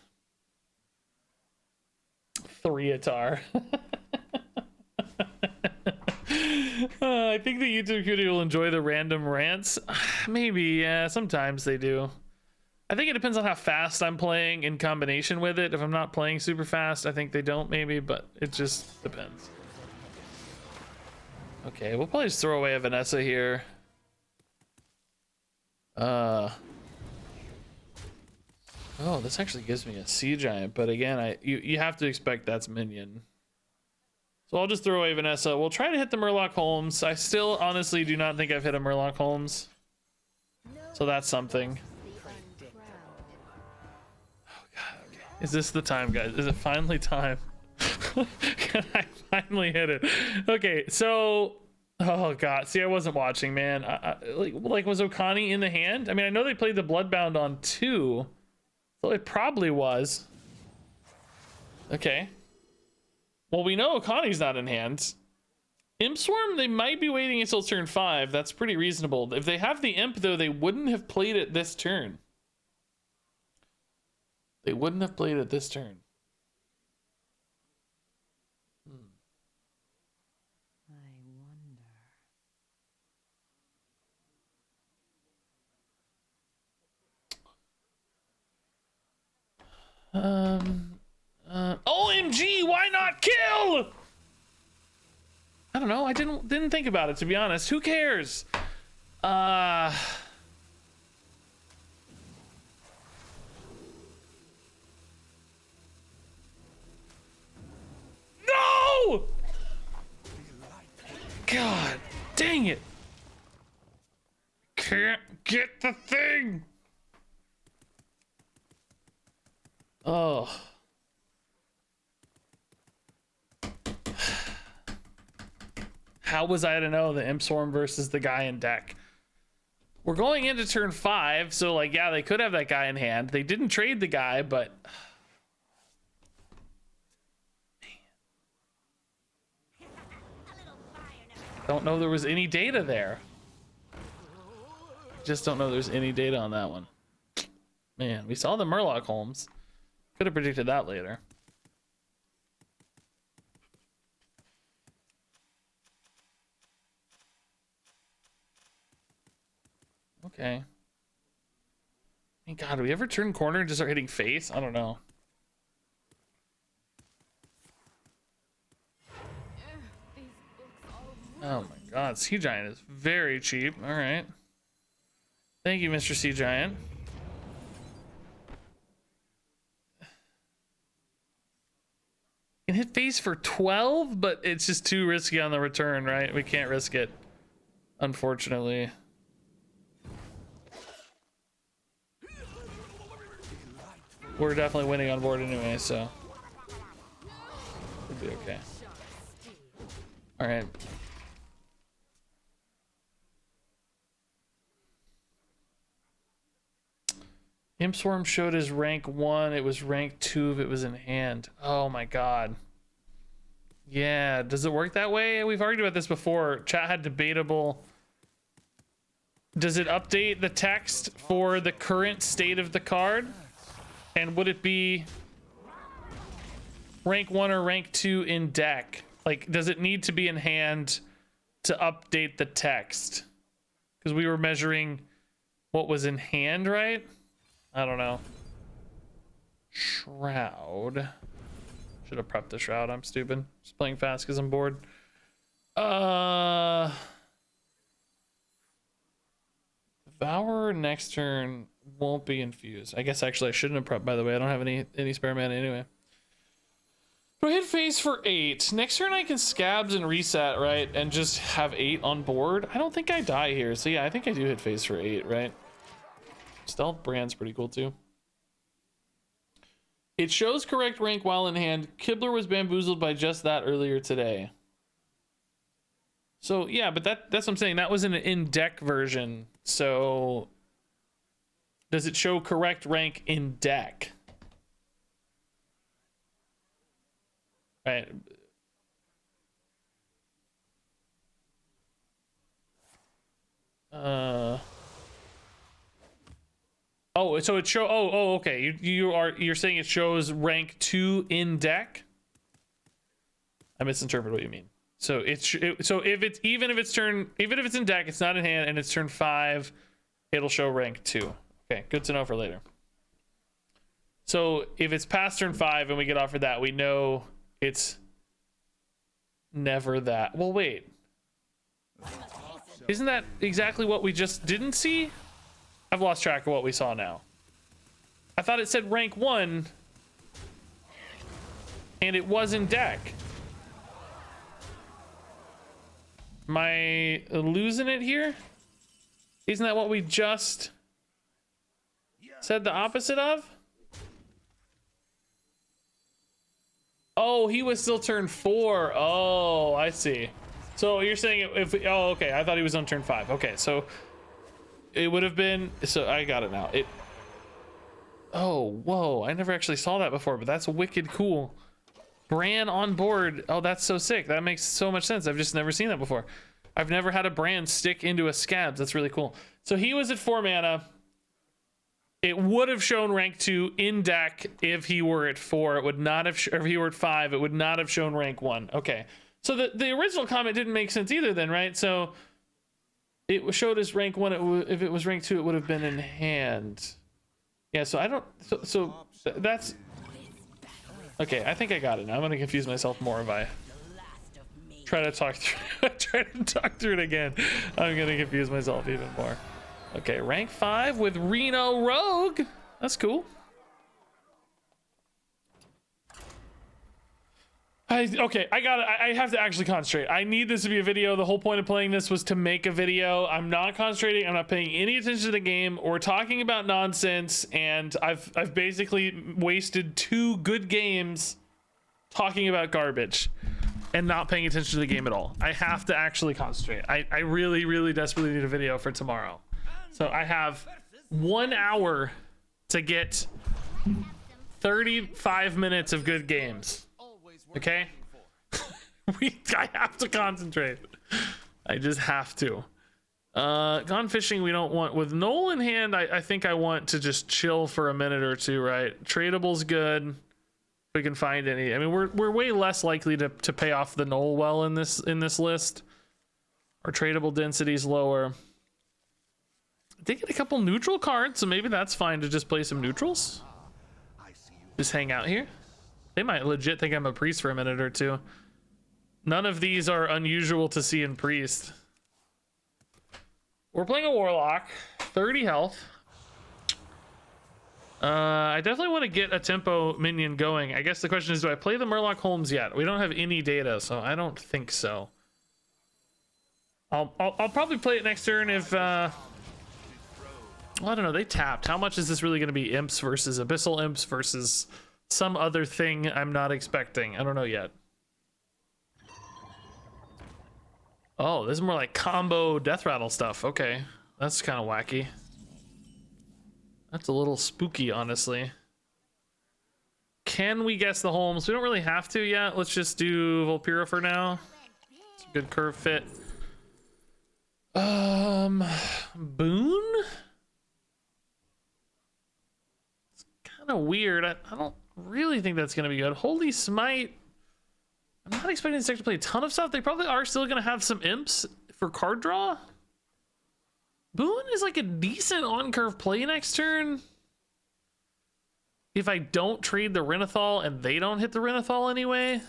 3-atar. I think the YouTube community will enjoy the random rants. Maybe, yeah, sometimes they do. I think it depends on how fast I'm playing in combination with it. If I'm not playing super fast, I think they don't maybe, but it just depends. Okay, we'll probably just throw away a Vanessa here. Oh, this actually gives me a Sea Giant, but again, you have to expect that's minion. So I'll just throw away Vanessa. We'll try to hit the Murloc Holmes. I still honestly do not think I've hit a Murloc Holmes. So that's something. Oh god, okay. Is this the time, guys? Is it finally time? Can I finally hit it? Okay, so oh god, see, I wasn't watching, man. Like was Okani in the hand? I mean, I know they played the Bloodbound on 2. So it probably was. Okay. Well, we know Okani's not in hand. Imp Swarm, they might be waiting until turn 5. That's pretty reasonable. If they have the Imp, though, they wouldn't have played it this turn. They wouldn't have played it this turn. OMG, why not kill? I don't know. I didn't think about it, to be honest. Who cares? No! God dang it. Can't get the thing. Oh. How was I to know the Imp Swarm versus the guy in deck? We're going into turn 5, so like, yeah, they could have that guy in hand. They didn't trade the guy, but don't know there was any data there. Just don't know there's any data on that one. Man, we saw the Murloc Holmes. Could have predicted that later. Okay. Thank God, do we ever turn corner and just start hitting face? I don't know. Oh my God, Sea Giant is very cheap. All right. Thank you, Mr. Sea Giant. Can hit face for 12, but it's just too risky on the return, right? We can't risk it, unfortunately. We're definitely winning on board anyway, so we'll be okay. All right. Imp Swarm showed his rank 1. It was rank 2 if it was in hand. Oh my God. Yeah, does it work that way? We've argued about this before. Chat had debatable. Does it update the text for the current state of the card? And would it be rank 1 or rank 2 in deck? Like, does it need to be in hand to update the text? Because we were measuring what was in hand, right? I don't know. Shroud. Should have prepped the Shroud. I'm stupid. Just playing fast because I'm bored. Devourer next turn won't be infused. I guess actually I shouldn't have prepped, by the way. I don't have any spare mana anyway. Do I hit phase for 8? Next turn I can scabs and reset, right? And just have 8 on board. I don't think I die here. So yeah, I think I do hit phase for 8, right? Stealth Brand's pretty cool too. It shows correct rank while in hand. Kibler was bamboozled by just that earlier today. So yeah, but that's what I'm saying. That was an in-deck version. So does it show correct rank in deck? Right. Oh, so it show. Oh, okay. You're saying it shows rank 2 in deck. I misinterpreted what you mean. So so if it's even if it's in deck, it's not in hand, and it's turn 5, it'll show rank 2. Okay, good to know for later. So if it's past turn 5 and we get offered that, we know it's never that. Well, wait. Isn't that exactly what we just didn't see? I've lost track of what we saw now. I thought it said rank 1 and it was in deck. Am I losing it here? Isn't that what we just said the opposite of? Oh, he was still turn 4. Oh, I see. So you're saying oh, okay. I thought he was on turn 5. Okay, so it would have been, so I got it now. Oh, whoa. I never actually saw that before, but that's wicked cool. Bran on board. Oh, that's so sick. That makes so much sense. I've just never seen that before. I've never had a Bran stick into a Scabs. That's really cool. So he was at 4 mana. It would have shown rank 2 in deck if he were at 4. It would not have, or if he were at 5, it would not have shown rank 1. Okay. So the original comment didn't make sense either then, right? So it showed as rank 1. If it was rank 2, it would have been in hand. Yeah, so I don't, so that's, okay, I think I got it now. I'm gonna confuse myself more if I try to talk through it again. I'm gonna confuse myself even more. Okay, rank 5 with Reno Rogue. That's cool. Okay, I got it. I have to actually concentrate. I need this to be a video. The whole point of playing this was to make a video. I'm not concentrating. I'm not paying any attention to the game. We're talking about nonsense, and I've basically wasted 2 good games talking about garbage and not paying attention to the game at all. I have to actually concentrate. I really, really desperately need a video for tomorrow. So I have 1 hour to get 35 minutes of good games. Okay? I have to concentrate. I just have to. Gone fishing we don't want. With Noel in hand, I think I want to just chill for a minute or two, right? Tradable's good. If we can find any. I mean, we're way less likely to pay off the Noel well in this list. Our tradable density's lower. I did get a couple neutral cards, so maybe that's fine to just play some neutrals. Just hang out here. They might legit think I'm a priest for a minute or two. None of these are unusual to see in priest. We're playing a warlock, 30 health. I definitely want to get a tempo minion going. I guess the question is, do I play the Murloc Holmes yet? We don't have any data, so I don't think so. I'll probably play it next turn if well, I don't know, they tapped. How much is this really going to be imps versus abyssal imps versus some other thing I'm not expecting? I don't know yet. Oh, this is more like combo death rattle stuff. Okay, that's kind of wacky. That's a little spooky, honestly. Can we guess the Holmes? We don't really have to yet. Let's just do Volpira for now. It's a good curve fit. Boon? It's kind of weird. I don't really think that's going to be good. Holy Smite. I'm not expecting this deck to play a ton of stuff. They probably are still going to have some imps for card draw. Boon is like a decent on-curve play next turn. If I don't trade the Renathal and they don't hit the Renathal anyway.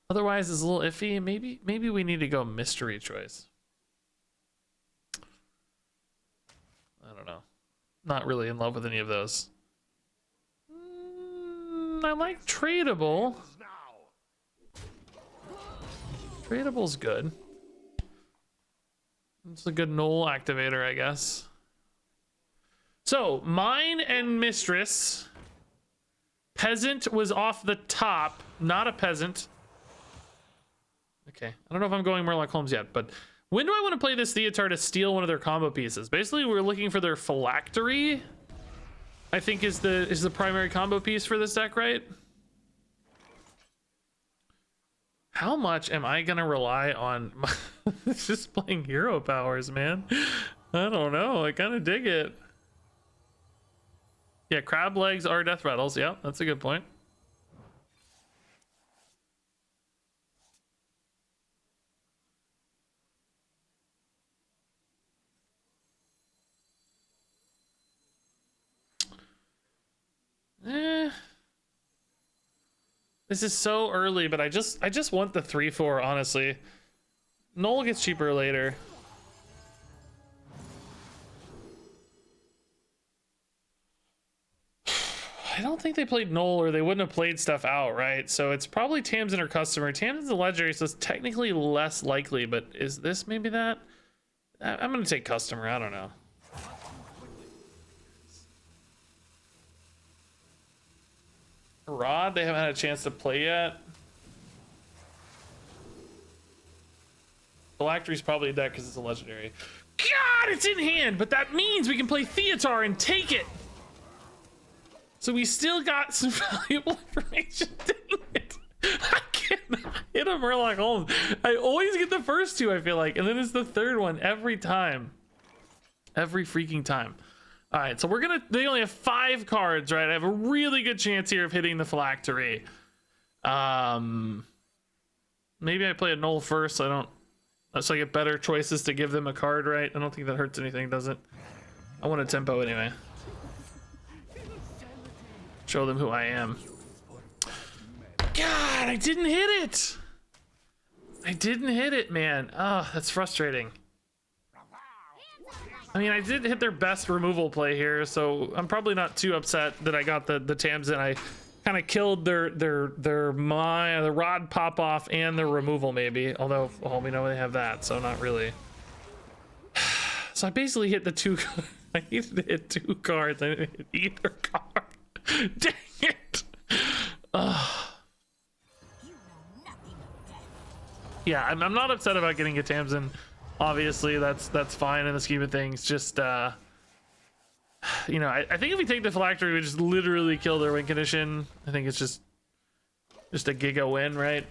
Otherwise, it's a little iffy. Maybe we need to go mystery choice. Not really in love with any of those. I like tradable. Tradable's good. It's a good null activator, I guess. So, mine and mistress. Peasant was off the top, not a peasant. Okay, I don't know if I'm going Murloc Holmes yet, but when do I want to play this Theatar to steal one of their combo pieces? Basically, we're looking for their phylactery. I think is the primary combo piece for this deck, right? How much am I gonna rely on just playing hero powers, man? I don't know. I kind of dig it. Yeah, crab legs are death rattles. Yeah, that's a good point. This is so early, but I just want the 3/4, honestly. Null gets cheaper later. I don't think they played Null, or they wouldn't have played stuff out, right? So it's probably Tamsin or Customer. Tamsin's a legendary, so it's technically less likely, but is this maybe that? I'm gonna take Customer, I don't know. Rod, they haven't had a chance to play yet. Phylactery's probably a deck because it's a legendary. God, it's in hand, but that means we can play Theatar and take it. So we still got some valuable information. Dang it. I cannot hit a Murloc Holmes. I always get the first two, I feel like, and then it's the third one every time. Every freaking time. All right, so they only have 5 cards, right? I have a really good chance here of hitting the Phylactery. Maybe I play a Null first, so I get better choices to give them a card, right? I don't think that hurts anything, does it? I want a tempo anyway. Show them who I am. God, I didn't hit it! I didn't hit it, man. Oh, that's frustrating. I mean, I did hit their best removal play here, so I'm probably not too upset that I got the Tamsin. I kind of killed the rod pop off and the removal maybe. Although, well, we know they have that, so not really. So I basically hit the 2. I needed to hit 2 cards. I didn't hit either card. Dang it! Yeah, I'm not upset about getting a Tamsin. Obviously, that's fine in the scheme of things. Just you know, I think if we take the Phylactery, we just literally kill their win condition. I think it's just a giga win, right?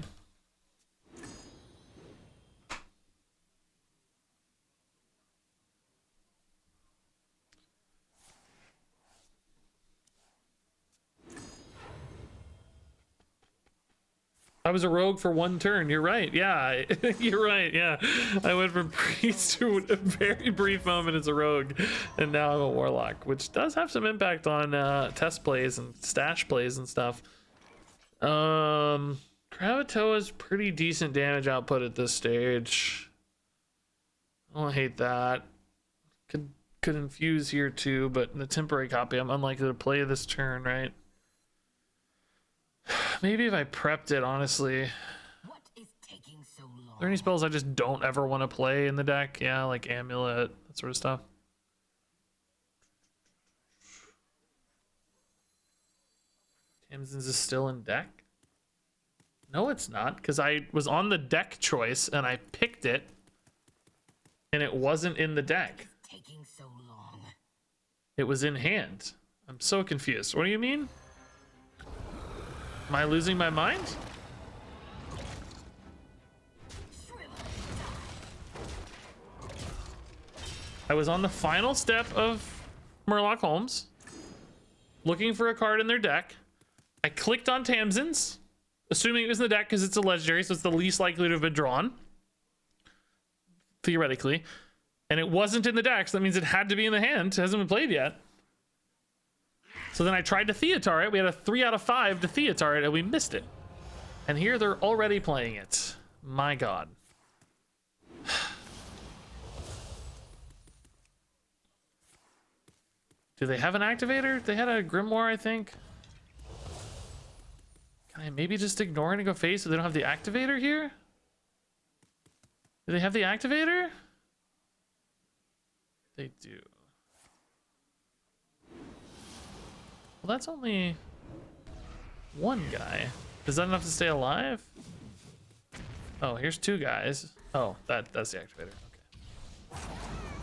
I was a rogue for 1 turn. You're right. Yeah, you're right. Yeah, I went from priest to a very brief moment as a rogue, and now I'm a warlock, which does have some impact on test plays and stash plays and stuff. Kravatoa's pretty decent damage output at this stage. I don't hate that. Could infuse here too, but in the temporary copy, I'm unlikely to play this turn, right? Maybe if I prepped it, honestly. What is taking so long? Are there any spells I just don't ever want to play in the deck? Yeah, like Amulet, that sort of stuff. Tamsin's is still in deck? No, it's not, because I was on the deck choice and I picked it, and it wasn't in the deck. Taking so long. It was in hand. I'm so confused. What do you mean? Am I losing my mind? I was on the final step of Murloc Holmes, looking for a card in their deck. I clicked on Tamsin's, assuming it was in the deck because it's a legendary, so it's the least likely to have been drawn, theoretically. And it wasn't in the deck, so that means it had to be in the hand. It hasn't been played yet. So then I tried to Theatar it. We had a 3 out of 5 to Theatar it, and we missed it. And here they're already playing it. My God. Do they have an activator? They had a grimoire, I think. Can I maybe just ignore it and go face so they don't have the activator here? Do they have the activator? They do. Well, that's only one guy. Is that enough to stay alive? Oh, here's two guys. Oh, that's the activator. Okay.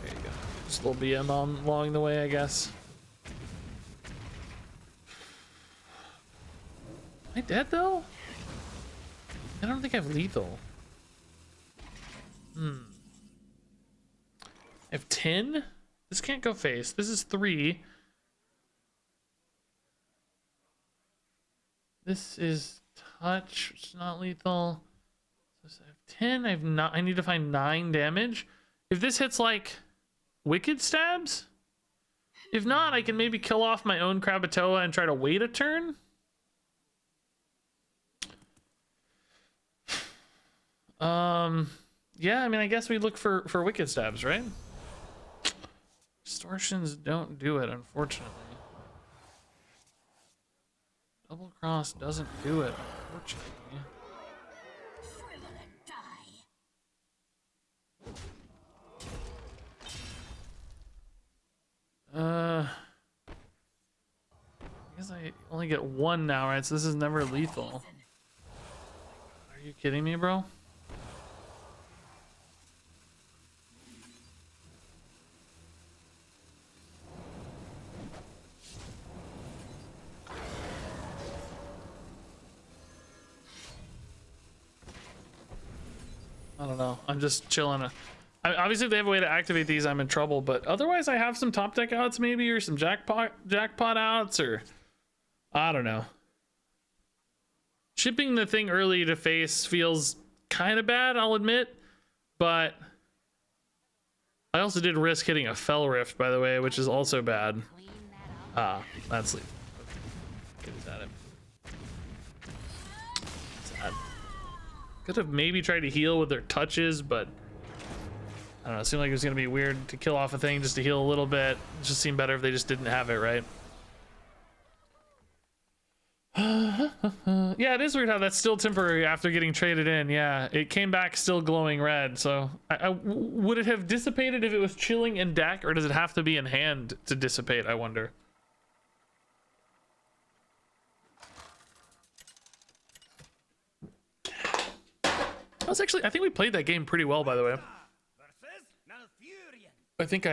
There you go. Just a little BM on along the way, I guess. Am I dead though? I don't think I have lethal. I have 10? This can't go face. This is 3. This is touch, which is not lethal. So I have 10. I have not. I need to find 9 damage. If this hits like wicked stabs, if not, I can maybe kill off my own Krakatoa and try to wait a turn. Yeah, I mean, I guess we look for wicked stabs, right? Distortions don't do it, unfortunately. Double cross doesn't do it, unfortunately. I guess I only get 1 now, right? So this is never lethal. Are you kidding me, bro? I don't know. I'm just chilling. Obviously, if they have a way to activate these, I'm in trouble. But otherwise, I have some top deck outs maybe, or some jackpot outs, or I don't know. Shipping the thing early to face feels kind of bad, I'll admit. But I also did risk hitting a Fell Rift, by the way, which is also bad. Ah, that's lethal. Okay. Get at it. Sad. Could have maybe tried to heal with their touches, but I don't know. It seemed like it was going to be weird to kill off a thing just to heal a little bit. It just seemed better if they just didn't have it, right? Yeah, it is weird how that's still temporary after getting traded in. Yeah, it came back still glowing red. So would it have dissipated if it was chilling in deck, or does it have to be in hand to dissipate, I wonder? I think we played that game pretty well, by the way. I think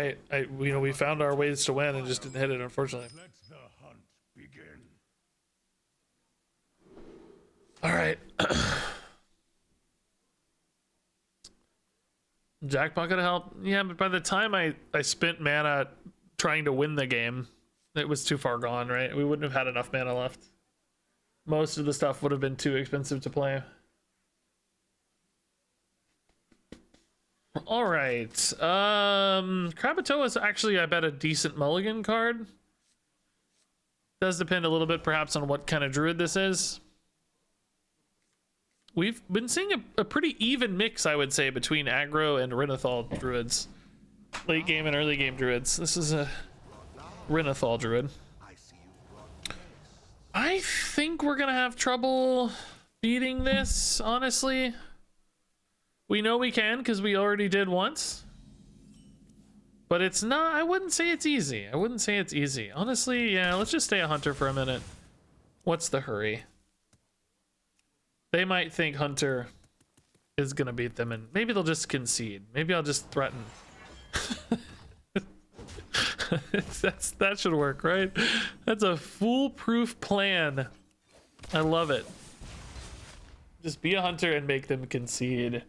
we found our ways to win and just didn't hit it, unfortunately. Let the hunt begin. All right. Jackpot could help. Yeah, but by the time I spent mana trying to win the game, it was too far gone, right? We wouldn't have had enough mana left. Most of the stuff would have been too expensive to play. All right. Krakatoa is actually, I bet, a decent mulligan card. Does depend a little bit, perhaps, on what kind of druid this is. We've been seeing a pretty even mix, I would say, between aggro and Renovated druids. Late game and early game druids. This is a Renovated druid. I think we're gonna have trouble beating this, honestly. We know we can because we already did once. But it's not, I wouldn't say it's easy. I wouldn't say it's easy. Honestly, yeah, let's just stay a hunter for a minute. What's the hurry? They might think hunter is gonna beat them, and maybe they'll just concede. Maybe I'll just threaten. That should work, right? That's a foolproof plan. I love it. Just be a hunter and make them concede.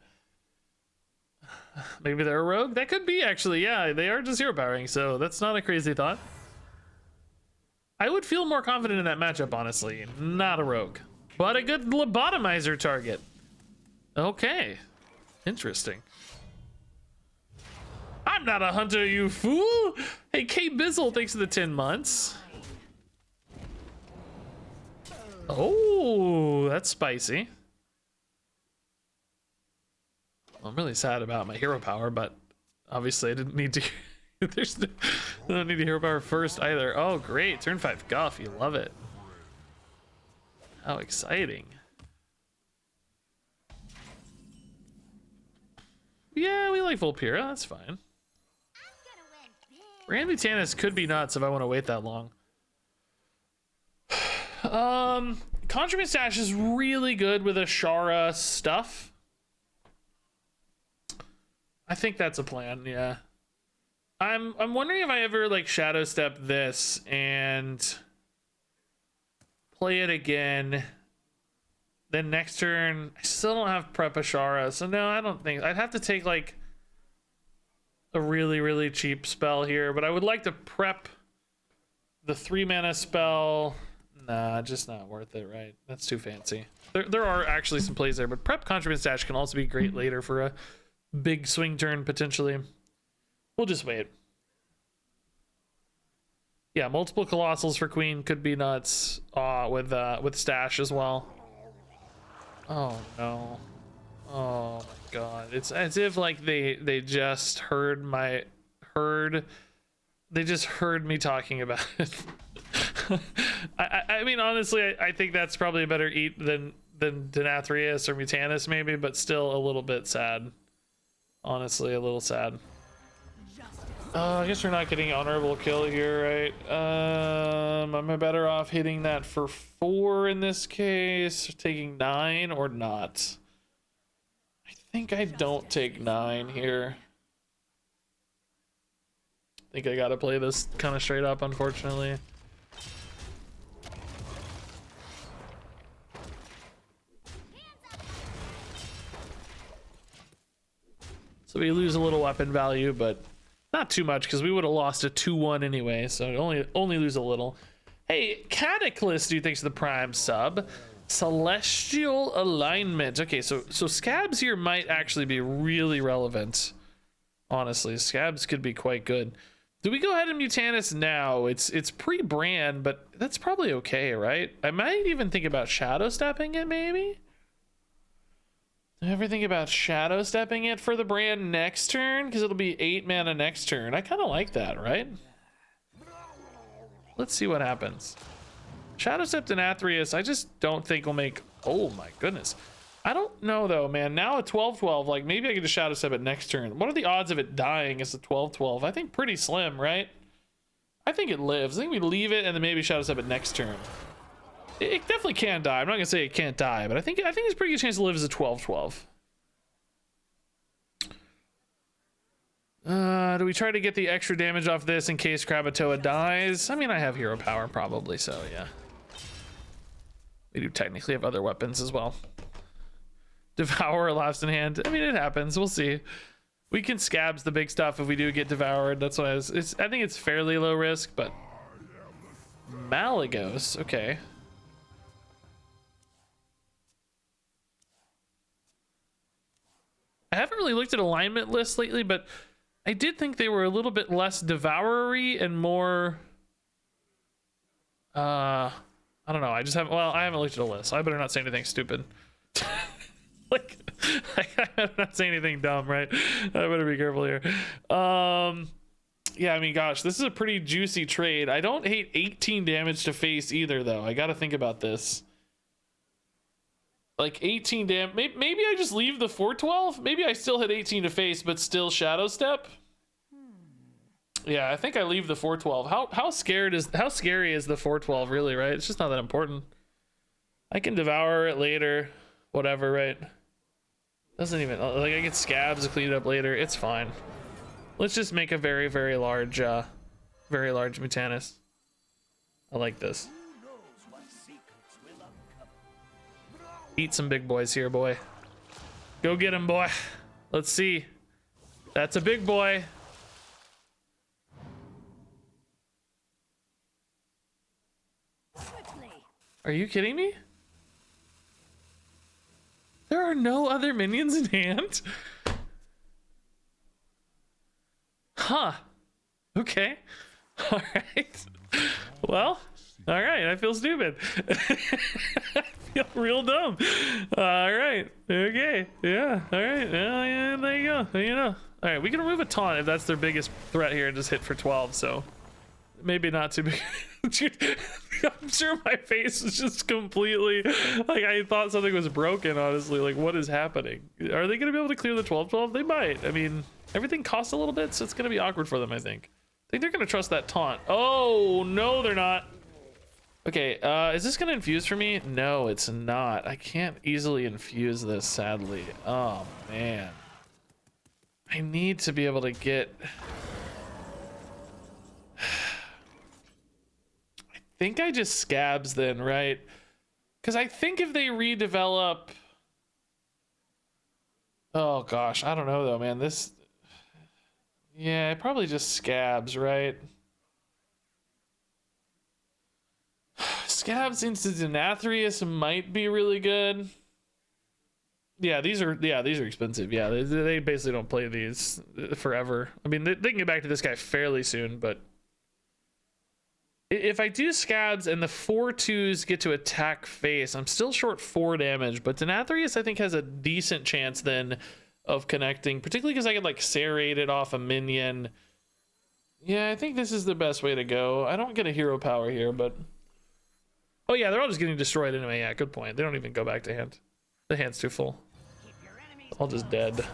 Maybe they're a rogue? That could be, actually. Yeah, they are just hero powering, so that's not a crazy thought. I would feel more confident in that matchup, honestly. Not a rogue, but a good lobotomizer target. Okay. Interesting. I'm not a hunter, you fool! Hey, K Bizzle, thanks for the 10 months. Oh, that's spicy. I'm really sad about my hero power, but obviously I didn't need to There's no need to hero power first either. Oh, great. Turn 5 Guff. You love it. How exciting. Yeah, we like Volpira. That's fine. Renovated could be nuts if I want to wait that long. Conjurement Stash is really good with Ashara stuff. I think that's a plan, yeah. I'm wondering if I ever like Shadow Step this and play it again. Then next turn, I still don't have Prep Ashara, so no, I don't think I'd have to take like a really cheap spell here, but I would like to prep the 3 mana spell. Nah, just not worth it, right? That's too fancy. There are actually some plays there, but prep Conjurement Stash can also be great later for a big swing turn potentially. We'll just wait. Yeah, multiple Colossals for Queen could be nuts with Stash as well. Oh no. Oh my god. It's as if like they just heard they just heard me talking about it. I mean honestly I think that's probably a better eat than Denathrius or Mutanus maybe, but still a little bit sad. Honestly, a little sad. I guess we're not getting honorable kill here, right? Am I better off hitting that for 4 in this case, taking 9 or not? I think I don't take 9 here. I think I gotta play this kind of straight up, unfortunately. So we lose a little weapon value, but not too much because we would have lost a 2-1 anyway, so only lose a little. Hey, Cataclysm, do you think's the prime sub? Celestial Alignment. Okay, so Scabs here might actually be really relevant. Honestly, Scabs could be quite good. Do we go ahead and Mutanus now? It's pre-brand, but that's probably okay, right? I might even think about Shadow Stepping it, maybe? Ever think about Shadow Stepping it for the brand next turn? Because it'll be 8 mana next turn. I kind of like that, right? Let's see what happens. Shadow Step Denathrius, I just don't think will make... Oh my goodness. I don't know though, man. Now a 12-12, like maybe I could just Shadow Step it next turn. What are the odds of it dying as a 12-12? I think pretty slim, right? I think it lives. I think we leave it and then maybe Shadow Step it next turn. It definitely can die. I'm not gonna say it can't die, but I think it's a pretty good chance to live as a 12-12. Do we try to get the extra damage off this in case Krakatoa dies? I mean, I have hero power probably, so yeah. We do technically have other weapons as well. Devour last in hand. I mean, it happens. We'll see. We can Scabs the big stuff if we do get devoured. That's why I think it's fairly low risk, but Malagos, okay. I haven't really looked at alignment lists lately, but I did think they were a little bit less devourery and more I don't know. I haven't looked at a list. I better not say anything stupid. Like I better not say anything dumb, right? I better be careful here. Yeah, I mean, gosh, this is a pretty juicy trade. I don't hate 18 damage to face either, though. I got to think about this. Like 18 damage. Maybe I just leave the 412. Maybe I still hit 18 to face, but still Shadow Step. Yeah, I think I leave the 412. How scary is the 412 really, right? It's just not that important. I can devour it later, whatever, right? Doesn't even like I get Scabs to clean it up later. It's fine. Let's just make a very large Mutanus. I like this. Eat some big boys here, boy. Go get him, boy. Let's see. That's a big boy. Are you kidding me? There are no other minions in hand? Huh. Okay. All right. Well, All right, I feel stupid. I feel real dumb. All right, okay, yeah, all right, yeah, there you go. You know, all right, we can remove a taunt if that's their biggest threat here and just hit for 12. So maybe not too big. Dude, I'm sure my face was just completely like I thought something was broken. Honestly, like what is happening? Are they gonna be able to clear the 12-12? They might. I mean, everything costs a little bit, so it's gonna be awkward for them. I think they're gonna trust that taunt. Oh no, they're not. Okay, is this gonna infuse for me? No, it's not. I can't easily infuse this, sadly. Oh man, I need to be able to get. I think I just scabs then, right? Because I think if they redevelop, oh gosh, I don't know though, man. This, yeah, probably just scabs, right? Scabs into Denathrius might be really good. Yeah, these are expensive. Yeah, they basically don't play these forever. I mean, they can get back to this guy fairly soon, but if I do scabs and the 4/2s get to attack face, I'm still short 4 damage, but Denathrius I think has a decent chance then of connecting, particularly because I could like serrate it off a minion. Yeah, I think this is the best way to go. I don't get a hero power here, but oh yeah, they're all just getting destroyed anyway. Yeah, good point. They don't even go back to hand. The hand's too full. All just dead.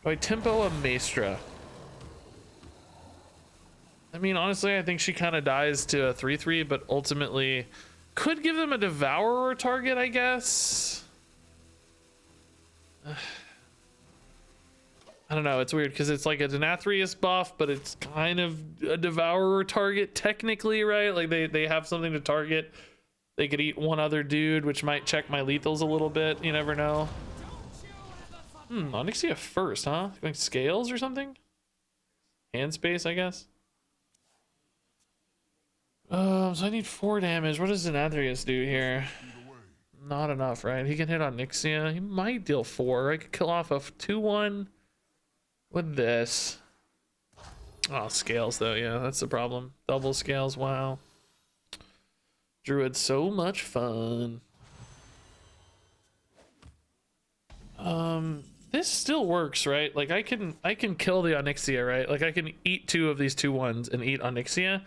Do I tempo a Maestra? I mean, honestly, I think she kind of dies to a 3/3, but ultimately could give them a Devourer target, I guess. I don't know. It's weird because it's like a Denathrius buff, but it's kind of a Devourer target technically, right? Like they have something to target. They could eat one other dude, which might check my lethals a little bit. You never know. Onyxia first, huh? Like scales or something? Hand space, I guess. So I need 4 damage. What does Denathrius do here? Not enough, right? He can hit on Onyxia. He might deal 4. I could kill off a 2/1 with this. Oh, scales though. Yeah, that's the problem. Double scales. Wow. Druid, so much fun. This still works, right? Like I can kill the Onyxia, right? Like I can eat 2 of these 2/1s and eat Onyxia.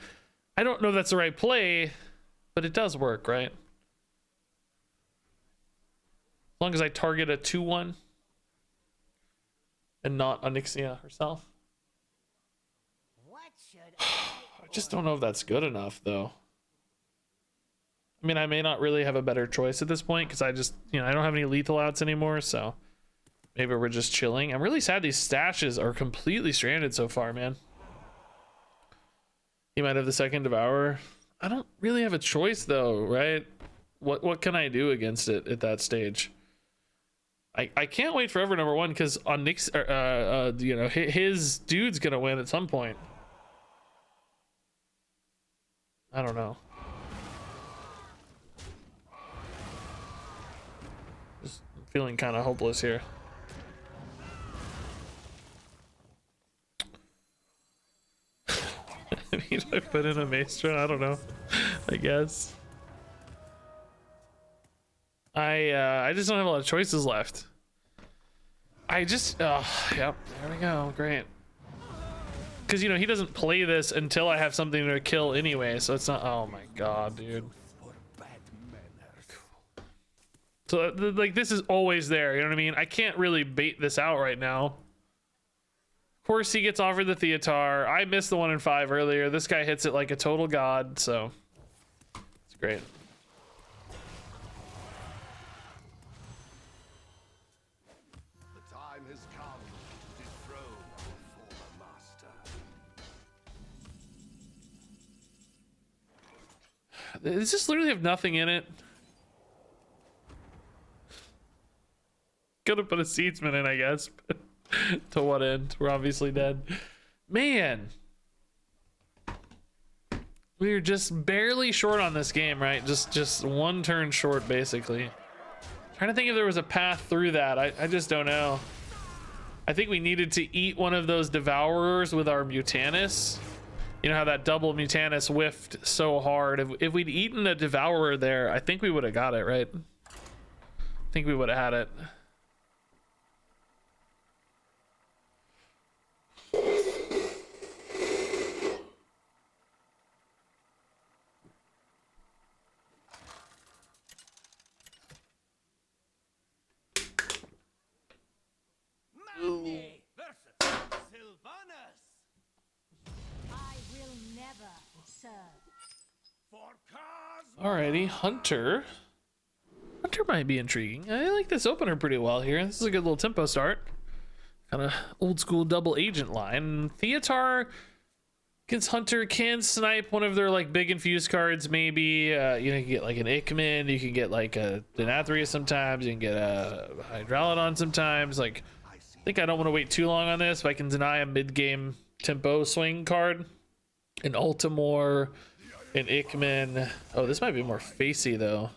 I don't know if that's the right play, but it does work, right? As long as I target a 2/1 and not Onyxia herself. I just don't know if that's good enough, though. I mean, I may not really have a better choice at this point because I just, I don't have any lethal outs anymore, so maybe we're just chilling. I'm really sad these stashes are completely stranded so far, man. He might have the second Devourer. I don't really have a choice though, right? What can I do against it at that stage? I can't wait forever, number one, because on Nick's his dude's gonna win at some point. I don't know. Just feeling kind of hopeless here. I mean, I put in a Maestra, I don't know. I guess. I just don't have a lot of choices left. Yep, there we go, great. Because, he doesn't play this until I have something to kill anyway, so it's not, oh my god, dude. So, like, this is always there, you know what I mean? I can't really bait this out right now. Of course, he gets offered the Theatar. I missed the 1 in 5 earlier. This guy hits it like a total god, so it's great. The time has come to dethrone our former master. Does this literally have nothing in it? Could have put a Seedsman in, I guess. To what end? We're obviously dead. Man. We're just barely short on this game, right? Just 1 turn short, basically. Trying to think if there was a path through that. I just don't know. I think we needed to eat one of those Devourers with our Mutanus. You know how that double Mutanus whiffed so hard. If we'd eaten a Devourer there, I think we would have got it, right? I think we would have had it. Magni versus Sylvanas. I will never serve. For cause. Alrighty, Hunter. Hunter might be intriguing. I like this opener pretty well here. This is a good little tempo start. Kind of old school double agent line. Theatar against Hunter can snipe one of their like big infused cards. Maybe you know, you can get like an Ikman. You can get like a Nathria sometimes. You can get a Hydralodon sometimes. Like, I think I don't want to wait too long on this. If I can deny a mid game tempo swing card, an Ultimore, an Ikman. Oh, this might be more facey though.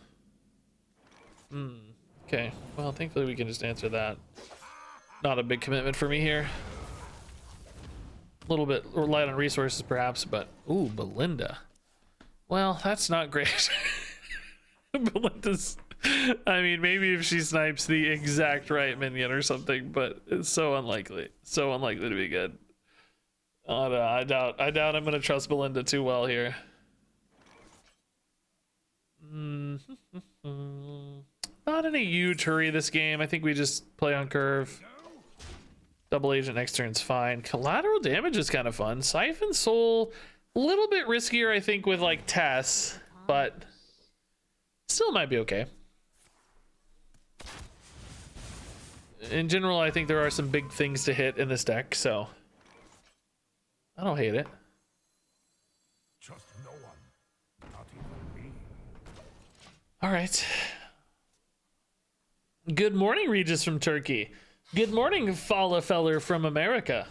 Okay, well, thankfully we can just answer that. Not a big commitment for me here. A little bit light on resources perhaps, but ooh, Belinda. Well, that's not great. Belinda's, I mean, maybe if she snipes the exact right minion or something, but it's so unlikely to be good. Oh, no, I doubt I'm gonna trust Belinda too well here. Not in a huge hurry this game. I think we just play on curve. Double agent next turn's fine. Collateral damage is kind of fun. Siphon Soul, a little bit riskier, I think, with like Tess, but still might be okay. In general, I think there are some big things to hit in this deck, so I don't hate it. Trust no one, not even me. All right. Good morning, Regis from Turkey. Good morning, Falafeller from America.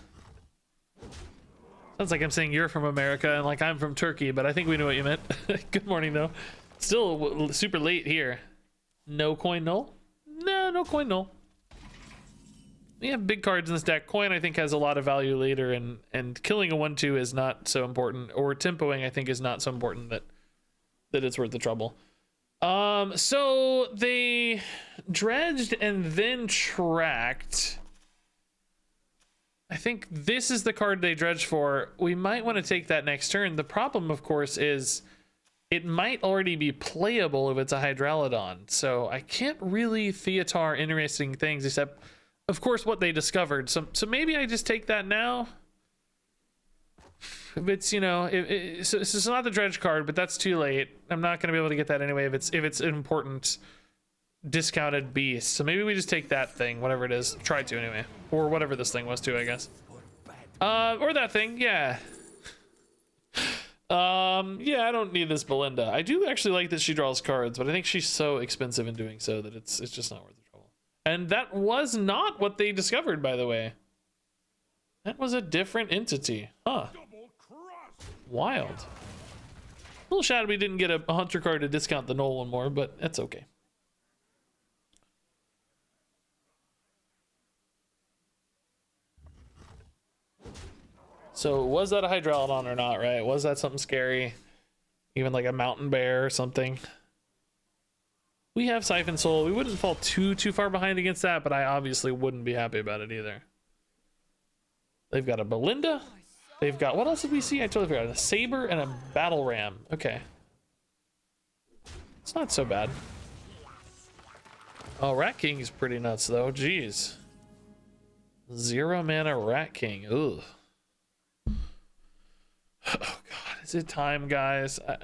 Sounds like I'm saying you're from America and like I'm from Turkey, but I think we knew what you meant. Good morning, though. Still super late here. No coin null? No, no coin null. We have big cards in this deck. Coin, I think, has a lot of value later, and killing a 1/2 is not so important, or tempoing, I think, is not so important that it's worth the trouble. So they dredged and then tracked. I think this is the card they dredged for. We might want to take that next turn. The problem, of course, is it might already be playable if it's a Hydralodon. So I can't really Theatar interesting things, except, of course, what they discovered. So maybe I just take that now. If it's, you know, so it's not the dredge card, but that's too late. I'm not going to be able to get that anyway if it's an important discounted beast. So maybe we just take that thing, whatever it is. Try to anyway, or whatever this thing was too, I guess. Or that thing, yeah. Yeah, I don't need this Belinda. I do actually like that she draws cards, but I think she's so expensive in doing so that it's just not worth the trouble. And that was not what they discovered, by the way. That was a different entity, huh? Wild. A little sad we didn't get a hunter card to discount the null one more, but that's okay. So was that a Hydralodon or not, right? Was that something scary? Even like a mountain bear or something? We have Siphon Soul. We wouldn't fall too far behind against that, but I obviously wouldn't be happy about it either. They've got a Belinda. They've got, what else did we see? I totally forgot. A Saber and a Battle Ram. Okay. It's not so bad. Oh, Rat King is pretty nuts though. Jeez. 0 mana Rat King. Ugh. Oh god, is it time, guys? I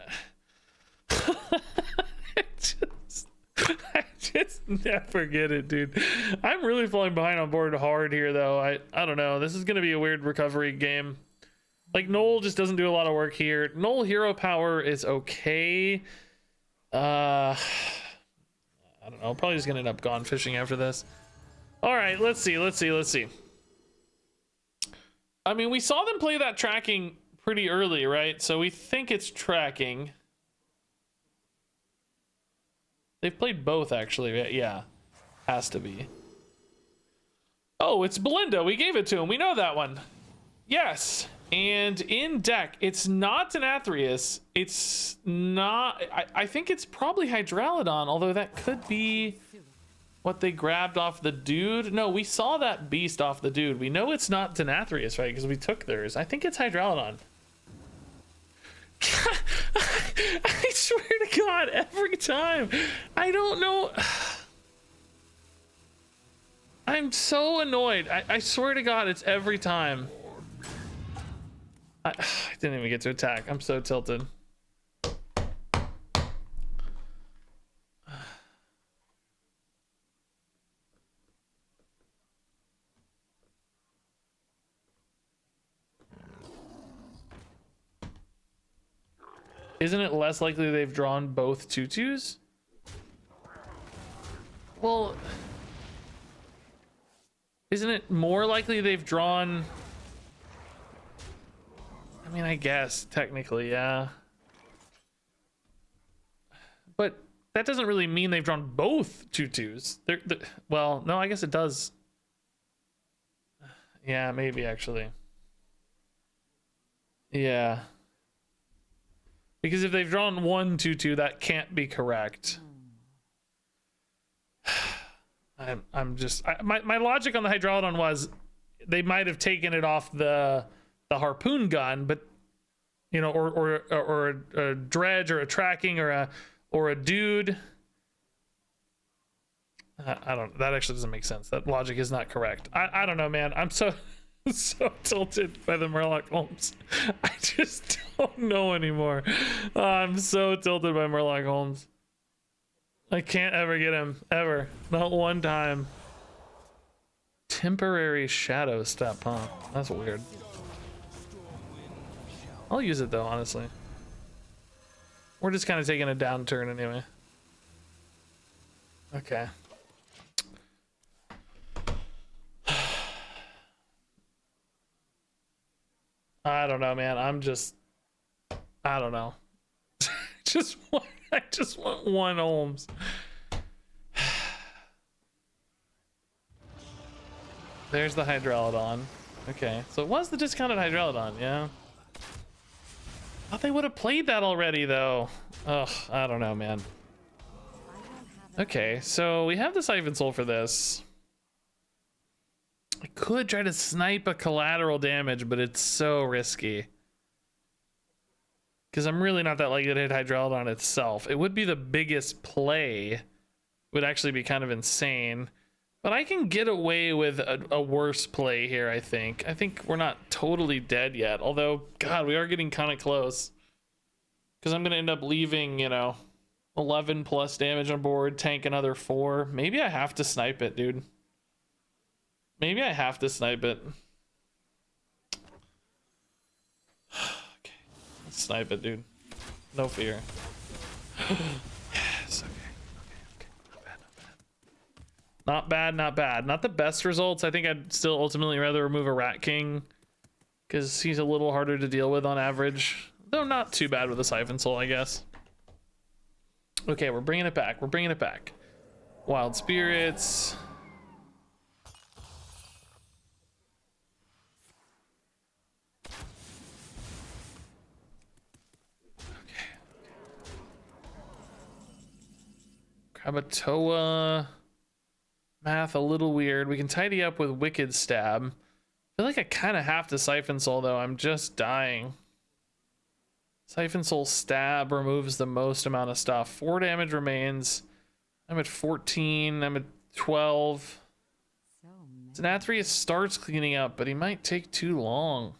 just never get it, dude. I'm really falling behind on board hard here though. I don't know. This is gonna be a weird recovery game. Like, Noel just doesn't do a lot of work here. Noel hero power is okay. I don't know. Probably just gonna end up gone fishing after this. All right, let's see. I mean, we saw them play that tracking pretty early, right? So we think it's tracking. They've played both, actually. Yeah, has to be. Oh, it's Belinda. We gave it to him. We know that one. Yes. And in deck, it's not Denathrius. It's not... I think it's probably Hydralodon, although that could be what they grabbed off the dude. No, we saw that beast off the dude. We know it's not Denathrius, right? Because we took theirs. I think it's Hydralodon. I swear to God, every time. I don't know... I'm so annoyed. I swear to God, it's every time. I didn't even get to attack. I'm so tilted. Isn't it less likely they've drawn both tutus? Well... Isn't it more likely they've drawn... I mean, I guess, technically, yeah. But that doesn't really mean they've drawn both tutus. Well, no, I guess it does. Yeah, maybe, actually. Yeah. Because if they've drawn one tutu, that can't be correct. I'm just my logic on the Hydralodon was they might have taken it off the harpoon gun, but you know, or a dredge or a tracking or a dude. I don't. That actually doesn't make sense. That logic is not correct. I don't know, man. I'm so tilted by the Murloc Holmes. I just don't know anymore. I'm so tilted by Murloc Holmes. I can't ever get him, ever. Not one time. Temporary shadow step, huh? That's weird. I'll use it though, honestly. We're just kind of taking a downturn anyway. Okay. I don't know, man. I don't know. I just want one Holmes. There's the Hydralodon. Okay, so it was the discounted Hydralodon, yeah. Thought they would have played that already, though. Ugh, I don't know, man. Okay, so we have the Siphon Soul for this. I could try to snipe a collateral damage, but it's so risky. Because I'm really not that likely to hit Hydralodon itself. It would be the biggest play. Would actually be kind of insane. But I can get away with a worse play here, I think. I think we're not totally dead yet. Although, God, we are getting kind of close. Because I'm going to end up leaving, you know, 11 plus damage on board, tank another 4. Maybe I have to snipe it, dude. Maybe I have to snipe it. Okay. Let's snipe it, dude. No fear. Yes, okay. Not bad. Not bad. Not the best results. I think I'd still ultimately rather remove a Rat King. Because he's a little harder to deal with on average. Though not too bad with a Siphon Soul, I guess. Okay, we're bringing it back. We're bringing it back. Wild Spirits. Krakatoa. Math a little weird. We can tidy up with Wicked Stab. I feel like I kind of have to Siphon Soul though. I'm just dying. Siphon Soul Stab removes the most amount of stuff. 4 damage remains. I'm at 14. I'm at 12. Nathria starts cleaning up, but he might take too long.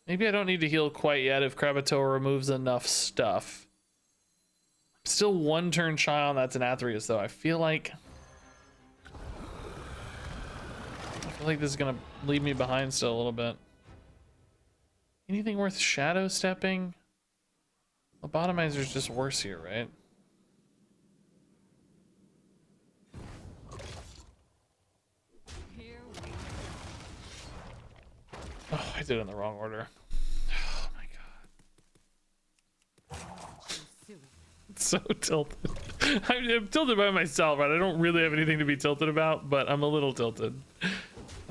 Maybe I don't need to heal quite yet if Krakatoa removes enough stuff. Still 1 turn shy on that Denathrius though. I feel like this is gonna leave me behind still a little bit. Anything worth shadow stepping? Lobotomizer's just worse here, right? Oh, I did it in the wrong order. Oh my god. So tilted. I'm tilted by myself, right? I don't really have anything to be tilted about, but I'm a little tilted.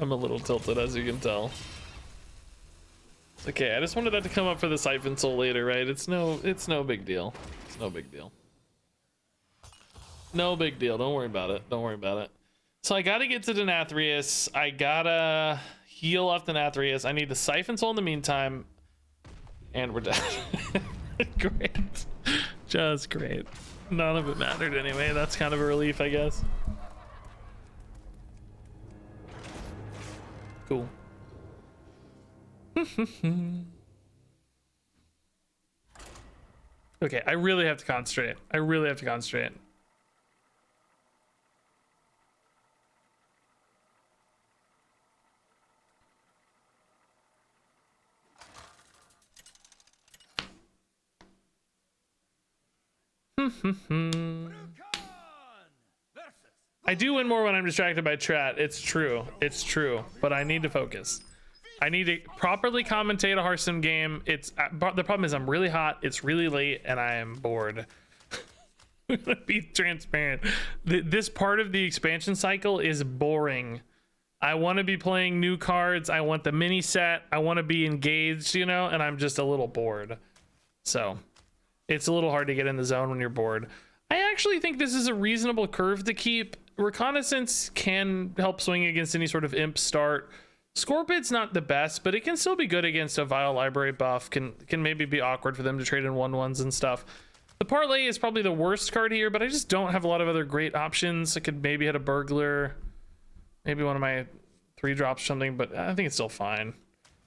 I'm a little tilted, as you can tell. It's okay. I just wanted that to come up for the Siphon Soul later, right? It's no big deal. It's no big deal. No big deal. Don't worry about it. Don't worry about it. So I gotta get to the Nathrius. I gotta heal off the Nathrius. I need the Siphon Soul in the meantime. And we're done. Great. Just great. None of it mattered anyway. That's kind of a relief, I guess. Cool. Okay, I really have to concentrate. I really have to concentrate. I do win more when I'm distracted by chat. It's true. It's true. But I need to focus. I need to properly commentate a Hearthstone game. It's the problem is I'm really hot. It's really late, and I am bored. I'm gonna be transparent. This part of the expansion cycle is boring. I want to be playing new cards. I want the mini set. I want to be engaged, you know, and I'm just a little bored. So it's a little hard to get in the zone when you're bored. I actually think this is a reasonable curve to keep. Reconnaissance can help swing against any sort of imp start. Scorpid's not the best, but it can still be good against a Vile Library buff. Can maybe be awkward for them to trade in 1/1s and stuff. The Parlay is probably the worst card here, but I just don't have a lot of other great options. I could maybe hit a Burglar, maybe one of my 3-drops or something, but I think it's still fine.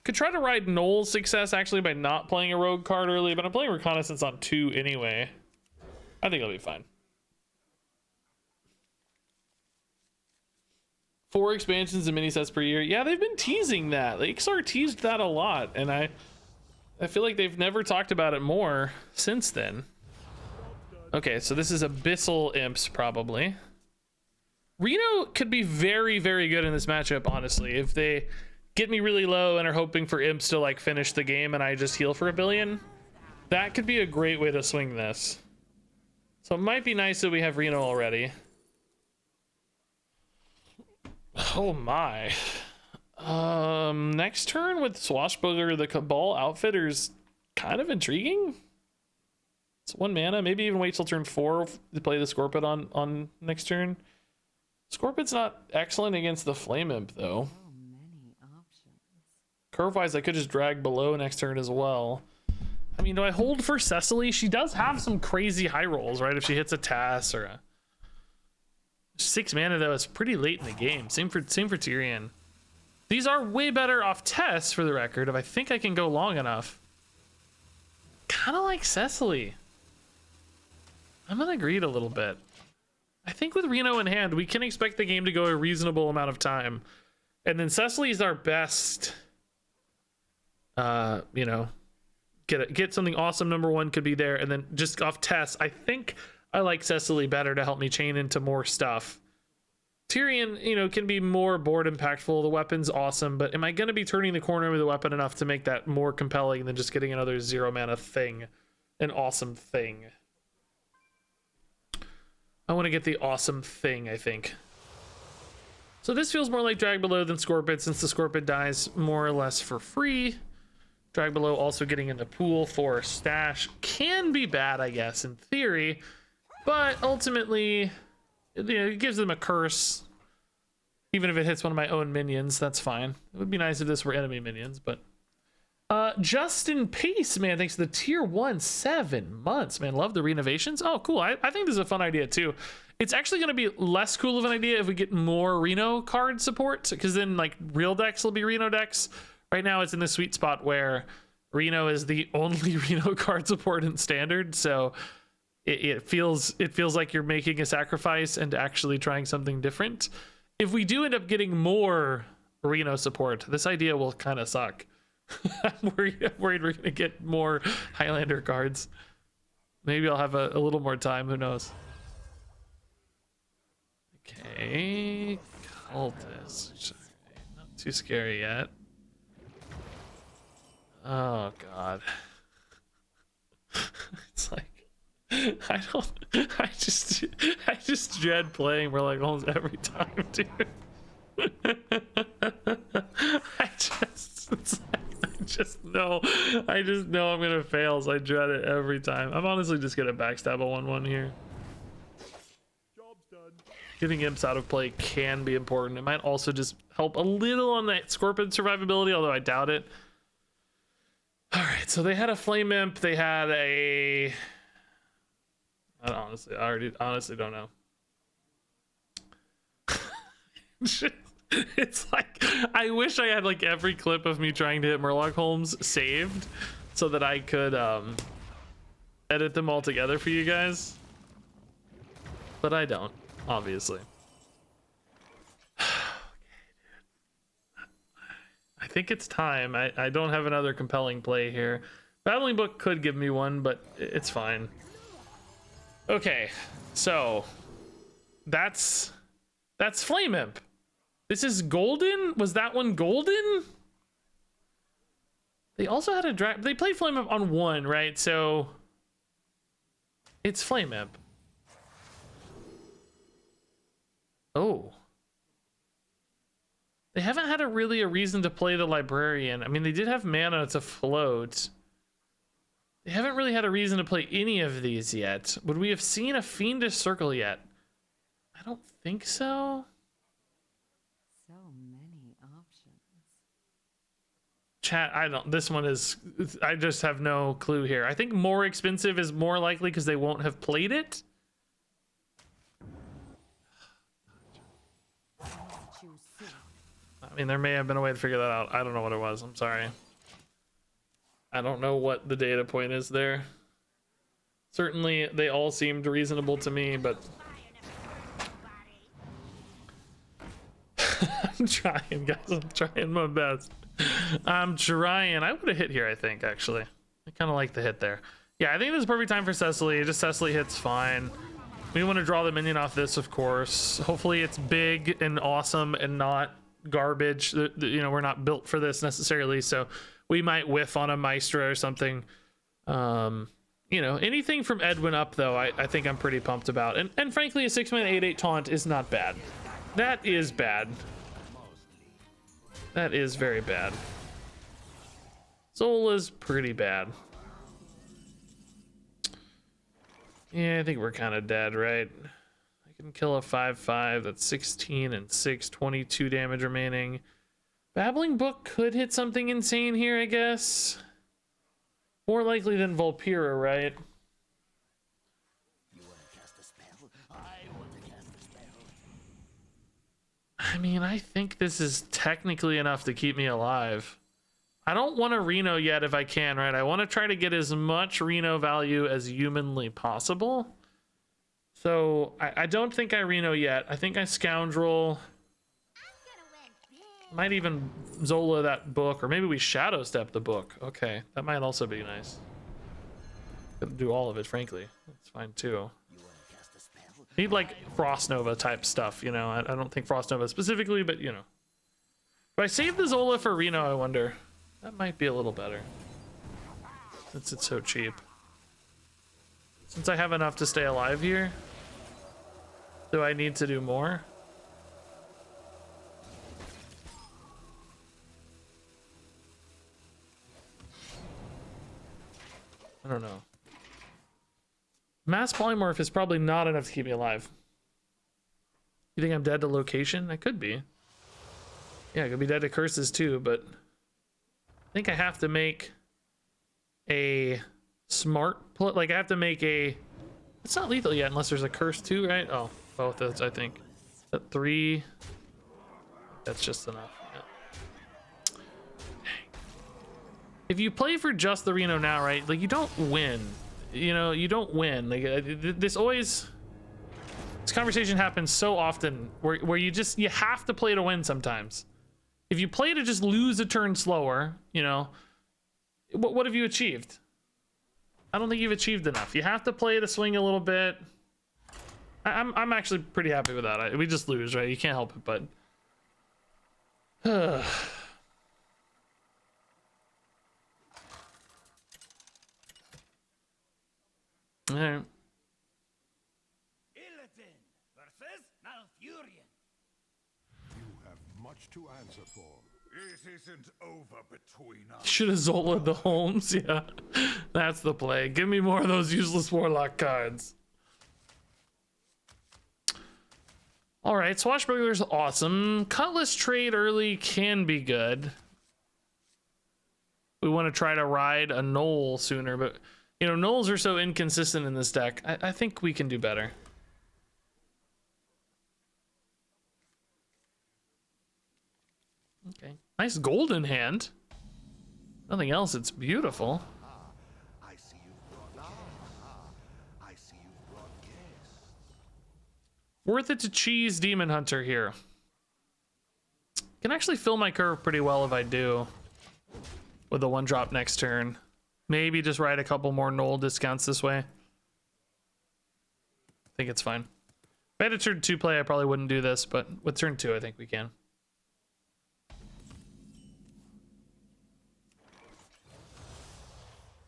Could try to ride Noel's success actually by not playing a rogue card early, but I'm playing Reconnaissance on 2 anyway. I think it'll be fine. 4 expansions and mini sets per year. Yeah, they've been teasing that. Like, Ixar teased that a lot, and I feel like they've never talked about it more since then. Okay, so this is Abyssal Imps, probably. Reno could be very, very good in this matchup, honestly. If they get me really low and are hoping for Imps to, like, finish the game and I just heal for 1 billion, that could be a great way to swing this. So it might be nice that we have Reno already. Oh my. Next turn with Swashbuckler, the Cabal Outfitter's kind of intriguing. It's 1 mana. Maybe even wait till turn 4 to play the Scorpid on next turn. Scorpid's not excellent against the Flame Imp, though. So many options. Curve-wise, I could just drag below next turn as well. I mean, do I hold for Cecily? She does have some crazy high rolls, right? If she hits a Tass or a 6 mana, though, it's pretty late in the game. Same for Tyrion. These are way better off Tess, for the record, if I think I can go long enough. Kind of like Cecily. I'm gonna greed a little bit. I think with Reno in hand, we can expect the game to go a reasonable amount of time. And then Cecily is our best, you know, get something awesome. Number 1 could be there. And then just off Tess, I think I like Cecily better to help me chain into more stuff. Tyrion, you know, can be more board impactful. The weapon's awesome, but am I going to be turning the corner with the weapon enough to make that more compelling than just getting another 0 mana thing? An awesome thing. I want to get the awesome thing, I think. So this feels more like Drag Below than Scorpid, since the Scorpid dies more or less for free. Drag Below also getting in the pool for stash can be bad, I guess, in theory. But ultimately, you know, it gives them a curse. Even if it hits one of my own minions, that's fine. It would be nice if this were enemy minions, but... Justin Pace, man, thanks to the tier 1, 7 months, man. Love the renovations. Oh, cool. I think this is a fun idea, too. It's actually going to be less cool of an idea if we get more Reno card support, because then, like, real decks will be Reno decks. Right now, it's in the sweet spot where Reno is the only Reno card support in Standard, so... It feels like you're making a sacrifice and actually trying something different. If we do end up getting more Reno support, this idea will kind of suck. I'm worried we're gonna get more Highlander cards. Maybe I'll have a little more time. Who knows? Okay, Cultist. Not too scary yet. Oh God. It's like. I just dread playing for like almost every time, dude. I'm just I just know I'm gonna fail, so I dread it every time. I'm honestly just gonna backstab a 1/1 here. Job's done. Getting imps out of play can be important. It might also just help a little on that Scorpion survivability, although I doubt it. All right, so they had a flame imp. They had a... I honestly don't know. It's like, I wish I had like every clip of me trying to hit Murloc Holmes saved so that I could edit them all together for you guys. But I don't, obviously. I think it's time. I don't have another compelling play here. Battling Book could give me one, but it's fine. Okay, so that's Flame Imp. This is golden? Was that one golden? They also had a drag. They played Flame Imp on 1, right? So it's Flame Imp. Oh. They haven't had a reason to play the Librarian. I mean, they did have mana to float. They haven't really had a reason to play any of these yet. Would we have seen a Fiendish Circle yet? I don't think so. So many options. Chat, this one is, I just have no clue here. I think more expensive is more likely because they won't have played it. I mean, there may have been a way to figure that out. I don't know what it was. I'm sorry. I don't know what the data point is there. Certainly, they all seemed reasonable to me, but... I'm trying, guys. I'm trying my best. I'm trying. I would have hit here, I think, actually. I kind of like the hit there. Yeah, I think this is perfect time for Cecily. Just Cecily hits fine. We want to draw the minion off this, of course. Hopefully it's big and awesome and not garbage. You know, we're not built for this necessarily, so we might whiff on a Maestra or something. You know, anything from Edwin up, though, I think I'm pretty pumped about. And frankly, a 6-mana 8/8 taunt is not bad. That is bad. That is very bad. Zola's pretty bad. Yeah, I think we're kind of dead, right? I can kill a 5/5. That's 16 and 6, 22 damage remaining. Babbling Book could hit something insane here, I guess. More likely than Vulpera, right? You want to cast a spell? I want to cast a spell. I mean, I think this is technically enough to keep me alive. I don't want to Reno yet if I can, right? I want to try to get as much Reno value as humanly possible. So I don't think I Reno yet. I think I Scoundrel. Might even Zola that book, or maybe we Shadow Step the book. Okay, that might also be nice. Could do all of it, frankly. That's fine too. Need like Frost Nova type stuff, you know. I don't think Frost Nova specifically, but you know. Do I save the Zola for Reno, I wonder? That might be a little better. Since it's so cheap. Since I have enough to stay alive here, do I need to do more? I don't know. Mass Polymorph is probably not enough to keep me alive. You think I'm dead to location? I could be. Yeah, I could be dead to curses too, but I think I have to make a smart like I have to make a, it's not lethal yet unless there's a curse too, right? Oh, both those, I think. At 3, that's just enough. Yeah. If you play for just the Reno now, right, like you don't win. You know, you don't win. Like this conversation happens so often where you have to play to win sometimes. If you play to just lose a turn slower, you know, what have you achieved? I don't think you've achieved enough. You have to play to swing a little bit. I'm actually pretty happy with that. We just lose, right? You can't help it, but all right. Illidan versus Malfurion. You have much to answer for. It isn't over between us. Should have Zola'd the Holmes. Yeah, that's the play. Give me more of those useless warlock cards. All right, Swashbuckler's awesome. Cutlass trade early can be good. We want to try to ride a Knoll sooner, but you know, Knolls are so inconsistent in this deck. I think we can do better. Okay, nice golden hand. Nothing else, it's beautiful. I see you've brought I see you've brought guests. Worth it to cheese Demon Hunter here. Can actually fill my curve pretty well if I do. With a 1-drop next turn. Maybe just ride a couple more Knoll discounts this way. I think it's fine. If I had a turn 2 play, I probably wouldn't do this, but with turn 2, I think we can.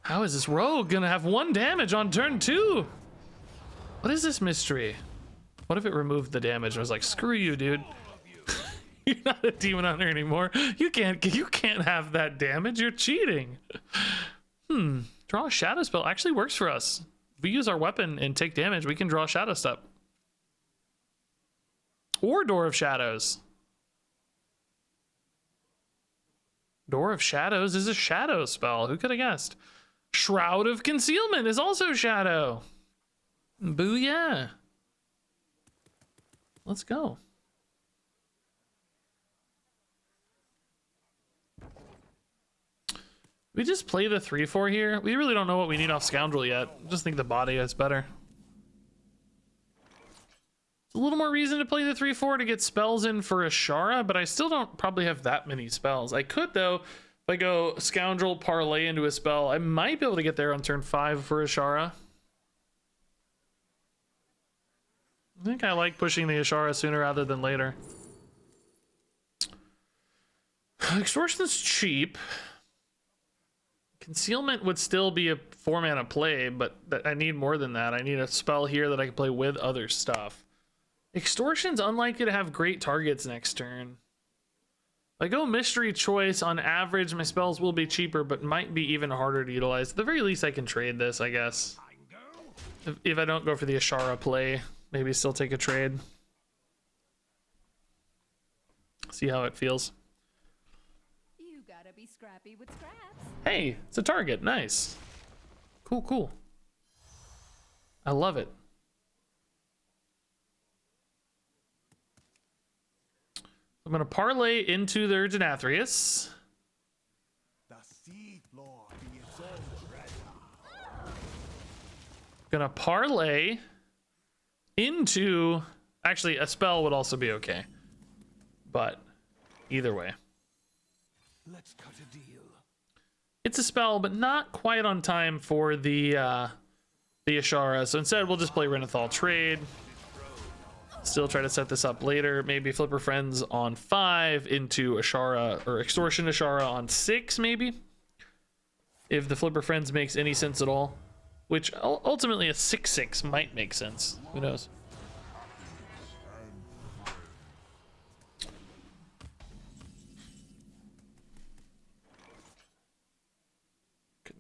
How is this rogue gonna have 1 damage on turn 2? What is this mystery? What if it removed the damage and was like, screw you, dude. You're not a Demon Hunter anymore. You can't have that damage. You're cheating. Draw a shadow spell actually works for us. If we use our weapon and take damage, we can draw a shadow step. Or Door of Shadows. Door of Shadows is a shadow spell. Who could have guessed? Shroud of Concealment is also shadow. Booyah. Let's go. We just play the 3/4 here. We really don't know what we need off Scoundrel yet. I just think the body is better. It's a little more reason to play the 3/4 to get spells in for Ashara, but I still don't probably have that many spells. I could though, if I go Scoundrel parlay into a spell, I might be able to get there on turn 5 for Ashara. I think I like pushing the Ashara sooner rather than later. Extortion's cheap. Concealment would still be a 4-mana play, but I need more than that. I need a spell here that I can play with other stuff. Extortion's unlikely to have great targets next turn. If I go Mystery Choice, on average, my spells will be cheaper, but might be even harder to utilize. At the very least, I can trade this, I guess. If I don't go for the Ashara play, maybe still take a trade. See how it feels. You gotta be scrappy with scraps. Hey, it's a target. Nice. Cool, cool. I love it. I'm going to parlay into the Nathrius. The sea floor be its own treasure. Going to parlay into... Actually, a spell would also be okay. But either way. Let's cut a deal. It's a spell, but not quite on time for the Ashara. So instead, we'll just play Renathal Trade. Still try to set this up later. Maybe Flipper Friends on 5 into Ashara, or Extortion Ashara on 6, maybe. If the Flipper Friends makes any sense at all. Which ultimately a 6/6 might make sense. Who knows?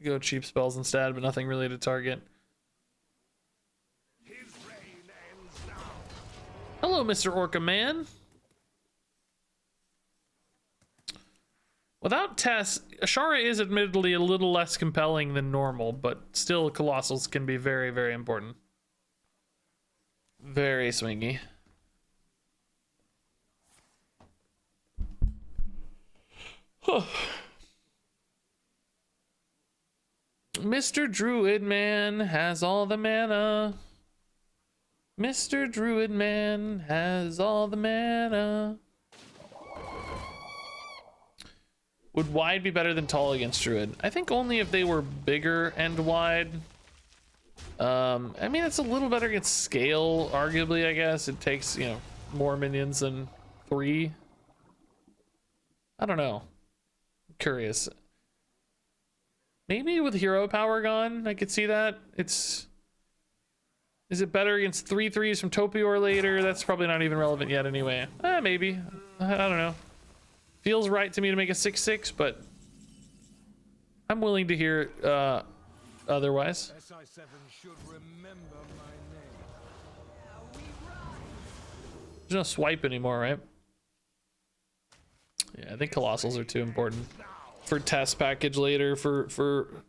Go cheap spells instead, but nothing really to target. His reign ends now. Hello, Mr. Orca Man. Without Tess, Ashara is admittedly a little less compelling than normal, but still Colossals can be very, very important. Very swingy. Mr. Druid Man has all the mana. Mr. Druid Man has all the mana. Would wide be better than tall against Druid? I think only if they were bigger and wide. I mean, it's a little better against scale, arguably, I guess. It takes, you know, more minions than 3. I don't know. I'm curious. Maybe with hero power gone, I could see that. Is it better against 3/3s from Topior later? That's probably not even relevant yet anyway. Maybe. I don't know. feels right to me to make a 6/6, but I'm willing to hear otherwise. SI7 should remember my name. There's no swipe anymore, right? Yeah, I think colossals are too important for test package later, for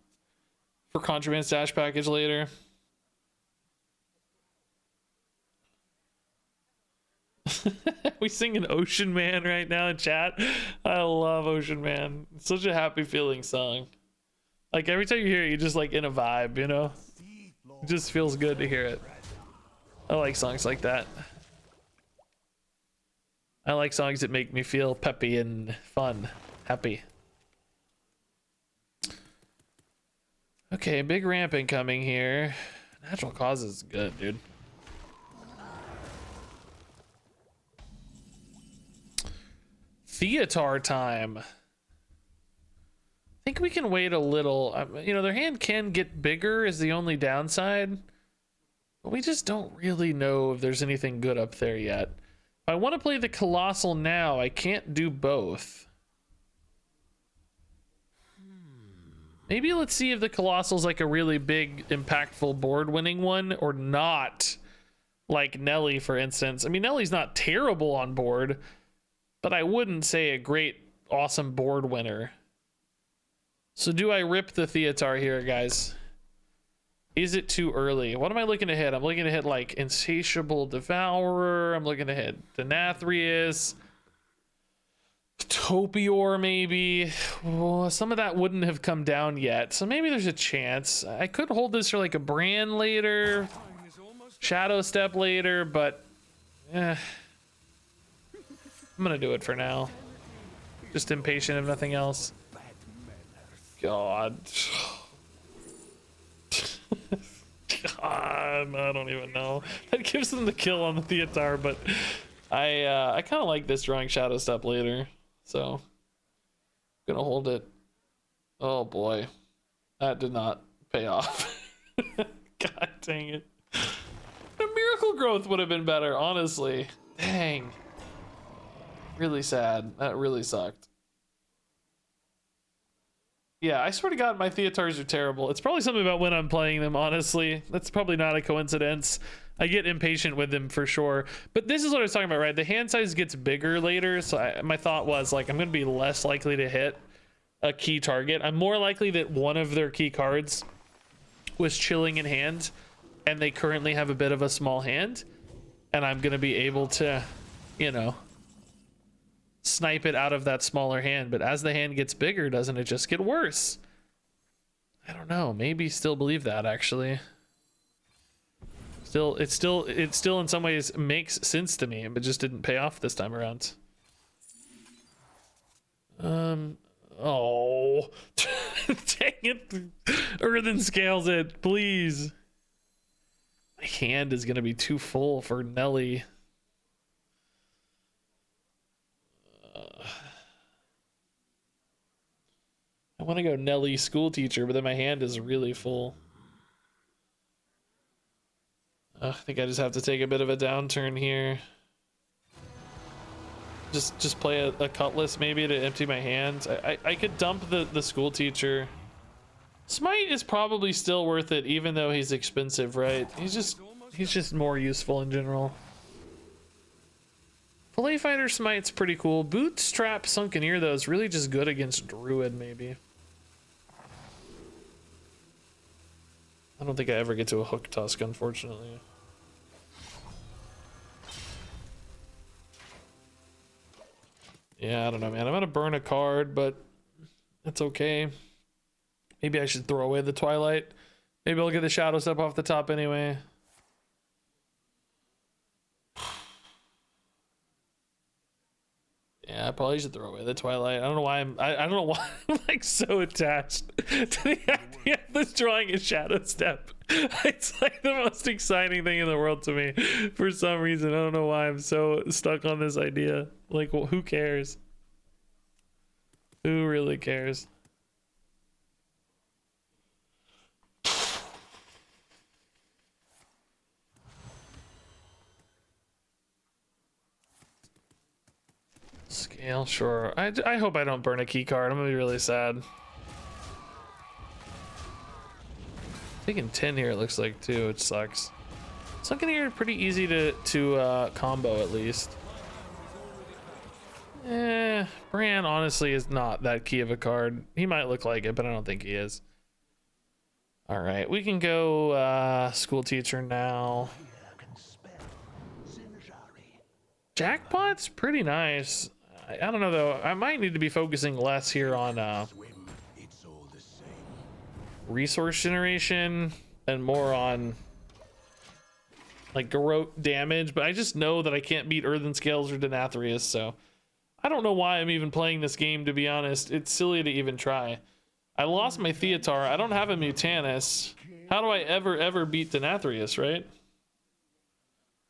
contraband stash package later. We sing an Ocean Man right now in chat. I love Ocean Man. It's such a happy feeling song. Like every time you hear it, you're just like in a vibe, you know? It just feels good to hear it. I like songs like that. I like songs that make me feel peppy and fun, happy. Okay, big ramp incoming here. Natural causes is good, dude. Theater time. I think we can wait a little. You know, their hand can get bigger is the only downside. But we just don't really know if there's anything good up there yet. If I want to play the Colossal now, I can't do both. Maybe let's see if the Colossal's like a really big, impactful board-winning one or not. Like Nelly, for instance. I mean, Nelly's not terrible on board, but I wouldn't say a great, awesome board winner. So do I rip the Theater here, guys? Is it too early? What am I looking to hit? I'm looking to hit like Insatiable Devourer. I'm looking to hit Denathrius. Topior maybe. Oh, some of that wouldn't have come down yet. So maybe there's a chance. I could hold this for like a Brand later. Shadow Step later, but I'm gonna do it for now. Just impatient if nothing else. God. God, I don't even know. That gives them the kill on the Theater, but I kind of like this drawing Shadow Step later, so gonna hold it. Oh boy, that did not pay off. God dang it. The Miracle Growth would have been better, honestly. Dang. Really sad. That really sucked. Yeah, I swear to God, my Theatars are terrible. It's probably something about when I'm playing them, honestly. That's probably not a coincidence. I get impatient with them for sure. But this is what I was talking about, right? The hand size gets bigger later, so my thought was, like, I'm going to be less likely to hit a key target. I'm more likely that one of their key cards was chilling in hand, and they currently have a bit of a small hand, and I'm going to be able to, you know, snipe it out of that smaller hand. But as the hand gets bigger, doesn't it just get worse? I don't know. Maybe still believe that, actually. It still in some ways makes sense to me, but just didn't pay off this time around. Oh. Dang it. Earthen Scales it, please. My hand is gonna be too full for Nelly. I want to go Nelly school teacher, but then my hand is really full. I think I just have to take a bit of a downturn here. Just play a Cutlass maybe to empty my hands. I could dump the school teacher. Smite is probably still worth it, even though he's expensive, right? He's just more useful in general. Fillet Fighter Smite's pretty cool. Bootstrap Sunken Ear, though, is really just good against Druid, maybe. I don't think I ever get to a Hook Tusk, unfortunately. Yeah, I don't know, man. I'm gonna burn a card, but that's okay. Maybe I should throw away the Twilight. Maybe I'll get the Shadow Step off the top anyway. Yeah, I probably should throw away the Twilight. I don't know why I don't know why I'm like so attached to the idea of this drawing a Shadow Step. It's like the most exciting thing in the world to me for some reason. I don't know why I'm so stuck on this idea. Like, well, who cares? Who really cares? Scale, sure. I hope I don't burn a key card. I'm gonna be really sad. Taking 10 here, it looks like, too, which sucks. Sunken here pretty easy to combo, at least. Bran honestly is not that key of a card. He might look like it, but I don't think he is. All right, we can go school teacher now. Jackpot's pretty nice. I don't know though. I might need to be focusing less here on resource generation and more on like garrote damage. But I just know that I can't beat Earthen Scales or Denathrius, so I don't know why I'm even playing this game, to be honest. It's silly to even try. I lost my Theatar. I don't have a Mutanus. How do I ever beat Denathrius, right?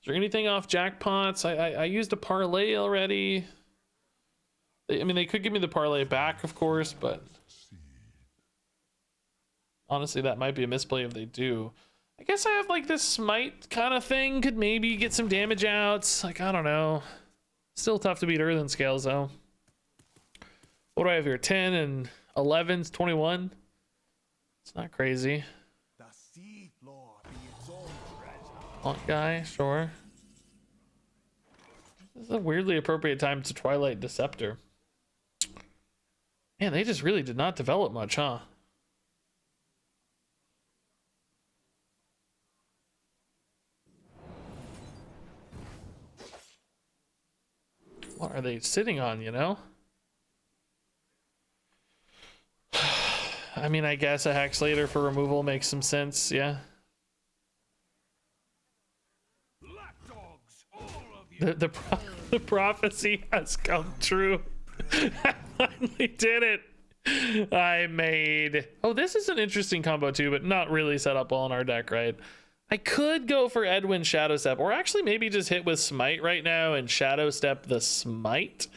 Is there anything off jackpots? I used a parlay already. I mean, they could give me the parlay back, of course, but honestly, that might be a misplay if they do. I guess I have like this smite kind of thing. Could maybe get some damage outs. Like, I don't know. Still tough to beat Earthen Scales, though. What do I have here? 10 and 11's 21. It's not crazy. Haunt guy, sure. This is a weirdly appropriate time to Twilight Deceptor. Man, they just really did not develop much, huh? What are they sitting on, you know? I mean, I guess a Hexlater for removal makes some sense, yeah. The prophecy has come true. I finally did it. I made... Oh, this is an interesting combo too, but not really set up well in our deck, right? I could go for Edwin Shadow Step, or actually maybe just hit with Smite right now and Shadow Step the Smite.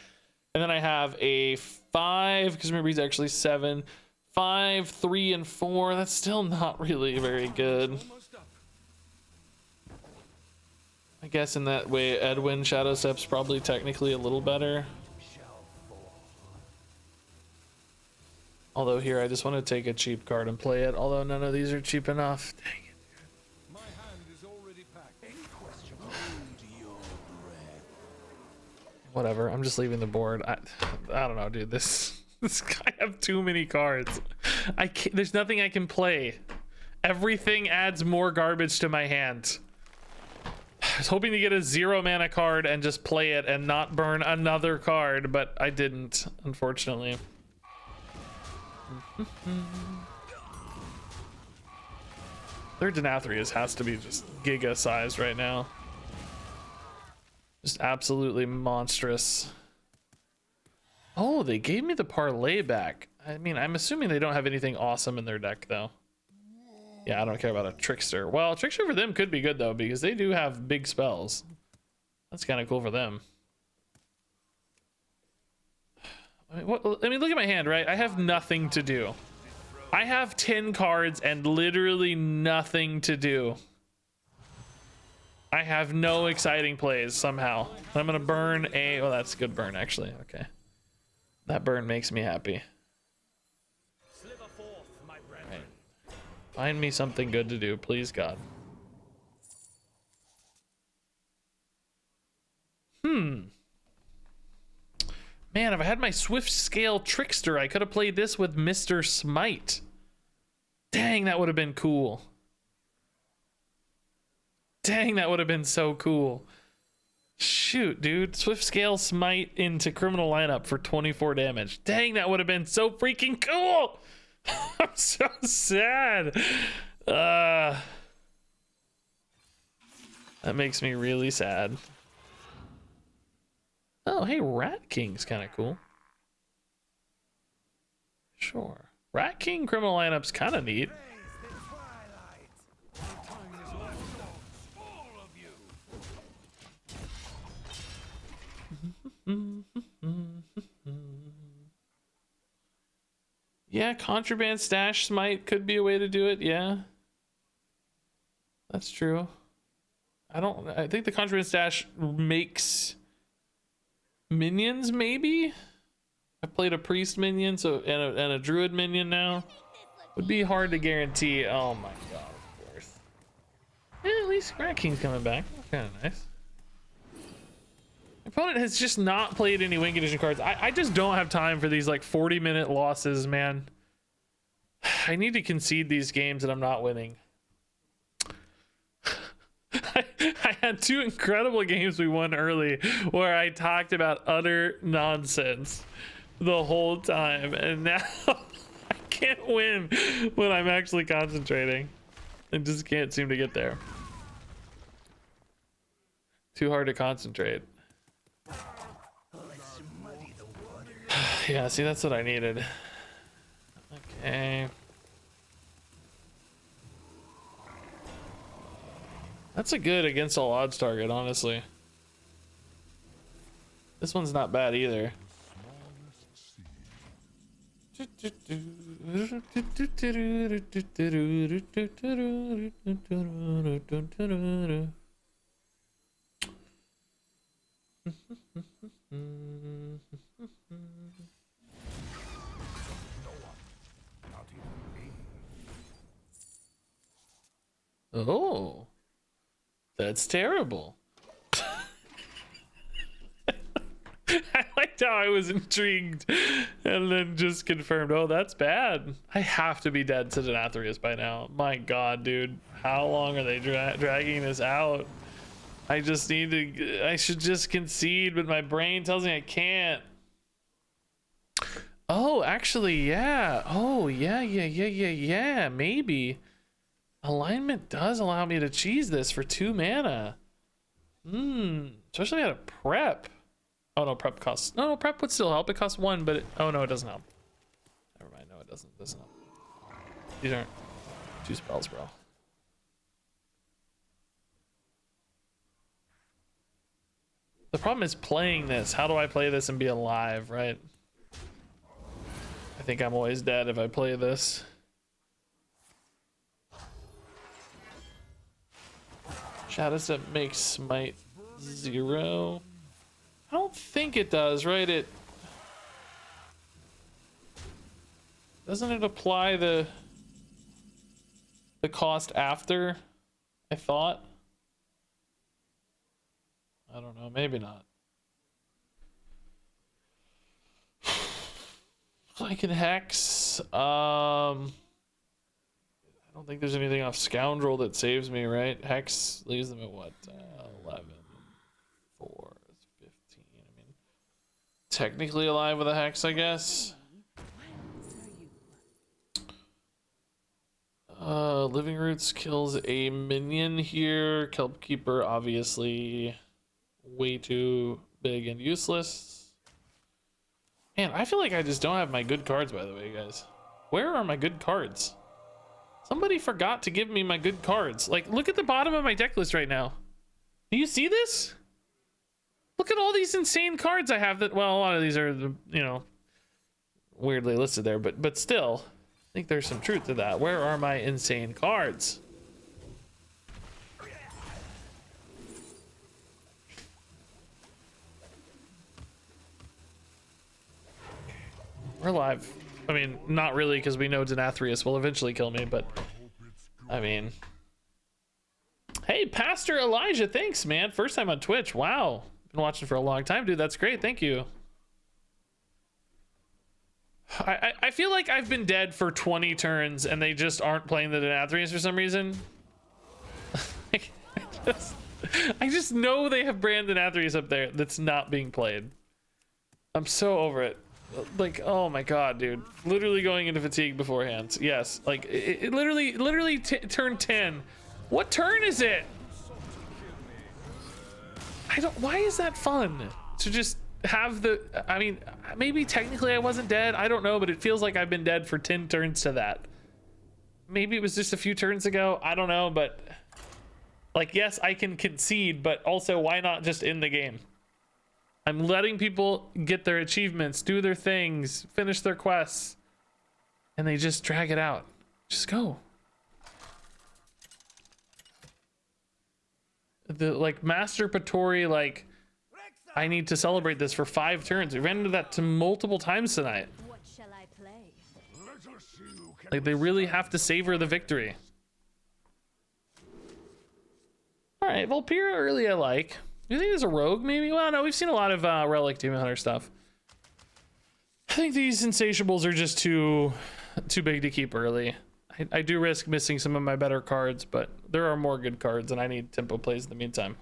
And then I have a 5, because remember he's actually 7. 5, 3, and 4. That's still not really very good. I guess in that way, Edwin Shadow Step's probably technically a little better. Although here, I just want to take a cheap card and play it. Although none of these are cheap enough. Dang it. My hand is already packed. Any question? Whatever. I'm just leaving the board. I don't know, dude. This guy have too many cards. I can't. There's nothing I can play. Everything adds more garbage to my hand. I was hoping to get a 0 mana card and just play it and not burn another card, but I didn't, unfortunately. Their Denathrius has to be just giga sized right now. Just absolutely monstrous. Oh, they gave me the parlay back. I mean, I'm assuming they don't have anything awesome in their deck, though. Yeah, I don't care about a Trickster. Well, Trickster for them could be good, though, because they do have big spells. That's kind of cool for them. I mean, look at my hand, right? I have nothing to do. I have 10 cards and literally nothing to do. I have no exciting plays somehow. I'm going to burn a... Oh, that's a good burn, actually. Okay. That burn makes me happy. Right. Find me something good to do, please, God. Man, if I had my Swift Scale Trickster, I could have played this with Mr. Smite. Dang, that would have been cool. Dang, that would have been so cool. Shoot, dude. Swift Scale Smite into criminal lineup for 24 damage. Dang, that would have been so freaking cool. I'm so sad. That makes me really sad. Oh, hey, Rat King's kind of cool. Sure. Rat King criminal lineup's kind of neat. Yeah, Contraband Stash Smite could be a way to do it. Yeah, that's true. I think the Contraband Stash makes Minions, maybe. I played a priest minion, so and a druid minion now. Would be hard to guarantee. Oh my god, of course. Yeah, at least Rat King's coming back. That's kind of nice. My opponent has just not played any win condition cards. I just don't have time for these like 40-minute losses, man. I need to concede these games that I'm not winning. I had 2 incredible games we won early where I talked about utter nonsense the whole time, and now I can't win when I'm actually concentrating. I just can't seem to get there. Too hard to concentrate. Yeah, see, that's what I needed. Okay. That's a good against all odds target, honestly. This one's not bad either. Oh, that's terrible. I liked how I was intrigued and then just confirmed, oh, that's bad. I have to be dead to Denathrius by now. My god, dude. How long are they dragging this out? I just need to... I should just concede, but my brain tells me I can't. Oh, actually, yeah. Oh, yeah. Maybe. Alignment does allow me to cheese this for 2 mana. Especially at a prep. Oh no, prep costs. No, prep would still help. It costs 1, but oh no, it doesn't help. Never mind. No, it doesn't. Doesn't help. These aren't 2 spells, bro. The problem is playing this. How do I play this and be alive, right? I think I'm always dead if I play this. Shadow Step makes smite 0. I don't think it does, right? It doesn't it apply the cost after, I thought. I don't know, maybe not. I can hex. I don't think there's anything off Scoundrel that saves me, right? Hex leaves them at what? 11, 4, 15. I mean, technically alive with a hex, I guess. Living Roots kills a minion here. Kelp Keeper, obviously, way too big and useless. Man, I feel like I just don't have my good cards, by the way, guys. Where are my good cards? Somebody forgot to give me my good cards. Like, look at the bottom of my deck list right now. Do you see this? Look at all these insane cards I have that, well, a lot of these are, you know, weirdly listed there, but still, I think there's some truth to that. Where are my insane cards? We're alive. I mean, not really, because we know Denathrius will eventually kill me, but I mean, hey, Pastor Elijah, thanks, man. First time on Twitch. Wow. Been watching for a long time, dude. That's great. Thank you. I feel like I've been dead for 20 turns and they just aren't playing the Denathrius for some reason. I just know they have Brand Denathrius up there that's not being played. I'm so over it. Like, oh my god, dude. Literally going into fatigue beforehand. Yes, like it literally turn 10. What turn is it? I don't, why is that fun to just have the, I mean, maybe technically I wasn't dead, I don't know, but it feels like I've been dead for 10 turns to that. Maybe it was just a few turns ago, I don't know, but like, yes, I can concede, but also why not just end the game? I'm letting people get their achievements, do their things, finish their quests, and they just drag it out. Just go. The like masturbatory, like I need to celebrate this for 5 turns. We've ran into that to multiple times tonight. What shall I play? Let us see who can Like, they really have to savor the victory. All right, Volpira early I like. Do you think there's a rogue maybe? Well, no, we've seen a lot of Relic Demon Hunter stuff. I think these Insatiables are just too big to keep early. I do risk missing some of my better cards, but there are more good cards, and I need tempo plays in the meantime.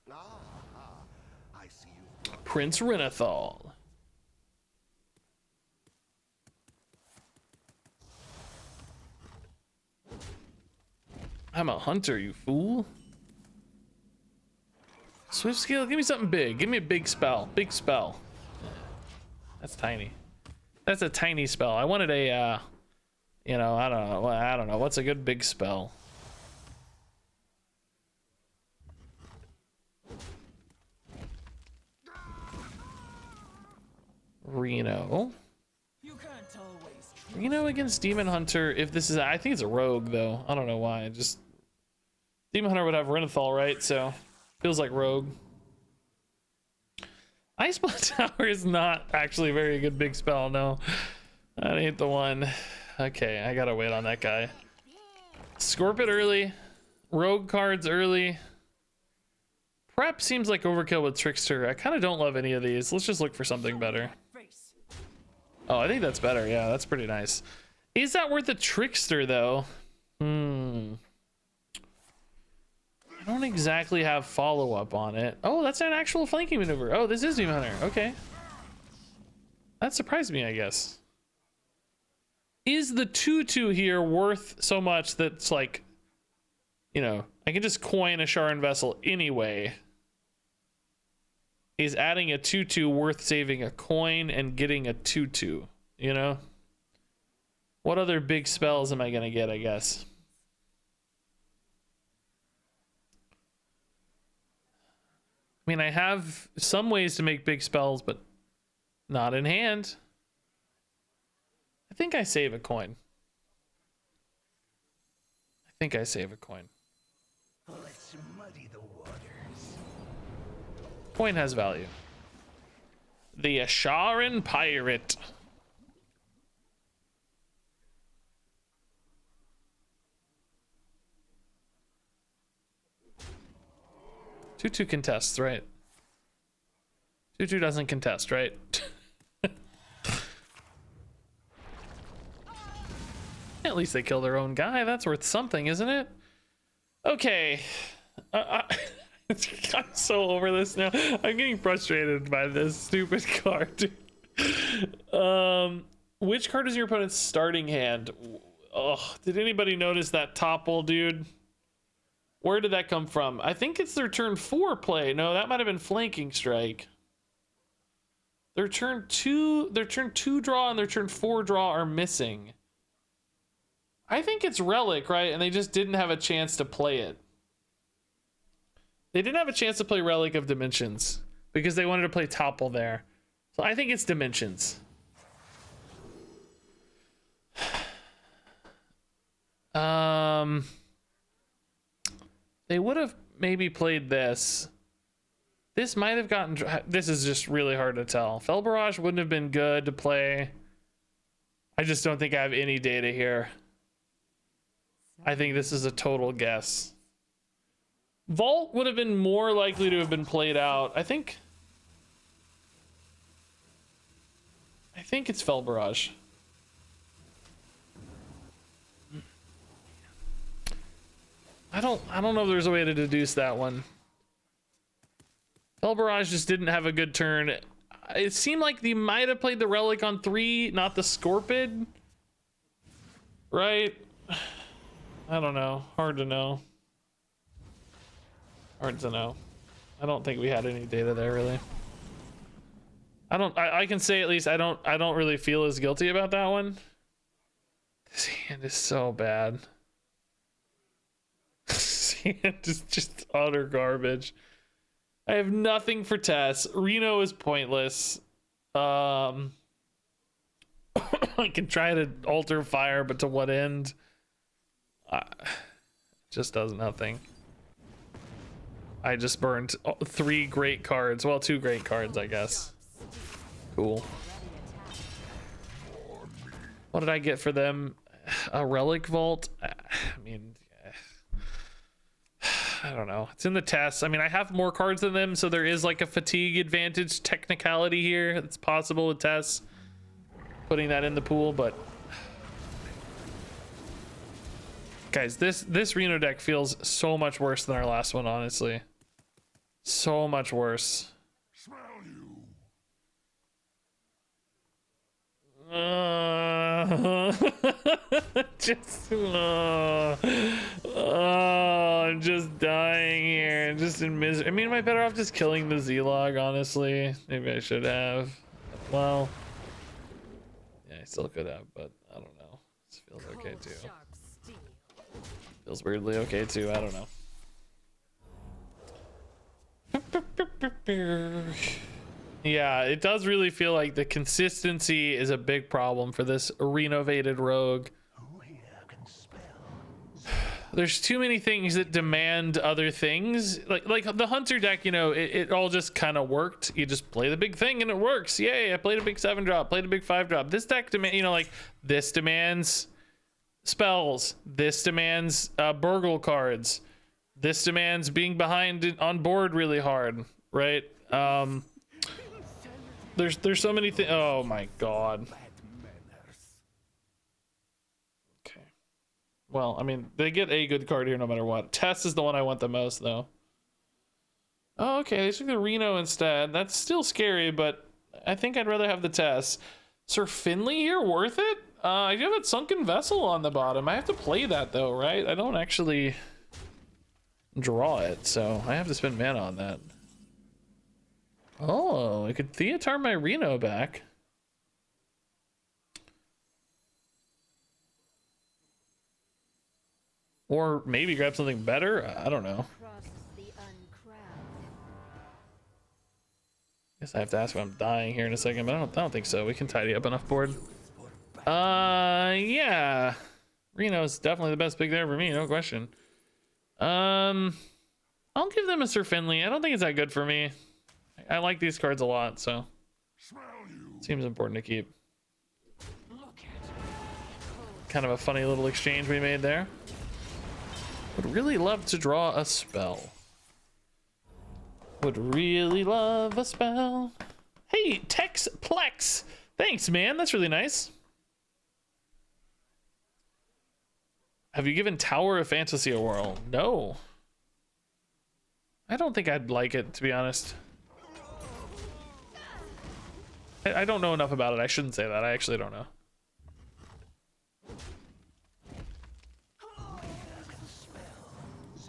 I see you. Prince Renathal. I'm a hunter, you fool. Swift skill, give me something big. Give me a big spell. Big spell. That's tiny. That's a tiny spell. I wanted a, you know, I don't know. What's a good big spell? Reno. Reno against Demon Hunter. If this is, I think it's a rogue though. I don't know why. Just Demon Hunter would have Renathal, right? So feels like rogue. Ice Blood Tower is not actually a very good big spell. No, that ain't the one. Okay, I gotta wait on that guy. Scorpid early, rogue cards early. Prep seems like overkill with Trickster. I kind of don't love any of these. Let's just look for something better. Oh, I think that's better. Yeah, that's pretty nice. Is that worth a Trickster though? I don't exactly have follow-up on it. Oh, that's an actual flanking maneuver. Oh, this is Demon Hunter. Okay. That surprised me, I guess. Is the 2/2 here worth so much that's like, you know, I can just coin a Sharon Vessel anyway. Is adding a 2/2 worth saving a coin and getting a 2/2, you know? What other big spells am I gonna get, I guess? I mean, I have some ways to make big spells, but not in hand. I think I save a coin. I think I save a coin. Let's muddy the waters. Coin has value. The Asharan Pirate. Two contests, right? 2/2 doesn't contest, right? At least they kill their own guy. That's worth something, isn't it? Okay. I'm so over this now. I'm getting frustrated by this stupid card. Which card is your opponent's starting hand? Oh, did anybody notice that topple, dude? Where did that come from? I think it's their turn 4 play. No, that might have been Flanking Strike. Their turn 2 draw and their turn 4 draw are missing. I think it's Relic, right? And they just didn't have a chance to play it. They didn't have a chance to play Relic of Dimensions because they wanted to play Topple there. So I think it's Dimensions. They would have maybe played this. This might have gotten... This is just really hard to tell. Fel Barrage wouldn't have been good to play. I just don't think I have any data here. I think this is a total guess. Vault would have been more likely to have been played out. I think it's Fel Barrage. I don't know if there's a way to deduce that one. Fel Barrage just didn't have a good turn. It seemed like they might have played the Relic on 3, not the Scorpid. Right? I don't know. Hard to know. Hard to know. I don't think we had any data there really. I can say at least I don't really feel as guilty about that one. This hand is so bad. This hand is just utter garbage. I have nothing for Tess. Reno is pointless. I can try to alter fire, but to what end? Just does nothing. I just burned 3 great cards. Well, 2 great cards, I guess. Cool. What did I get for them? A relic vault? I mean, I don't know. It's in the test. I mean, I have more cards than them, so there is like a fatigue advantage technicality here. It's possible with tests putting that in the pool, but guys, this Reno deck feels so much worse than our last one, honestly. So much worse. Smell you. I'm just dying here. Just in misery. I mean, am I better off just killing the Z-Log, honestly? Maybe I should have. Well, yeah, I still could have, but I don't know. This feels okay too. Feels weirdly okay too. I don't know. Yeah, it does really feel like the consistency is a big problem for this renovated rogue. There's too many things that demand other things. Like the hunter deck, you know, it all just kind of worked. You just play the big thing and it works. Yay, I played a big 7-drop, played a big 5-drop. This deck demand, you know, like this demands spells. This demands burgle cards. This demands being behind on board really hard, right? There's so many things. Oh my god. Okay. Well, I mean, they get a good card here no matter what. Tess is the one I want the most, though. Oh, okay. They took the Reno instead. That's still scary, but I think I'd rather have the Tess. Sir Finley here, worth it? I do have a Sunken Vessel on the bottom. I have to play that, though, right? I don't actually draw it, so I have to spend mana on that. Oh, I could Theatar my Reno back. Or maybe grab something better. I don't know. Guess I have to ask if I'm dying here in a second, but I don't think so. We can tidy up enough board. Yeah. Reno's definitely the best pick there for me, no question. I'll give them a Sir Finley. I don't think it's that good for me. I like these cards a lot, so seems important to keep. Kind of a funny little exchange we made there. Would really love to draw a spell. Would really love a spell. Hey, Tex Plex. Thanks, man. That's really nice. Have you given Tower of Fantasy a whirl? No. I don't think I'd like it, to be honest. I don't know enough about it. I shouldn't say that. I actually don't know.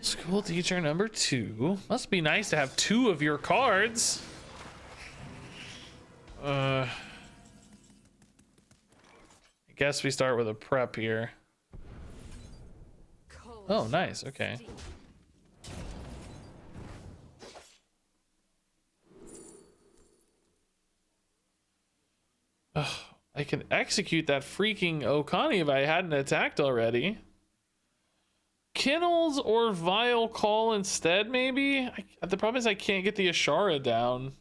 School teacher number 2. Must be nice to have 2 of your cards. I guess we start with a prep here. Oh, nice. Okay. I can execute that freaking Okani if I hadn't attacked already. Kennels or Vile Call instead, maybe? The problem is I can't get the Ashara down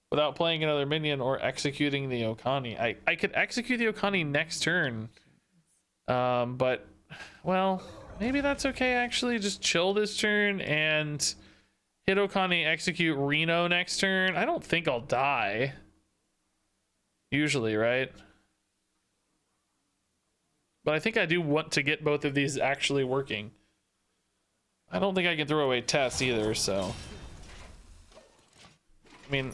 without playing another minion or executing the Okani. I could execute the Okani next turn. But, well, maybe that's okay, actually. Just chill this turn and hit Okani, execute Reno next turn. I don't think I'll die. Usually, right? But I think I do want to get both of these actually working. I don't think I can throw away Tess either, so. I mean,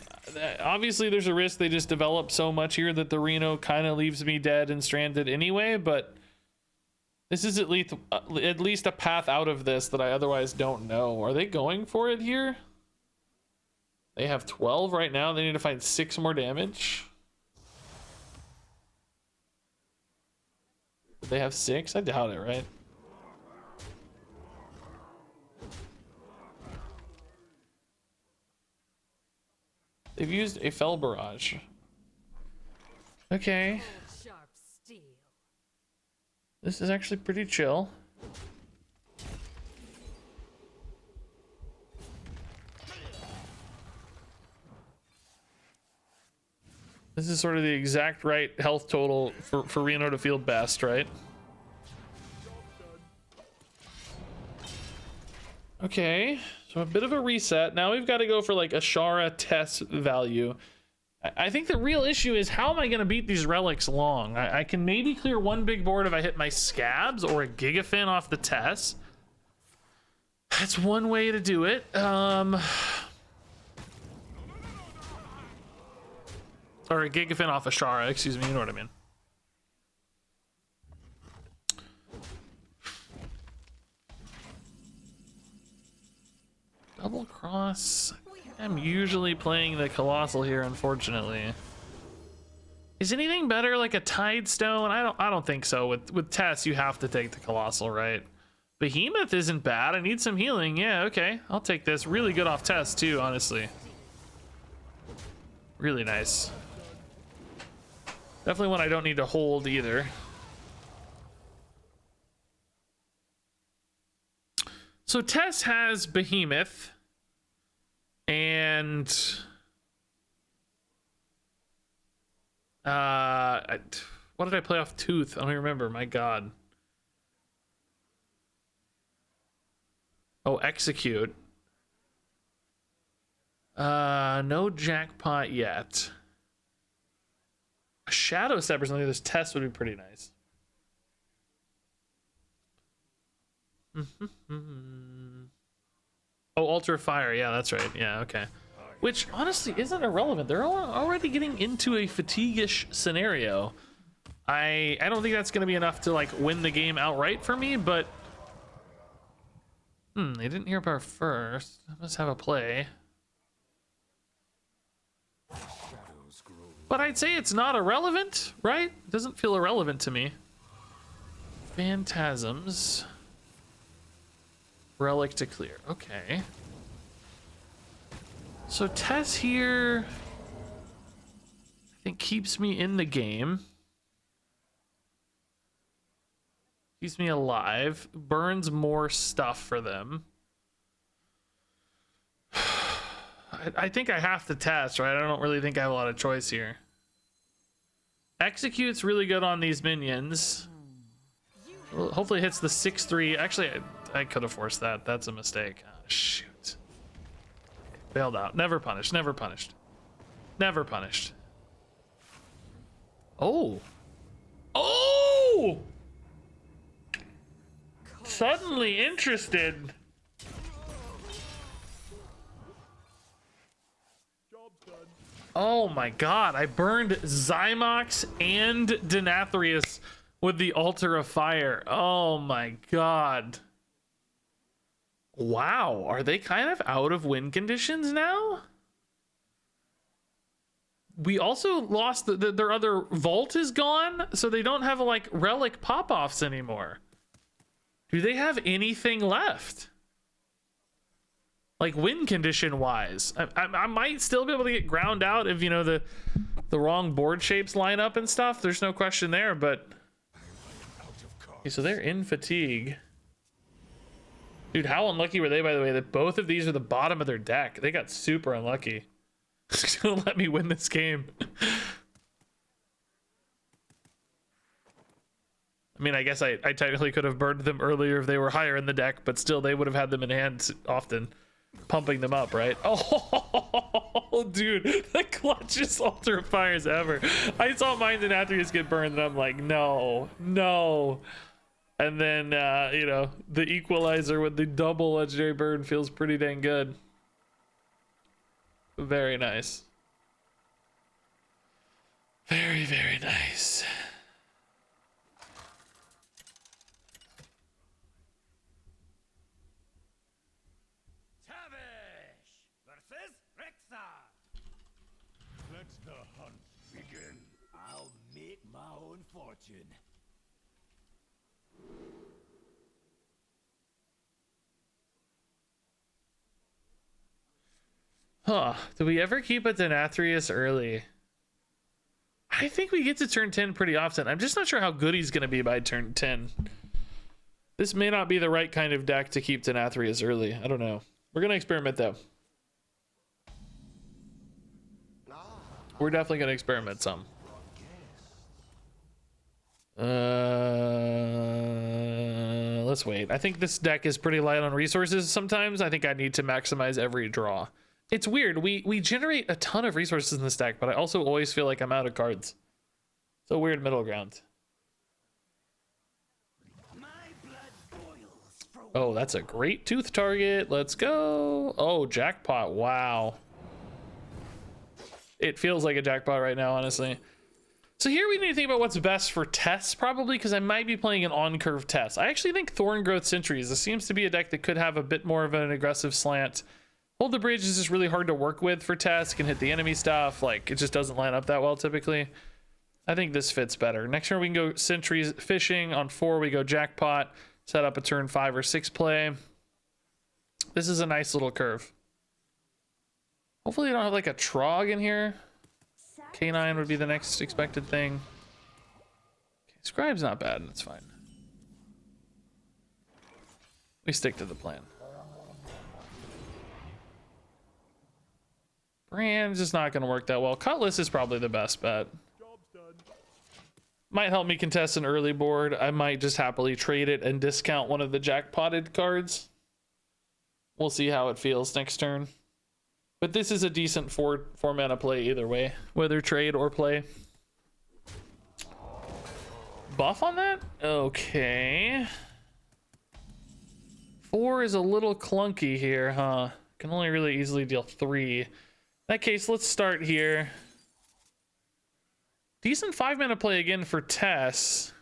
obviously there's a risk they just develop so much here that the Reno kind of leaves me dead and stranded anyway, but this is at least a path out of this that I otherwise don't know. Are they going for it here? They have 12 right now. They need to find 6 more damage. They have 6? I doubt it, right? They've used a Fell Barrage. Okay. This is actually pretty chill. This is sort of the exact right health total for Reno to feel best, right? Okay, so a bit of a reset. Now we've got to go for like a Shara Tess value. I think the real issue is, how am I going to beat these relics long? I can maybe clear one big board if I hit my Scabs or a Gigafin off the Tess. That's one way to do it. Or a Gigafin off a Shara, excuse me, you know what I mean. Double cross. I'm usually playing the Colossal here, unfortunately. Is anything better like a Tidestone? I don't think so. With Tess, you have to take the Colossal, right? Behemoth isn't bad. I need some healing. Yeah, okay. I'll take this. Really good off Tess too, honestly. Really nice. Definitely one I don't need to hold either. So Tess has Behemoth. And what did I play off Tooth? I don't even remember. My God. Oh, Execute. No jackpot yet. A Shadow Step or something. This test would be pretty nice. Oh, Ultra Fire. Yeah, that's right. Yeah, okay. Which honestly isn't irrelevant. They're already getting into a fatigue-ish scenario. I don't think that's going to be enough to like win the game outright for me, but they didn't hear about first. I must have a play. But I'd say it's not irrelevant, right? It doesn't feel irrelevant to me. Phantasms. Relic to clear. Okay. So Tess here, I think, keeps me in the game. Keeps me alive. Burns more stuff for them. I think I have to test, right? I don't really think I have a lot of choice here. Execute's really good on these minions. Well, hopefully it hits the 6-3. Actually, I could have forced that. That's a mistake. Oh, shoot. Bailed out. Never punished. Never punished. Never punished. Oh. Oh! Suddenly interested. Oh my God, I burned Zymox and Denathrius with the Altar of Fire. Oh my God. Wow, are they kind of out of win conditions now? We also lost their other vault is gone, so they don't have like relic pop-offs anymore. Do they have anything left? Like win condition wise, I might still be able to get ground out if, you know, the wrong board shapes line up and stuff. There's no question there, but okay, so they're in fatigue. Dude, how unlucky were they, by the way, that both of these are the bottom of their deck? They got super unlucky. It's gonna let me win this game. I mean, I guess I technically could have burned them earlier if they were higher in the deck, but still they would have had them in hand often. Pumping them up, right? Oh, dude, the clutchest Altar of Fires ever. I saw mine and Athreus get burned, and I'm like, no. And then, you know, the equalizer with the double legendary burn feels pretty dang good. Very nice. Very, very nice. Let the hunt begin. I'll make my own fortune. Huh. Do we ever keep a Denathrius early? I think we get to turn 10 pretty often. I'm just not sure how good he's going to be by turn 10. This may not be the right kind of deck to keep Denathrius early. I don't know. We're going to experiment, though. We're definitely gonna experiment some. Let's wait. I think this deck is pretty light on resources sometimes. I think I need to maximize every draw. It's weird. We generate a ton of resources in this deck, but I also always feel like I'm out of cards. It's a weird middle ground. Oh, that's a great tooth target. Let's go. Oh, jackpot. Wow. It feels like a jackpot right now, honestly. So here we need to think about what's best for tests, probably, because I might be playing an on-curve test. I actually think Thorn Growth Sentries. This seems to be a deck that could have a bit more of an aggressive slant. Hold the Bridge is just really hard to work with for tests. Can hit the enemy stuff. Like, it just doesn't line up that well typically. I think this fits better. Next turn we can go Sentries Fishing. On 4 we go Jackpot. Set up a turn 5 or 6 play. This is a nice little curve. Hopefully you don't have like a Trog in here. K9 would be the next expected thing. Okay, Scribe's not bad, that's fine. We stick to the plan. Brand's just not going to work that well. Cutlass is probably the best bet. Might help me contest an early board. I might just happily trade it and discount one of the jackpotted cards. We'll see how it feels next turn. But this is a decent four mana play either way, whether trade or play. Buff on that? Okay. 4 is a little clunky here, huh? Can only really easily deal 3. In that case, let's start here. Decent 5 mana play again for Tess.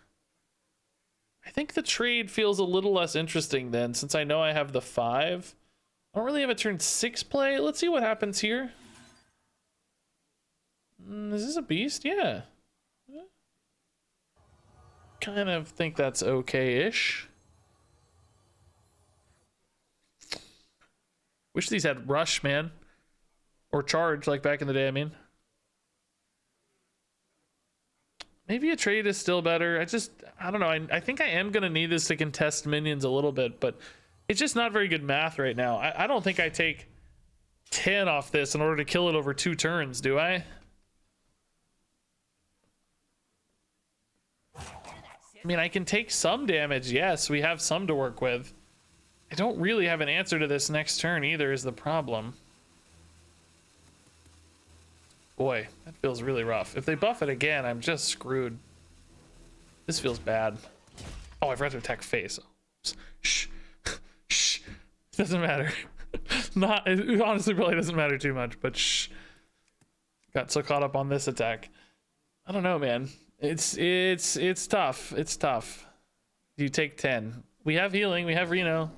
I think the trade feels a little less interesting then, since I know I have the 5. I don't really have a turn 6 play. Let's see what happens here. Is this a beast? Yeah. Kind of think that's okay-ish. Wish these had rush, man. Or charge, like back in the day, I mean. Maybe a trade is still better. I don't know. I think I am going to need this to contest minions a little bit, but it's just not very good math right now. I don't think I take 10 off this in order to kill it over 2 turns, do I? I mean, I can take some damage. Yes, we have some to work with. I don't really have an answer to this next turn either is the problem. Boy, that feels really rough. If they buff it again, I'm just screwed. This feels bad. Oh, I forgot to attack face. Shh. Shh. Doesn't matter. It honestly probably doesn't matter too much, but shh. Got so caught up on this attack. I don't know, man. It's tough. It's tough. You take 10. We have healing. We have Reno.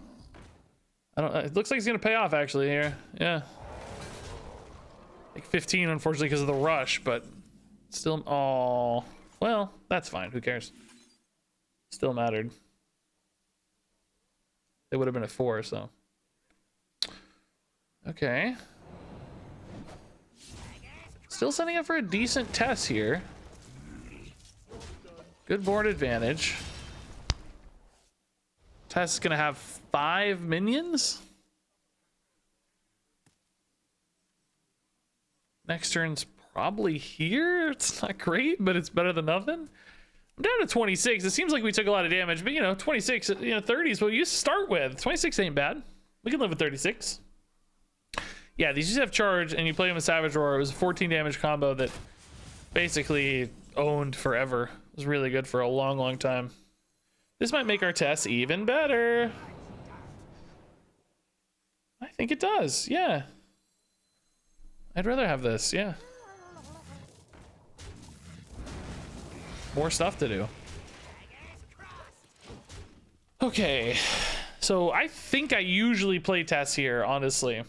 It looks like he's gonna pay off actually here. Yeah. Like 15, unfortunately, because of the rush, but still. Oh, well, that's fine. Who cares? Still mattered. It would have been a 4, so. Okay. Still setting up for a decent test here. Good board advantage. Tess is gonna have 5 minions. Next turn's probably here. It's not great, but it's better than nothing. I'm down to 26. It seems like we took a lot of damage, but 26, 30 is what you start with. 26 ain't bad. We can live with 36. Yeah, these just have charge, and you play them with Savage Roar. It was a 14 damage combo that basically owned forever. It was really good for a long, long time. This might make our tests even better. I think it does, yeah. I'd rather have this, yeah. More stuff to do. Okay, so I think I usually play tests here, honestly.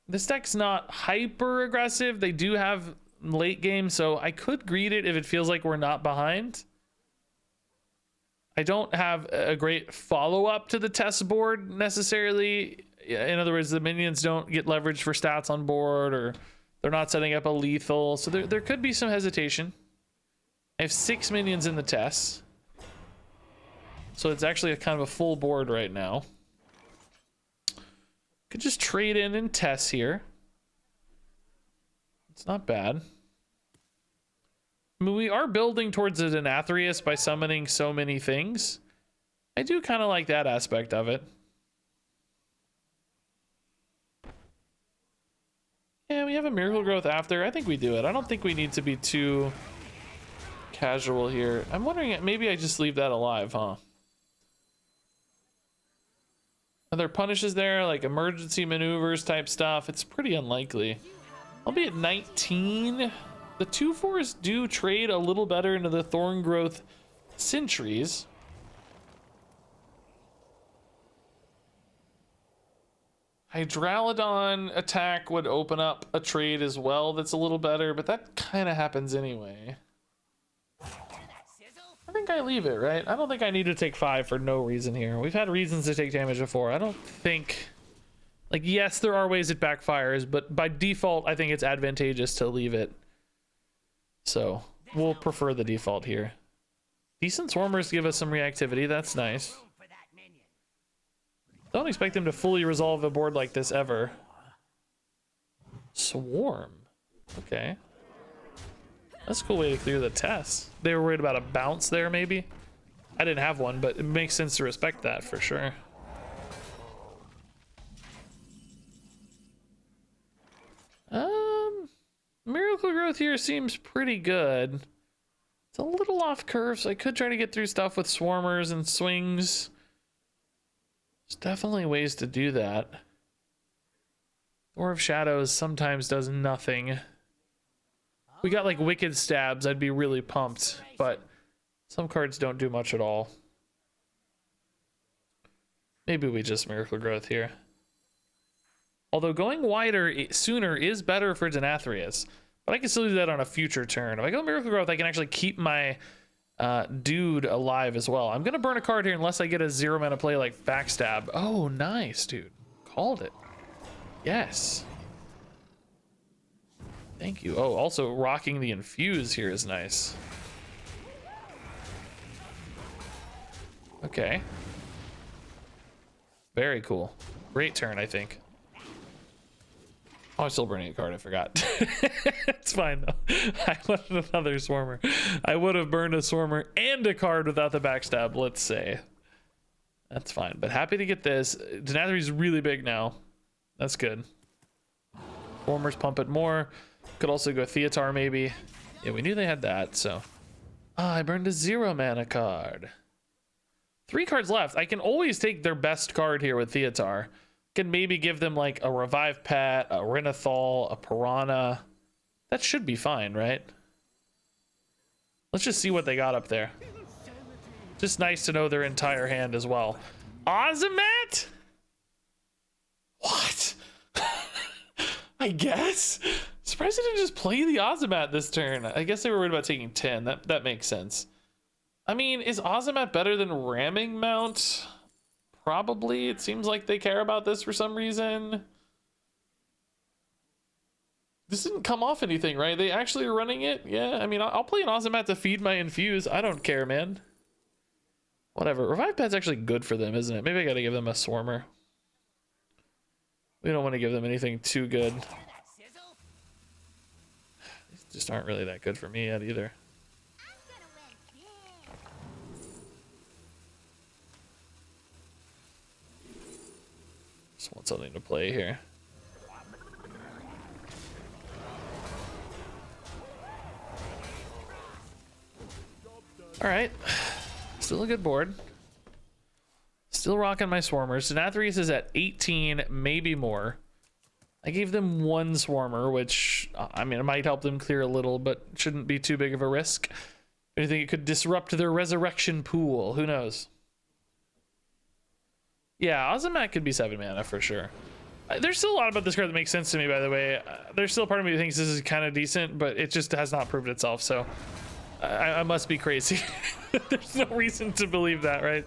This deck's not hyper aggressive. They do have late game, so I could greed it if it feels like we're not behind. I don't have a great follow-up to the test board necessarily. In other words, the minions don't get leverage for stats on board, or they're not setting up a lethal. So there could be some hesitation. I have 6 minions in the test. So it's actually a kind of a full board right now. Could just trade in and test here. It's not bad. I mean, we are building towards a Denathrius by summoning so many things. I do kind of like that aspect of it. Yeah, we have a Miracle Growth after. I think we do it. I don't think we need to be too casual here. I'm wondering, maybe I just leave that alive, huh? Are there punishes there, like emergency maneuvers type stuff? It's pretty unlikely. I'll be at 19. The 2/4s do trade a little better into the Thorn Growth Sentries. Hydralodon attack would open up a trade as well that's a little better, but that kind of happens anyway. I think I leave it, right? I don't think I need to take 5 for no reason here. We've had reasons to take damage before. I don't think... Like, yes, there are ways it backfires, but by default, I think it's advantageous to leave it. So, we'll prefer the default here. Decent Swarmers give us some reactivity. That's nice. Don't expect them to fully resolve a board like this ever. Swarm. Okay. That's a cool way to clear the test. They were worried about a bounce there, maybe. I didn't have one, but it makes sense to respect that for sure. Miracle Growth here seems pretty good. It's a little off curve, so I could try to get through stuff with Swarmers and swings. There's definitely ways to do that. Door of Shadows sometimes does nothing. We got like Wicked Stabs, I'd be really pumped, but some cards don't do much at all. Maybe we just Miracle Growth here. Although going wider sooner is better for Denathrius, but I can still do that on a future turn. If I go Miracle Growth, I can actually keep my dude alive as well. I'm gonna burn a card here unless I get a 0 mana play like Backstab. Oh, nice, dude. Called it. Yes. Thank you. Oh, also rocking the Infuse here is nice. Okay. Very cool. Great turn, I think. Oh, I'm still burning a card, I forgot. It's fine though. I wanted another Swarmer. I would have burned a Swarmer and a card without the Backstab, let's say. That's fine, but happy to get this. Denathri's really big now. That's good. Swarmers pump it more. Could also go Theatar maybe. Yeah, we knew they had that, so. Ah, I burned a 0 mana card. 3 cards left. I can always take their best card here with Theatar. Can maybe give them like a Revive Pet, a Renathal, a Piranha. That should be fine, right? Let's just see what they got up there. Just nice to know their entire hand as well. Ozomat? What? I guess? Surprised they didn't just play the Ozomat this turn. I guess they were worried about taking 10. That makes sense. I mean, is Ozomat better than Ramming Mount? Probably. It seems like they care about this for some reason. This didn't come off anything, right? They actually are running it? Yeah, I mean, I'll play an Ozomat to feed my Infuse. I don't care, man. Whatever. Revive Pet's actually good for them, isn't it? Maybe I gotta give them a Swarmer. We don't want to give them anything too good. These just aren't really that good for me yet either. Just want something to play here. All right, still a good board. Still rocking my Swarmers. Denathrius is at 18, maybe more. I gave them 1 Swarmer, which, I mean, it might help them clear a little, but shouldn't be too big of a risk. Anything it could disrupt their resurrection pool. Who knows? Yeah, Ozomat could be 7 mana for sure. There's still a lot about this card that makes sense to me, by the way. There's still a part of me that thinks this is kind of decent, but it just has not proved itself, so I must be crazy. There's no reason to believe that, right?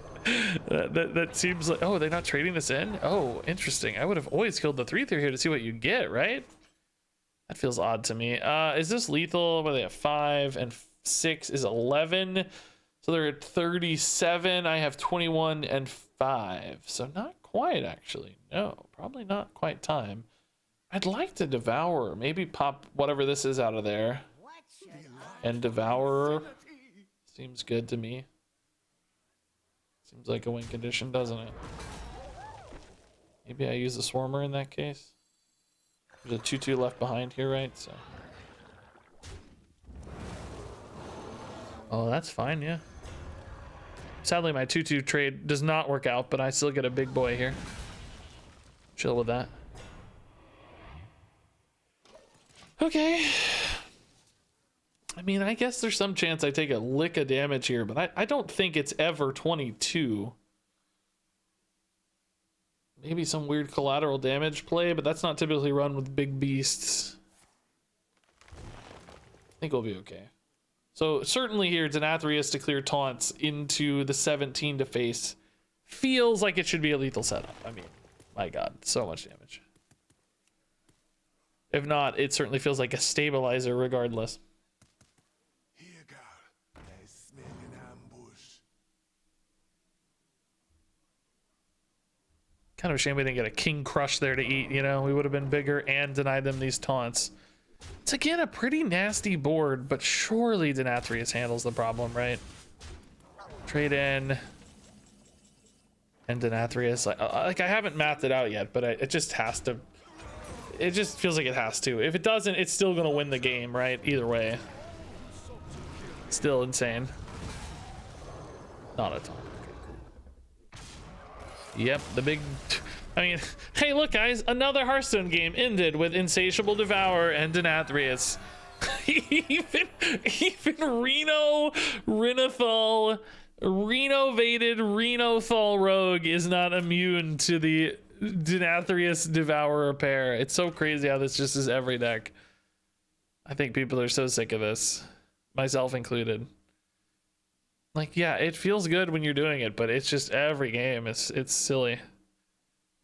That seems like... Oh, they're not trading this in? Oh, interesting. I would have always killed the 3/3 here to see what you get, right? That feels odd to me. Is this lethal? Where they have 5 and 6 is 11. So they're at 37. I have 21 and 5. So not quite, actually. No, probably not quite time. I'd like to Devour. Maybe pop whatever this is out of there. What should I And Devourer seems good to me. Seems like a win condition, doesn't it? Maybe I use the Swarmer in that case. There's a 2/2 left behind here, right? So. Oh, that's fine, yeah. Sadly, my 2/2 trade does not work out, but I still get a big boy here. Chill with that. Okay. I mean, I guess there's some chance I take a lick of damage here, but I don't think it's ever 22. Maybe some weird collateral damage play, but that's not typically run with big beasts. I think we'll be okay. So certainly here, Denathrius to clear taunts into the 17 to face. Feels like it should be a lethal setup. I mean, my god, so much damage. If not, it certainly feels like a stabilizer regardless. Here, girl. I smell an ambush. Kind of a shame we didn't get a King Crush there to eat, you know? We would have been bigger and denied them these taunts. It's again a pretty nasty board, but surely Denathrius handles the problem, right? Trade in. And Denathrius, like I haven't mathed it out yet, but it just has to. It just feels like it has to. If it doesn't, it's still gonna win the game, right? Either way. Still insane. Not a ton. Yep, the big. I mean, hey, look, guys, another Hearthstone game ended with Insatiable Devourer and Denathrius. even Renovated Renothal Rogue is not immune to the Denathrius Devourer pair. It's so crazy how this just is every deck. I think people are so sick of this, myself included. Like, yeah, it feels good when you're doing it, but it's just every game. It's silly.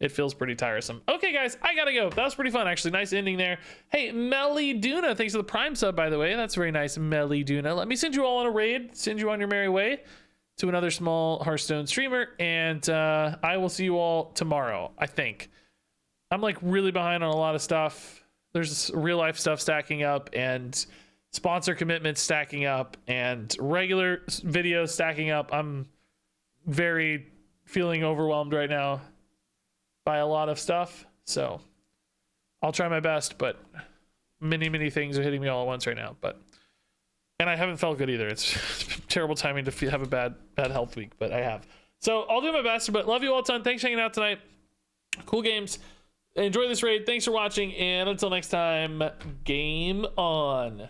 It feels pretty tiresome. Okay, guys, I gotta go. That was pretty fun, actually. Nice ending there. Hey, Melly Duna, thanks for the Prime sub, by the way. That's very nice, Melly Duna. Let me send you all on a raid. Send you on your merry way to another small Hearthstone streamer, and I will see you all tomorrow, I think. I'm like really behind on a lot of stuff. There's real life stuff stacking up, and sponsor commitments stacking up, and regular videos stacking up. I'm very feeling overwhelmed right now by a lot of stuff, so I'll try my best, but many things are hitting me all at once right now. And I haven't felt good either. It's terrible timing to have a bad health week, but I have. So I'll do my best, but love you all a ton. Thanks for hanging out tonight. Cool games. Enjoy this raid. Thanks for watching, and until next time, game on.